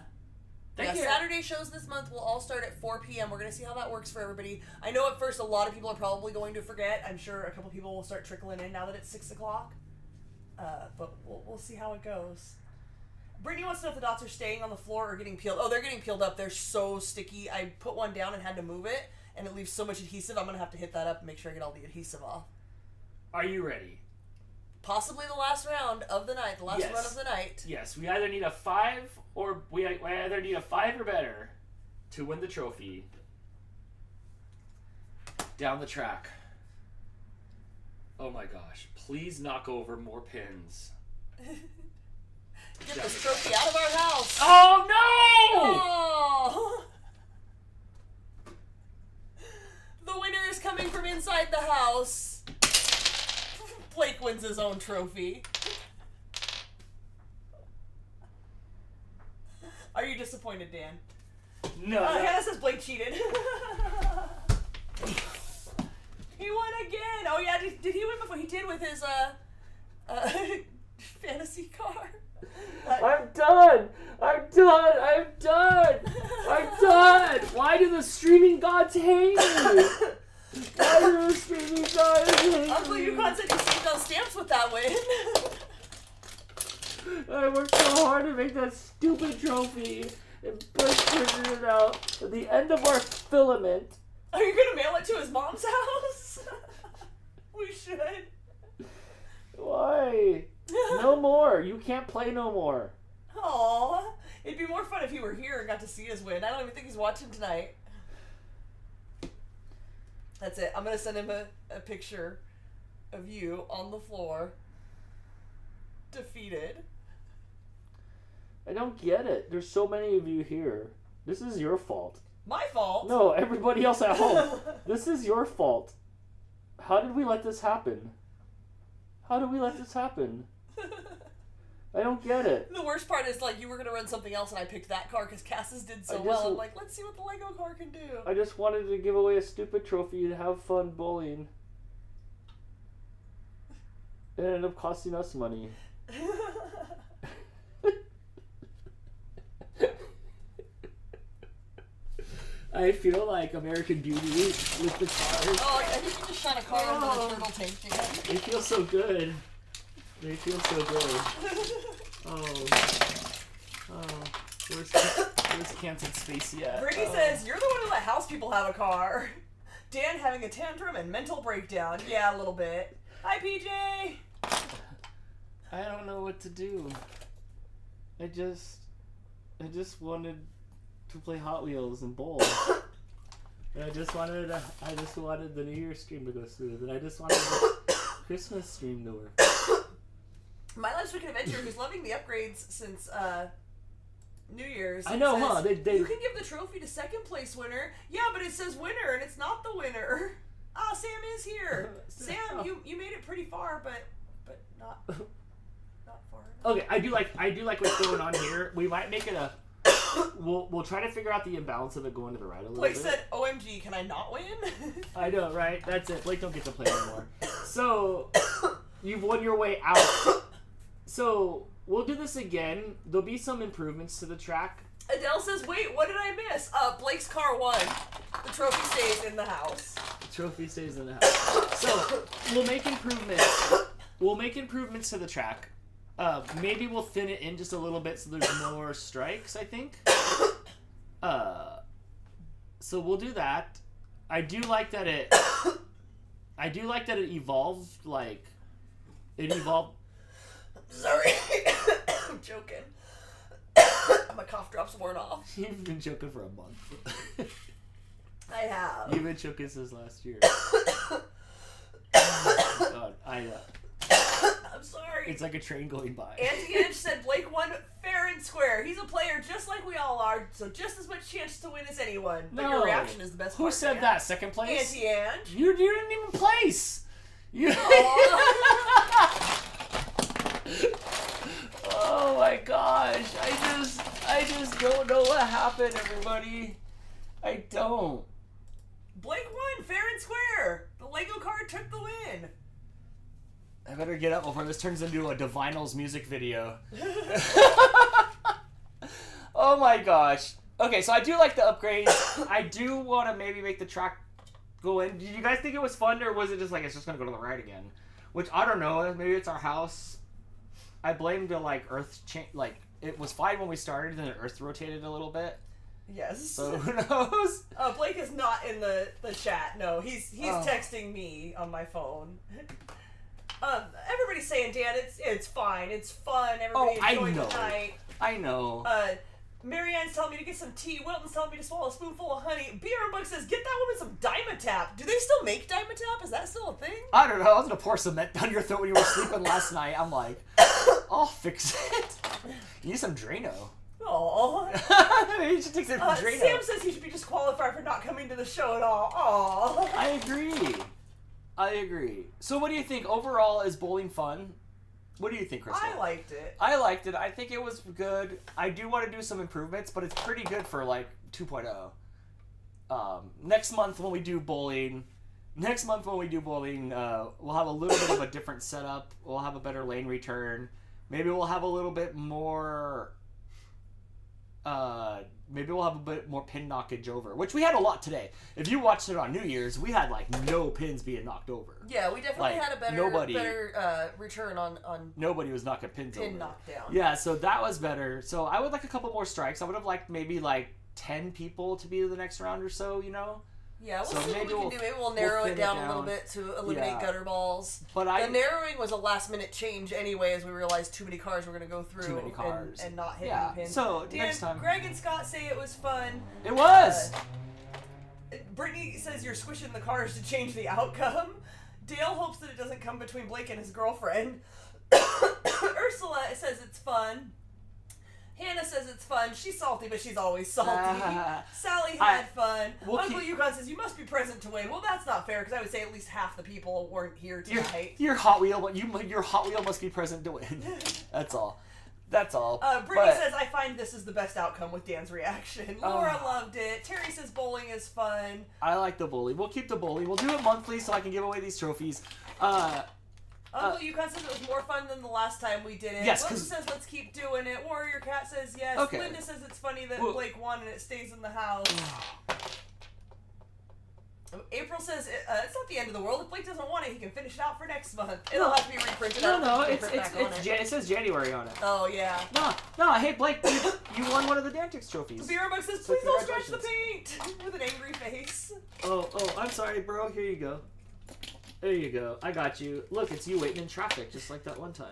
Thank you. Saturday shows this month will all start at 4 p.m. We're going to see how that works for everybody. I know at first a lot of people are probably going to forget. I'm sure a couple people will start trickling in now that it's 6 o'clock. But we'll see how it goes. Brittany wants to know if the dots are staying on the floor or getting peeled. Oh, they're getting peeled up. They're so sticky. I put one down and had to move it, and it leaves so much adhesive. I'm going to have to hit that up and make sure I get all the adhesive off. Are you ready? Possibly the last round of the night, the last run of the night. Yes, we either need a 5 or we either need a 5 or better to win the trophy. Down the track. Oh my gosh! Please knock over more pins. Get this trophy out of our house. Oh no! Oh. The winner is coming from inside the house. Blake wins his own trophy. Are you disappointed, Dan? No. Hannah says Blake cheated. He won again. Oh yeah, did he win before? He did with his fantasy car. I'm done. Why do the streaming gods hate me? Why Uncle Yukon said you saved on stamps with that win. I worked so hard to make that stupid trophy. And Bush printed it out at the end of our filament. Are you gonna mail it to his mom's house? We should. Why? No more. You can't play no more. Aww. It'd be more fun if he were here and got to see his win. I don't even think he's watching tonight. That's it. I'm gonna send him a picture of you on the floor. Defeated. I don't get it. There's so many of you here. This is your fault. My fault? No, everybody else at home. This is your fault. How did we let this happen? How did we let this happen? I don't get it. The worst part is, like, you were going to run something else and I picked that car because Cass's did so well. I'm like, let's see what the Lego car can do. I just wanted to give away a stupid trophy to have fun bowling. It ended up costing us money. I feel like American Beauty with the cars. Oh, I think you just shot a car into the turtle tank again. They feel so good. They feel so good. Where's Canceled Spacey at? Brittany says, you're the one who let house people have a car. Dan having a tantrum and mental breakdown. Yeah, a little bit. Hi, PJ. I don't know what to do. I just wanted to play Hot Wheels and bowl. And I just wanted the New Year's stream to go smooth, and I just wanted the Christmas stream to work. My Life's Wicked Adventure, who's loving the upgrades since New Year's. I know, says, huh? They You can give the trophy to second place winner. Yeah, but it says winner, and it's not the winner. Ah, Sam is here. Sam, you made it pretty far, but not far enough. Okay, I do like what's going on here. We might make it a. We'll try to figure out the imbalance of it going to the right a little Blake bit. said, OMG, can I not win? I know, right? That's it. Blake don't get to play anymore. So, you've won your way out. So, we'll do this again. There'll be some improvements to the track. Adele says, wait, what did I miss? Blake's car won. The trophy stays in the house. The trophy stays in the house. So, we'll make improvements. We'll make improvements to the track. Maybe we'll thin it in just a little bit so there's more strikes, I think. So we'll do that. I do like that it evolved, like, it evolved. Sorry. I'm joking. My cough drops worn off. You've been joking for a month. I have. You've been joking since last year. Oh my God, I'm sorry. It's like a train going by. Auntie Ange said Blake won fair and square. He's a player just like we all are, so just as much chance to win as anyone. But your reaction is the best part. Who said that? Second place? Auntie Ange. You didn't even place. You. Oh my gosh! I just don't know what happened, everybody. I don't. Blake won fair and square. The Lego card took the win. I better get up before this turns into a Divinals music video. Oh my gosh. Okay, so I do like the upgrades. I do want to maybe make the track go in. Did you guys think it was fun, or was it just like it's just going to go to the right again? Which, I don't know. Maybe it's our house. I blame the, like, earth change. Like, it was fine when we started, then the earth rotated a little bit. Yes. So, who knows? Blake is not in the chat. No, he's texting me on my phone. Everybody's saying, Dan, it's fine. It's fun. Everybody enjoying the night. I know. Marianne's telling me to get some tea. Wilton's telling me to swallow a spoonful of honey. Beer says, get that woman some Dimetap. Do they still make Dimetap? Is that still a thing? I don't know. I was going to pour cement down your throat when you were sleeping last night. I'm like, I'll fix it. You need some Drano. Aww. Maybe you should take some Drano. Sam says he should be disqualified for not coming to the show at all. Aww. I agree. So what do you think? Overall, is bowling fun? What do you think, Crystal? I liked it. I think it was good. I do want to do some improvements, but it's pretty good for, like, 2.0. Next month when we do bowling, we'll have a little bit of a different setup. We'll have a better lane return. Maybe we'll have a little bit more maybe we'll have a bit more pin knockage over, which we had a lot today. If you watched it on New Year's, we had like no pins being knocked over. Yeah, we definitely Like, had a better return on Nobody was knocking pins over. pin knockdown. Yeah, so that was better. So I would like a couple more strikes. I would have liked maybe like 10 people to be the next round or so, you know? Yeah, we'll So see what maybe we can do. Maybe we'll narrow thin it down a little bit to eliminate gutter balls. But the narrowing was a last minute change anyway, as we realized too many cars were going to go through Too many cars. And not hit Yeah, any pins. so Dan, next time. Greg and Scott say it was fun. It was! Brittany says you're squishing the cars to change the outcome. Dale hopes that it doesn't come between Blake and his girlfriend. Ursula says it's fun. Hannah says it's fun. She's salty, but she's always salty. Sally had fun. Uncle Yukon says you must be present to win. Well, that's not fair because I would say at least half the people weren't here tonight. Your Hot Wheel must be present to win. That's all. That's all. Brittany says I find this is the best outcome with Dan's reaction. Laura loved it. Terry says bowling is fun. I like the bully. We'll keep the bully. We'll do it monthly so I can give away these trophies. Uncle Yukon says it was more fun than the last time we did it. Yes, Linda says let's keep doing it. Warrior Cat says yes. Okay. Linda says it's funny that Blake won and it stays in the house. April says it's not the end of the world. If Blake doesn't want it, he can finish it out for next month. It'll have to be reprinted. No, it says January on it. Oh yeah. No. Hey Blake, you won one of the Dantix trophies. Beerbuck says please don't scratch the paint with an angry face. Oh, I'm sorry, bro. Here you go. There you go. I got you. Look, it's you waiting in traffic, just like that one time.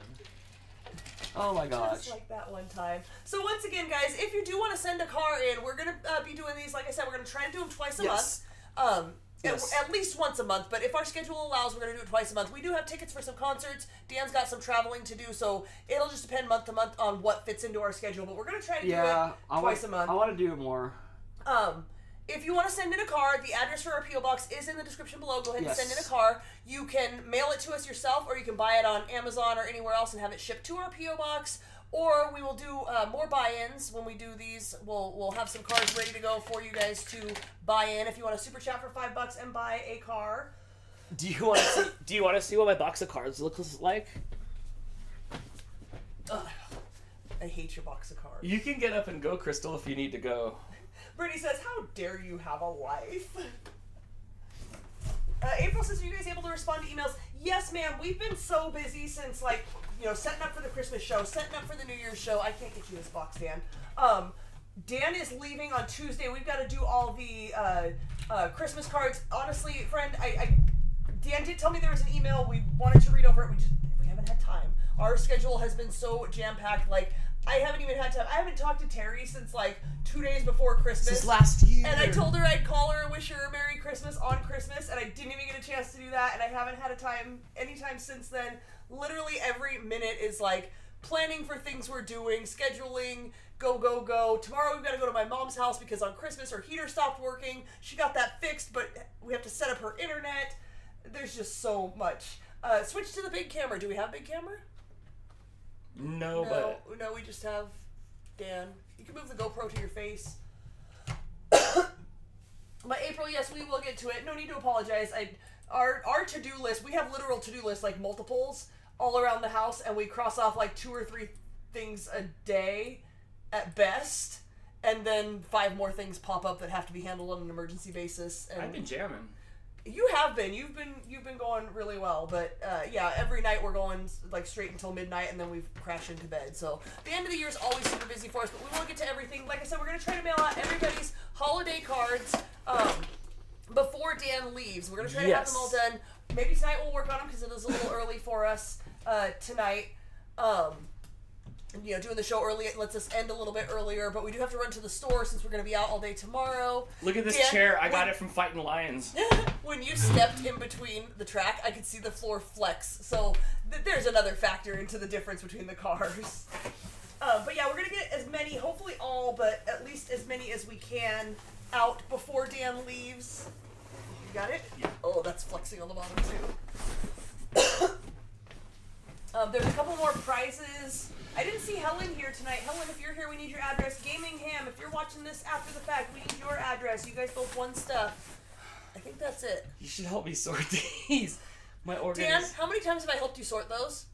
Oh my gosh. Just like that one time. So once again, guys, if you do want to send a car in, we're going to be doing these, like I said, we're going to try and do them twice a month. At least once a month, but if our schedule allows, we're going to do it twice a month. We do have tickets for some concerts. Dan's got some traveling to do, so it'll just depend month to month on what fits into our schedule, but we're going to try to do it twice a month. I want to do it more. If you want to send in a car, the address for our P.O. Box is in the description below. Go ahead and send in a car. You can mail it to us yourself, or you can buy it on Amazon or anywhere else and have it shipped to our P.O. Box. Or we will do more buy-ins when we do these. We'll have some cars ready to go for you guys to buy in. If you want to super chat for $5 and buy a car. Do you want to see what my box of cards looks like? I hate your box of cards. You can get up and go, Crystal, if you need to go. Brittany says, how dare you have a life? April says, are you guys able to respond to emails? Yes, ma'am. We've been so busy since, setting up for the Christmas show, setting up for the New Year's show. I can't get you this box, Dan. Dan is leaving on Tuesday. We've got to do all the Christmas cards. Honestly, friend, Dan did tell me there was an email. We wanted to read over it. We haven't had time. Our schedule has been so jam-packed. I haven't even had time. I haven't talked to Terry since 2 days before Christmas. Since last year. And I told her I'd call her and wish her a Merry Christmas on Christmas, and I didn't even get a chance to do that, and I haven't had any time since then. Literally every minute is planning for things we're doing, scheduling, go. Tomorrow we've got to go to my mom's house because on Christmas her heater stopped working. She got that fixed, but we have to set up her internet. There's just so much. Switch to the big camera. Do we have big camera? No, we just have Dan. You can move the GoPro to your face. But April, yes, we will get to it. No need to apologize. Our to-do list, we have literal to-do lists, multiples all around the house, and we cross off 2 or 3 things a day at best, and then 5 more things pop up that have to be handled on an emergency basis. And I've been jamming. You have been. You've been going really well, but every night we're going straight until midnight, and then we crash into bed. So the end of the year is always super busy for us, but we won't get to everything. Like I said, we're gonna try to mail out everybody's holiday cards before Dan leaves. We're gonna try to have them all done. Maybe tonight we'll work on them because it is a little early for us tonight. Doing the show early, it lets us end a little bit earlier, but we do have to run to the store since we're going to be out all day tomorrow. Look at this chair. I got it from Fighting Lions. When you stepped in between the track, I could see the floor flex. So there's another factor into the difference between the cars. But yeah, we're going to get as many, hopefully all, but at least as many as we can out before Dan leaves. You got it? Yeah. Oh, that's flexing on the bottom too. There's a couple more prizes. I didn't see Helen here tonight. Helen, if you're here, we need your address. Gaming Ham, if you're watching this after the fact, we need your address. You guys both won stuff. I think that's it. You should help me sort these. Dan, how many times have I helped you sort those?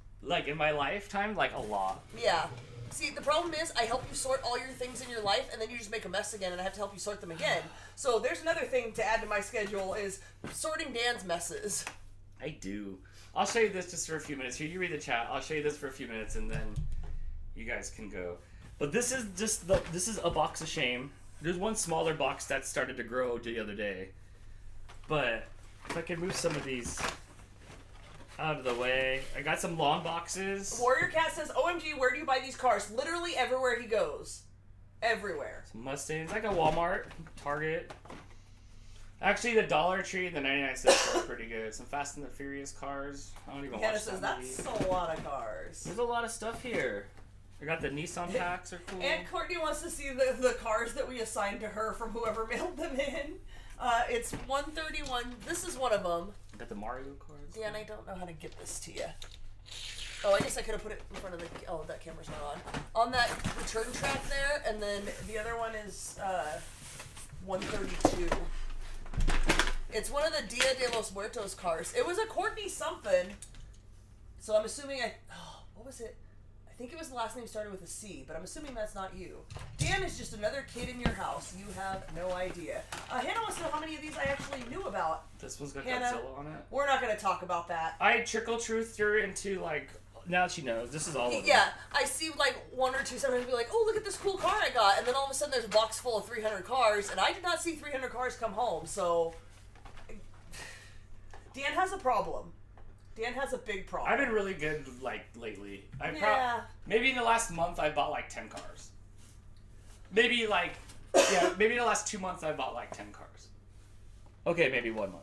In my lifetime? A lot. Yeah. See, the problem is I help you sort all your things in your life, and then you just make a mess again, and I have to help you sort them again. So there's another thing to add to my schedule is sorting Dan's messes. I do. I'll show you this just for a few minutes. Here, you read the chat. I'll show you this for a few minutes, and then you guys can go. But this is just this is a box of shame. There's one smaller box that started to grow the other day. But if I can move some of these out of the way. I got some long boxes. Warrior Cat says, OMG, where do you buy these cars? Literally everywhere he goes. Everywhere. Some Mustangs. I got Walmart, Target. Actually, the Dollar Tree and the 99-cent store are pretty good. Some Fast and the Furious cars. I don't even Hannah watch says, that that's movie. a lot of cars. There's a lot of stuff here. I got the Nissan packs are cool. Aunt Courtney wants to see the cars that we assigned to her from whoever mailed them in. It's 131. This is one of them. I got the Mario cards. Dan, I don't know how to get this to you. Oh, I guess I could have put it in front of the... Oh, that camera's not on. On that return track there, and then the other one is 132. It's one of the Dia de los Muertos cars. It was a Courtney something. So I'm assuming what was it? I think it was the last name started with a C, but I'm assuming that's not you. Dan is just another kid in your house. You have no idea. Hannah wants to know how many of these I actually knew about. This one's got Hannah, Godzilla on it. We're not going to talk about that. I trickle-truthed her into, like... Now she knows. This is all of them. Yeah, I see like one or two sometimes be like, oh, look at this cool car I got. And then all of a sudden there's a box full of 300 cars, and I did not see 300 cars come home, so... Dan has a problem. Dan has a big problem. I've been really good, like, lately. Maybe in the last month I bought, like, 10 cars. Maybe, like... Yeah, maybe in the last 2 months I bought, like, 10 cars. Okay, maybe 1 month.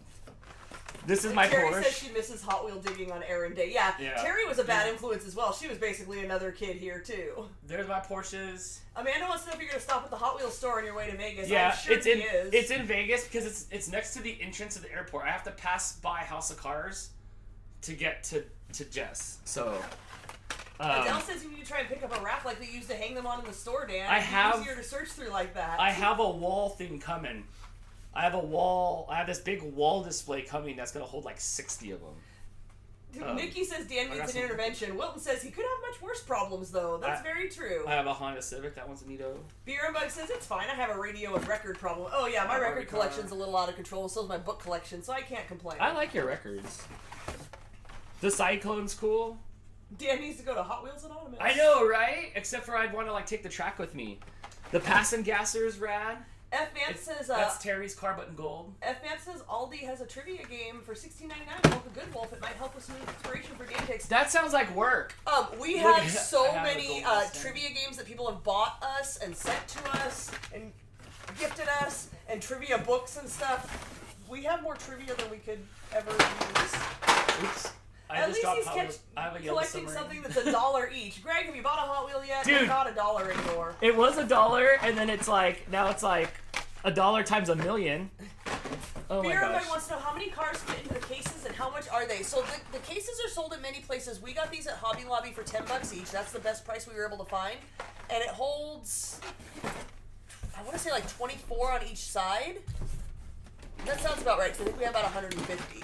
This is my Terry Porsche. says she misses Hot Wheel digging on errand day. Yeah, Terry was a bad influence as well. She was basically another kid here, too. There's my Porsches. Amanda wants to know if you're going to stop at the Hot Wheels store on your way to Vegas. Yeah, I'm sure it's in Vegas because it's next to the entrance of the airport. I have to pass by House of Cars to get to Jess. So... Adele says you need to try and pick up a rack like they used to hang them on in the store, Dan. It's easier to search through like that. I have a wall thing coming. I have this big wall display coming that's going to hold like 60 of them. Nikki says Dan needs an intervention. Wilton says he could have much worse problems, though. That's very true. I have a Honda Civic. That one's a neato. Beer and Bug says it's fine. I have a radio and record problem. Oh, yeah, my record collection's a little out of control. So is my book collection, so I can't complain. I like your records. The Cyclone's cool. Dan needs to go to Hot Wheels Anonymous. I know, right? Except for I'd want to like take the track with me. The Pass and Gasser's rad. F-Man says... that's Terry's car, but in gold. F-Man says Aldi has a trivia game for $16.99 called The Good Wolf. It might help with some inspiration for game picks. That sounds like work. We have so many trivia games that people have bought us and sent to us and gifted us and trivia books and stuff. We have more trivia than we could ever use. Oops. At least he's collecting something that's $1 each. Greg, have you bought a Hot Wheel yet? Dude, it's not $1 anymore. It was $1, and then it's like now it's like $1 times a million. Oh my gosh. Everybody wants to know how many cars fit into the cases and how much are they. So the cases are sold at many places. We got these at Hobby Lobby for $10 each. That's the best price we were able to find, and it holds, I want to say like 24 on each side. That sounds about right. So I think we have about 150.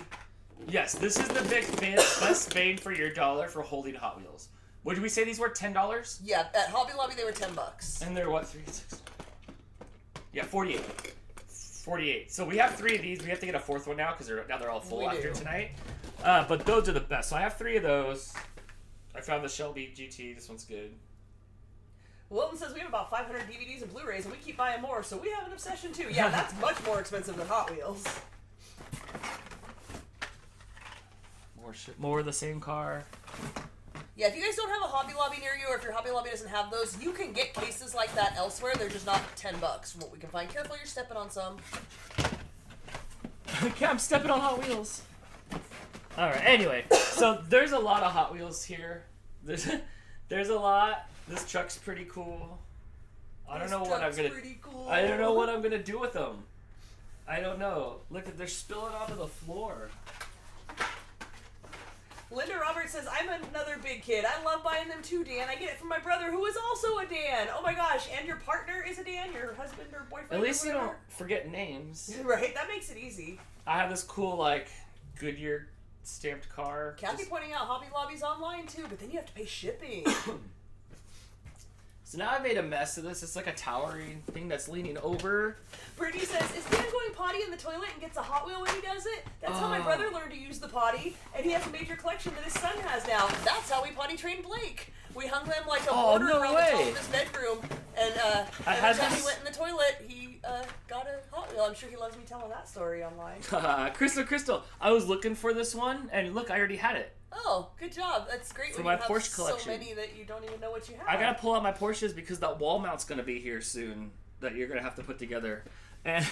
Yes, this is the best bang for your dollar for holding Hot Wheels. Would we say these were $10? Yeah, at Hobby Lobby they were $10. And they're what, 3, 6? Yeah, 48. 48. So we have 3 of these. We have to get a 4th one now because they're all full after tonight. But those are the best. So I have 3 of those. I found the Shelby GT. This one's good. Wilton says we have about 500 DVDs and Blu-rays, and we keep buying more, so we have an obsession too. Yeah, that's much more expensive than Hot Wheels. More of the same car. Yeah, if you guys don't have a Hobby Lobby near you, or if your Hobby Lobby doesn't have those, you can get cases like that elsewhere. They're just not $10 from what we can find. Careful, you're stepping on some. Okay, I'm stepping on Hot Wheels. Alright, anyway. So there's a lot of Hot Wheels here. There's a lot. This truck's pretty cool. I don't know what I'm gonna do with them. I don't know. Look at, they're spilling onto the floor. Linda Roberts says, I'm another big kid. I love buying them too, Dan. I get it from my brother, who is also a Dan. Oh my gosh, and your partner is a Dan? Your husband or boyfriend? At least you don't forget names. Right, that makes it easy. I have this cool, like, Goodyear stamped car. Kathy pointing out Hobby Lobby's online too, but then you have to pay shipping. So now I made a mess of this. It's like a towering thing that's leaning over. Brittany says, is Dan going potty in the toilet and gets a Hot Wheel when he does it? That's how my brother learned to use the potty, and he has a major collection that his son has now. That's how we potty trained Blake. We hung them like a border around the top of his bedroom, and every time he went in the toilet, he got a Hot Wheel. I'm sure he loves me telling that story online. Crystal, I was looking for this one, and look, I already had it. Oh, good job. That's great. For when my you have Porsche collection. So many that you don't even know what you have. I gotta pull out my Porsches because that wall mount's gonna be here soon that you're gonna have to put together, and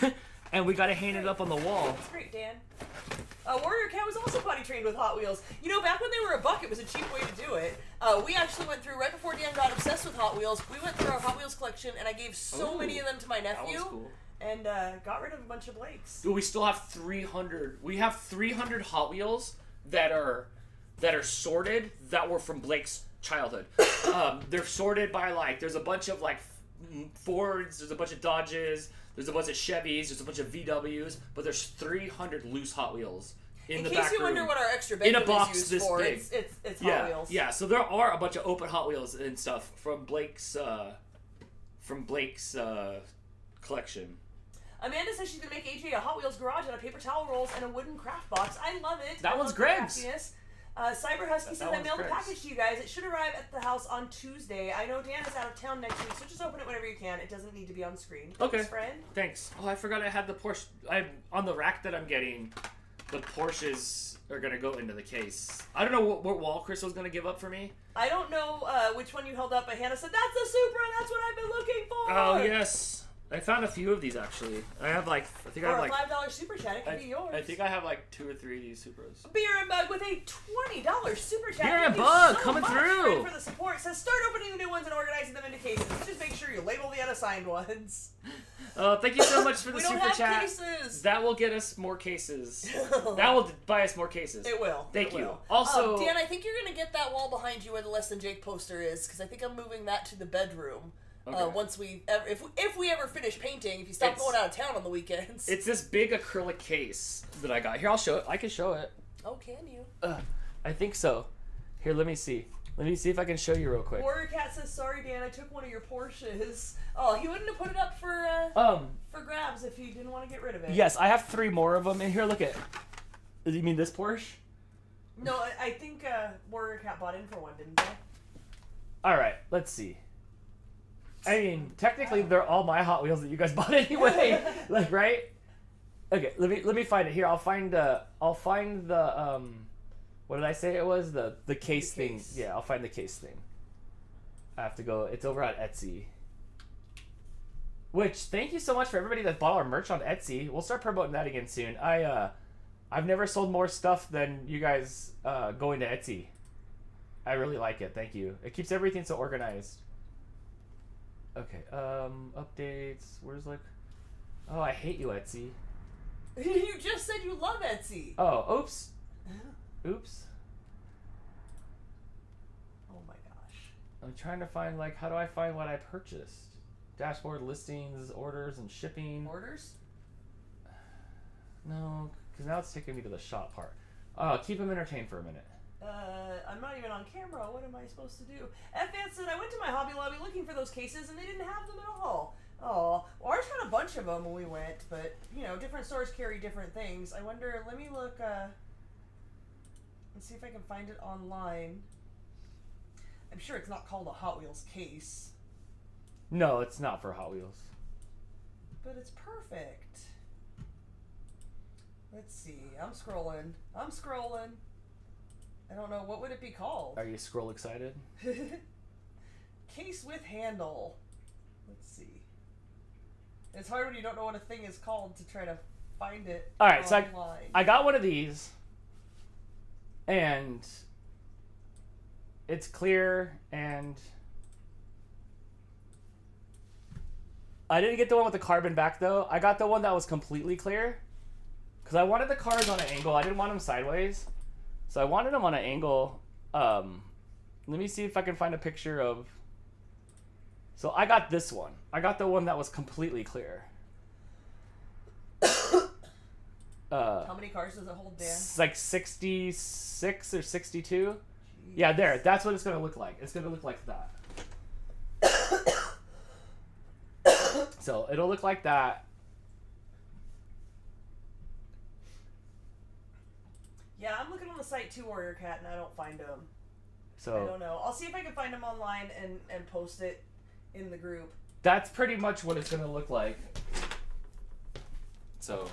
we gotta hang it up on the wall. That's great, Dan. Warrior Cat was also potty trained with Hot Wheels. You know, back when they were a buck, it was a cheap way to do it. We actually went through, right before Dan got obsessed with Hot Wheels, we went through our Hot Wheels collection, and I gave so many of them to my nephew. That was cool. And got rid of a bunch of Blakes. We still have 300. We have 300 Hot Wheels that are sorted that were from Blake's childhood. They're sorted by like, there's a bunch of like Fords, there's a bunch of Dodges, there's a bunch of Chevys, there's a bunch of VWs, but there's 300 loose Hot Wheels in the back room. In case you wonder what our extra bedroom in a box is used this for, big. it's Hot Wheels. Yeah, so there are a bunch of open Hot Wheels and stuff from Blake's collection. Amanda says she's gonna make AJ a Hot Wheels garage out of paper towel rolls and a wooden craft box. I love it. That one's Greg's. Cyber Husky says I mailed a package to you guys. It should arrive at the house on Tuesday. I know Dan is out of town next week, so just open it whenever you can. It doesn't need to be on screen. Okay. Thanks, friend. Thanks. Oh, I forgot I had the Porsche. On the rack that I'm getting, the Porsches are gonna go into the case. I don't know what wall Crystal's gonna give up for me. I don't know which one you held up, but Hannah said that's the Supra. That's what I've been looking for. Oh yes. I found a few of these actually. I have like, I have like $5 super chat. It can be yours. I think I have like 2 or 3 of these Supras. Beer and Bug with a $20 super chat. Beer and Thank you Bug so coming much, through. friend, for the support. It says start opening the new ones and organizing them into cases. Just make sure you label the unassigned ones. Thank you so much for the we super don't have chat. Cases. That will get us more cases. That will buy us more cases. It will. Thank you. Will. Also, Dan, I think you're gonna get that wall behind you where the Less Than Jake poster is, because I think I'm moving that to the bedroom. Okay. Once if we ever finish painting, if you stop going out of town on the weekends. It's this big acrylic case that I got. Here, I'll show it. I can show it. Oh, can you? I think so. Here, let me see. Let me see if I can show you real quick. Warrior Cat says, "Sorry, Dan, I took one of your Porsches." Oh, he wouldn't have put it up for grabs if he didn't want to get rid of it. Yes, I have 3 more of them. And here, look at. You mean this Porsche? No, I think Warrior Cat bought in for one, didn't they? All right, let's see. I mean, technically, they're all my Hot Wheels that you guys bought anyway. Like, right? Okay, let me find it here. I'll find the what did I say it was? The case thing. Yeah, I'll find the case thing. I have to go. It's over on Etsy. Which, thank you so much for everybody that bought our merch on Etsy. We'll start promoting that again soon. I've never sold more stuff than you guys going to Etsy. I really like it. Thank you. It keeps everything so organized. Okay, updates. Where's like... Oh, I hate you, Etsy. You just said you love Etsy. Oh, oops. Oops. Oh my gosh. I'm trying to find, like, how do I find what I purchased? Dashboard, listings, orders, and shipping. Orders? No, because now it's taking me to the shop part. Oh, keep them entertained for a minute. I'm not even on camera. What am I supposed to do? F-Fan said, I went to my Hobby Lobby looking for those cases and they didn't have them at all. Oh, well, ours had a bunch of them when we went, but, you know, different stores carry different things. I wonder, let me look, let's see if I can find it online. I'm sure it's not called a Hot Wheels case. No, it's not for Hot Wheels. But it's perfect. Let's see. I'm scrolling. I don't know. What would it be called? Are you scroll excited? Case with handle. Let's see. It's hard when you don't know what a thing is called to try to find it. All right, online. so I got one of these, and it's clear, and I didn't get the one with the carbon back though. I got the one that was completely clear, because I wanted the cars on an angle. I didn't want them sideways. So I wanted them on an angle. Let me see if I can find a picture of... So I got this one. I got the one that was completely clear. How many cars does it hold, Dan? It's like 66 or 62. Jeez. Yeah, there. That's what it's going to look like. It's going to look like that. So it'll look like that. Yeah, I'm looking on the site too, Warrior Cat, and I don't find them. So I don't know. I'll see if I can find them online and post it in the group. that's pretty much what it's gonna look like. So.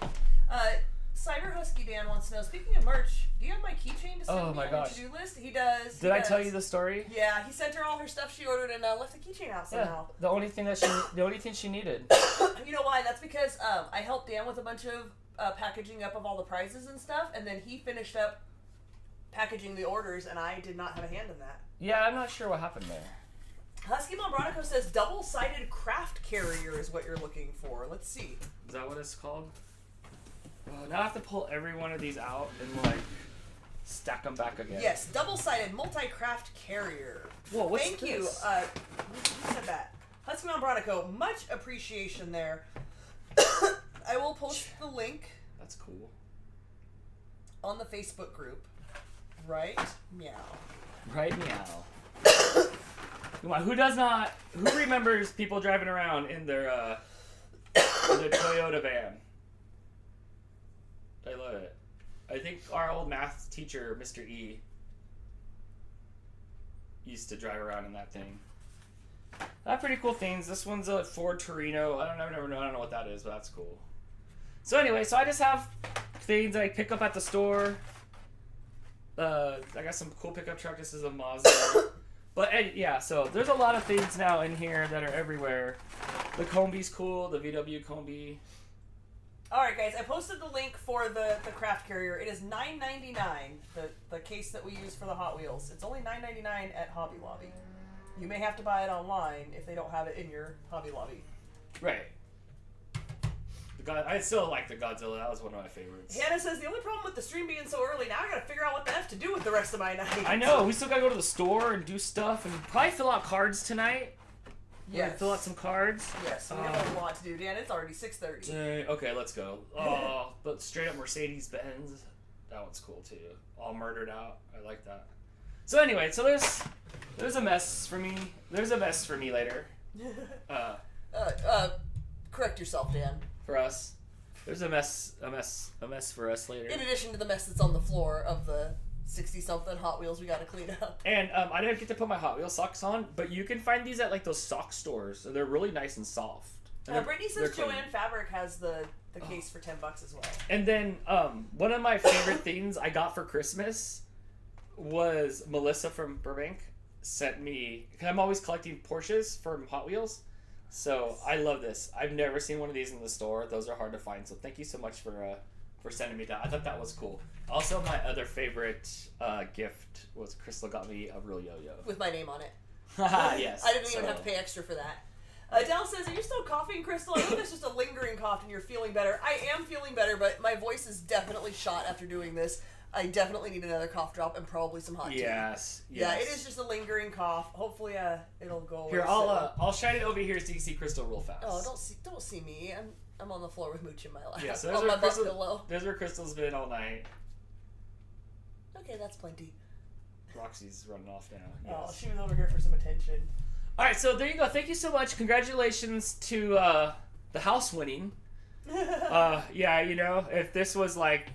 Cyber Husky Dan wants to know, speaking of merch, do you have my keychain to send Oh me my on gosh. your to-do list? He does. Did I tell you the story? Yeah, he sent her all her stuff she ordered and left the keychain out somehow. The only thing she needed. You know why? That's because I helped Dan with a bunch of packaging up of all the prizes and stuff, and then he finished up packaging the orders, and I did not have a hand in that. Yeah, I'm not sure what happened there. Husky Mombronico says double-sided craft carrier is what you're looking for. Let's see. Is that what it's called? Oh, now I have to pull every one of these out and like stack them back again. Yes, double-sided multi-craft carrier. Whoa, what's Thank this? you. Who said that? Husky Mombronico, much appreciation there. I will post the link That's cool. on the Facebook group. Right? Meow. Right meow. Come on, who remembers people driving around in their Toyota van? I love it. I think our old math teacher, Mr. E, used to drive around in that thing. Pretty cool things. This one's a Ford Torino. I don't know what that is, but that's cool. So anyway, I just have things I pick up at the store. I got some cool pickup truck. This is a Mazda. But yeah, so there's a lot of things now in here that are everywhere. The Combi's cool. The VW Combi. Alright guys, I posted the link for the craft carrier. It is $9.99, the case that we use for the Hot Wheels. It's only $9.99 at Hobby Lobby. You may have to buy it online if they don't have it in your Hobby Lobby. Right. I still like the Godzilla. That was one of my favorites. Hannah says, the only problem with the stream being so early, now I gotta figure out what the F to do with the rest of my night. I know. We still gotta go to the store and do stuff and probably fill out cards tonight. Yes. Fill out some cards. Yes, we have a lot to do, Dan. It's already 6:30. Okay, let's go. Oh, but straight up Mercedes Benz. That one's cool too. All murdered out. I like that. So anyway, there's a mess for me. There's a mess for me later. Correct yourself, Dan. For us. There's a mess for us later. In addition to the mess that's on the floor of the 60-something Hot Wheels we gotta clean up. And I didn't get to put my Hot Wheels socks on, but you can find these at like those sock stores. So they're really nice and soft. And Brittany says Joanne Fabric has the case for $10 as well. And then one of my favorite things I got for Christmas was Melissa from Burbank sent me, because I'm always collecting Porsches from Hot Wheels. So I love this. I've never seen one of these in the store. Those are hard to find. So thank you so much for sending me that. I thought that was cool. Also, my other favorite gift was Crystal got me a real yo-yo. With my name on it. Yes. I didn't even have to pay extra for that. Dell says, are you still coughing, Crystal? I know there's just a lingering cough and you're feeling better. I am feeling better, but my voice is definitely shot after doing this. I definitely need another cough drop and probably some hot tea. Yes. Yeah, it is just a lingering cough. Hopefully, it'll go away. Here, I'll shine it over here so you can see Crystal real fast. Oh, don't see me. I'm on the floor with Mooch in my lap. Yeah, so on my butt pillow. There's where Crystal's been all night. Okay, that's plenty. Roxy's running off now. Oh, Yes. she was over here for some attention. All right, so there you go. Thank you so much. Congratulations to the house winning. Yeah, you know, if this was like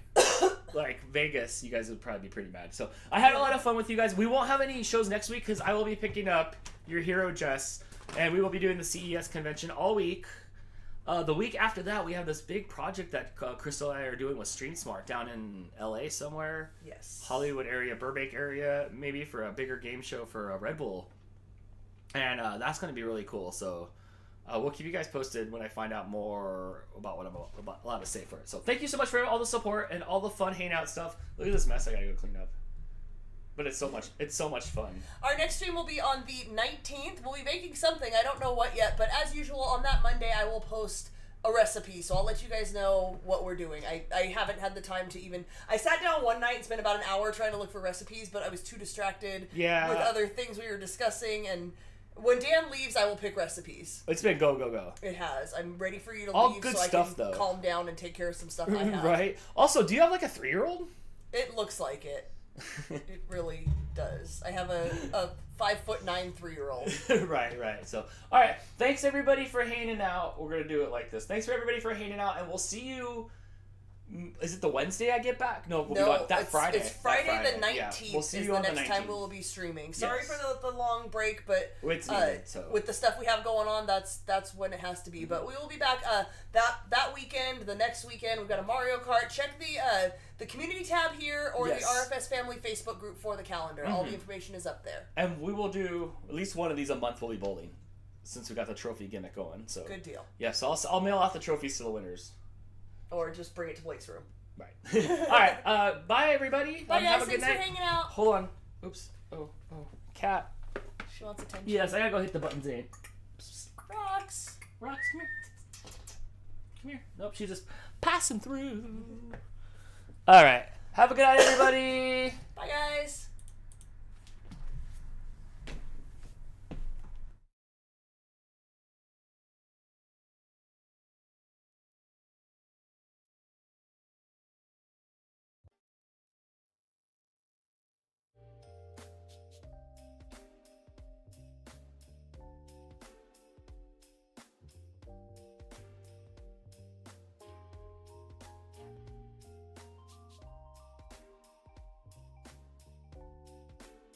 Vegas, you guys would probably be pretty mad. So I had a lot of fun with you guys. We won't have any shows next week because I will be picking up your hero Jess, and we will be doing the CES convention all week. The week after that, we have this big project that Crystal and I are doing with StreamSmart down in LA somewhere. Yes. Hollywood area, Burbank area, maybe for a bigger game show for Red Bull. And that's going to be really cool. So we'll keep you guys posted when I find out more about what I'm allowed to say for it. So thank you so much for all the support and all the fun hangout stuff. Look at this mess I got to go clean up. But it's so much fun. Our next stream will be on the 19th. We'll be making something. I don't know what yet, but as usual, on that Monday, I will post a recipe. So I'll let you guys know what we're doing. I haven't had the time to even... I sat down one night and spent about an hour trying to look for recipes, but I was too distracted with other things we were discussing. And when Dan leaves, I will pick recipes. It's been go. It has. I'm ready for you to all leave good so stuff, I can though. Calm down and take care of some stuff I have. Right. Also, do you have like a 3-year-old? It looks like it. It really does. I have a 5'9" 3-year-old. Right. So, all right. Thanks everybody for hanging out. We're gonna do it like this. Thanks for everybody for hanging out, and we'll see you. Is it the Wednesday I get back? No, we'll be on that Friday. It's Friday that the 19th. Yeah. We'll see is you the on next the 19th. time we will be streaming. Sorry Yes. for the long break, but It's needed, so. with the stuff we have going on, that's when it has to be. But we will be back that weekend. The next weekend we've got a Mario Kart. Check the community tab here or Yes. the RFS family Facebook group for the calendar. All the information is up there. And we will do at least one of these a month. We'll be bowling, since we got the trophy gimmick going. So Good deal. Yeah, so I'll mail out the trophies to the winners. Or just bring it to Blake's room. Right. All right. Bye everybody. Bye guys. Have a good Thanks night. for hanging out. Hold on. Oops. Oh. Cat. She wants attention. Yes, I gotta go hit the buttons in. Rocks. Rocks, come here. Come here. Nope, she's just passing through. All right. Have a good night, everybody. Bye guys.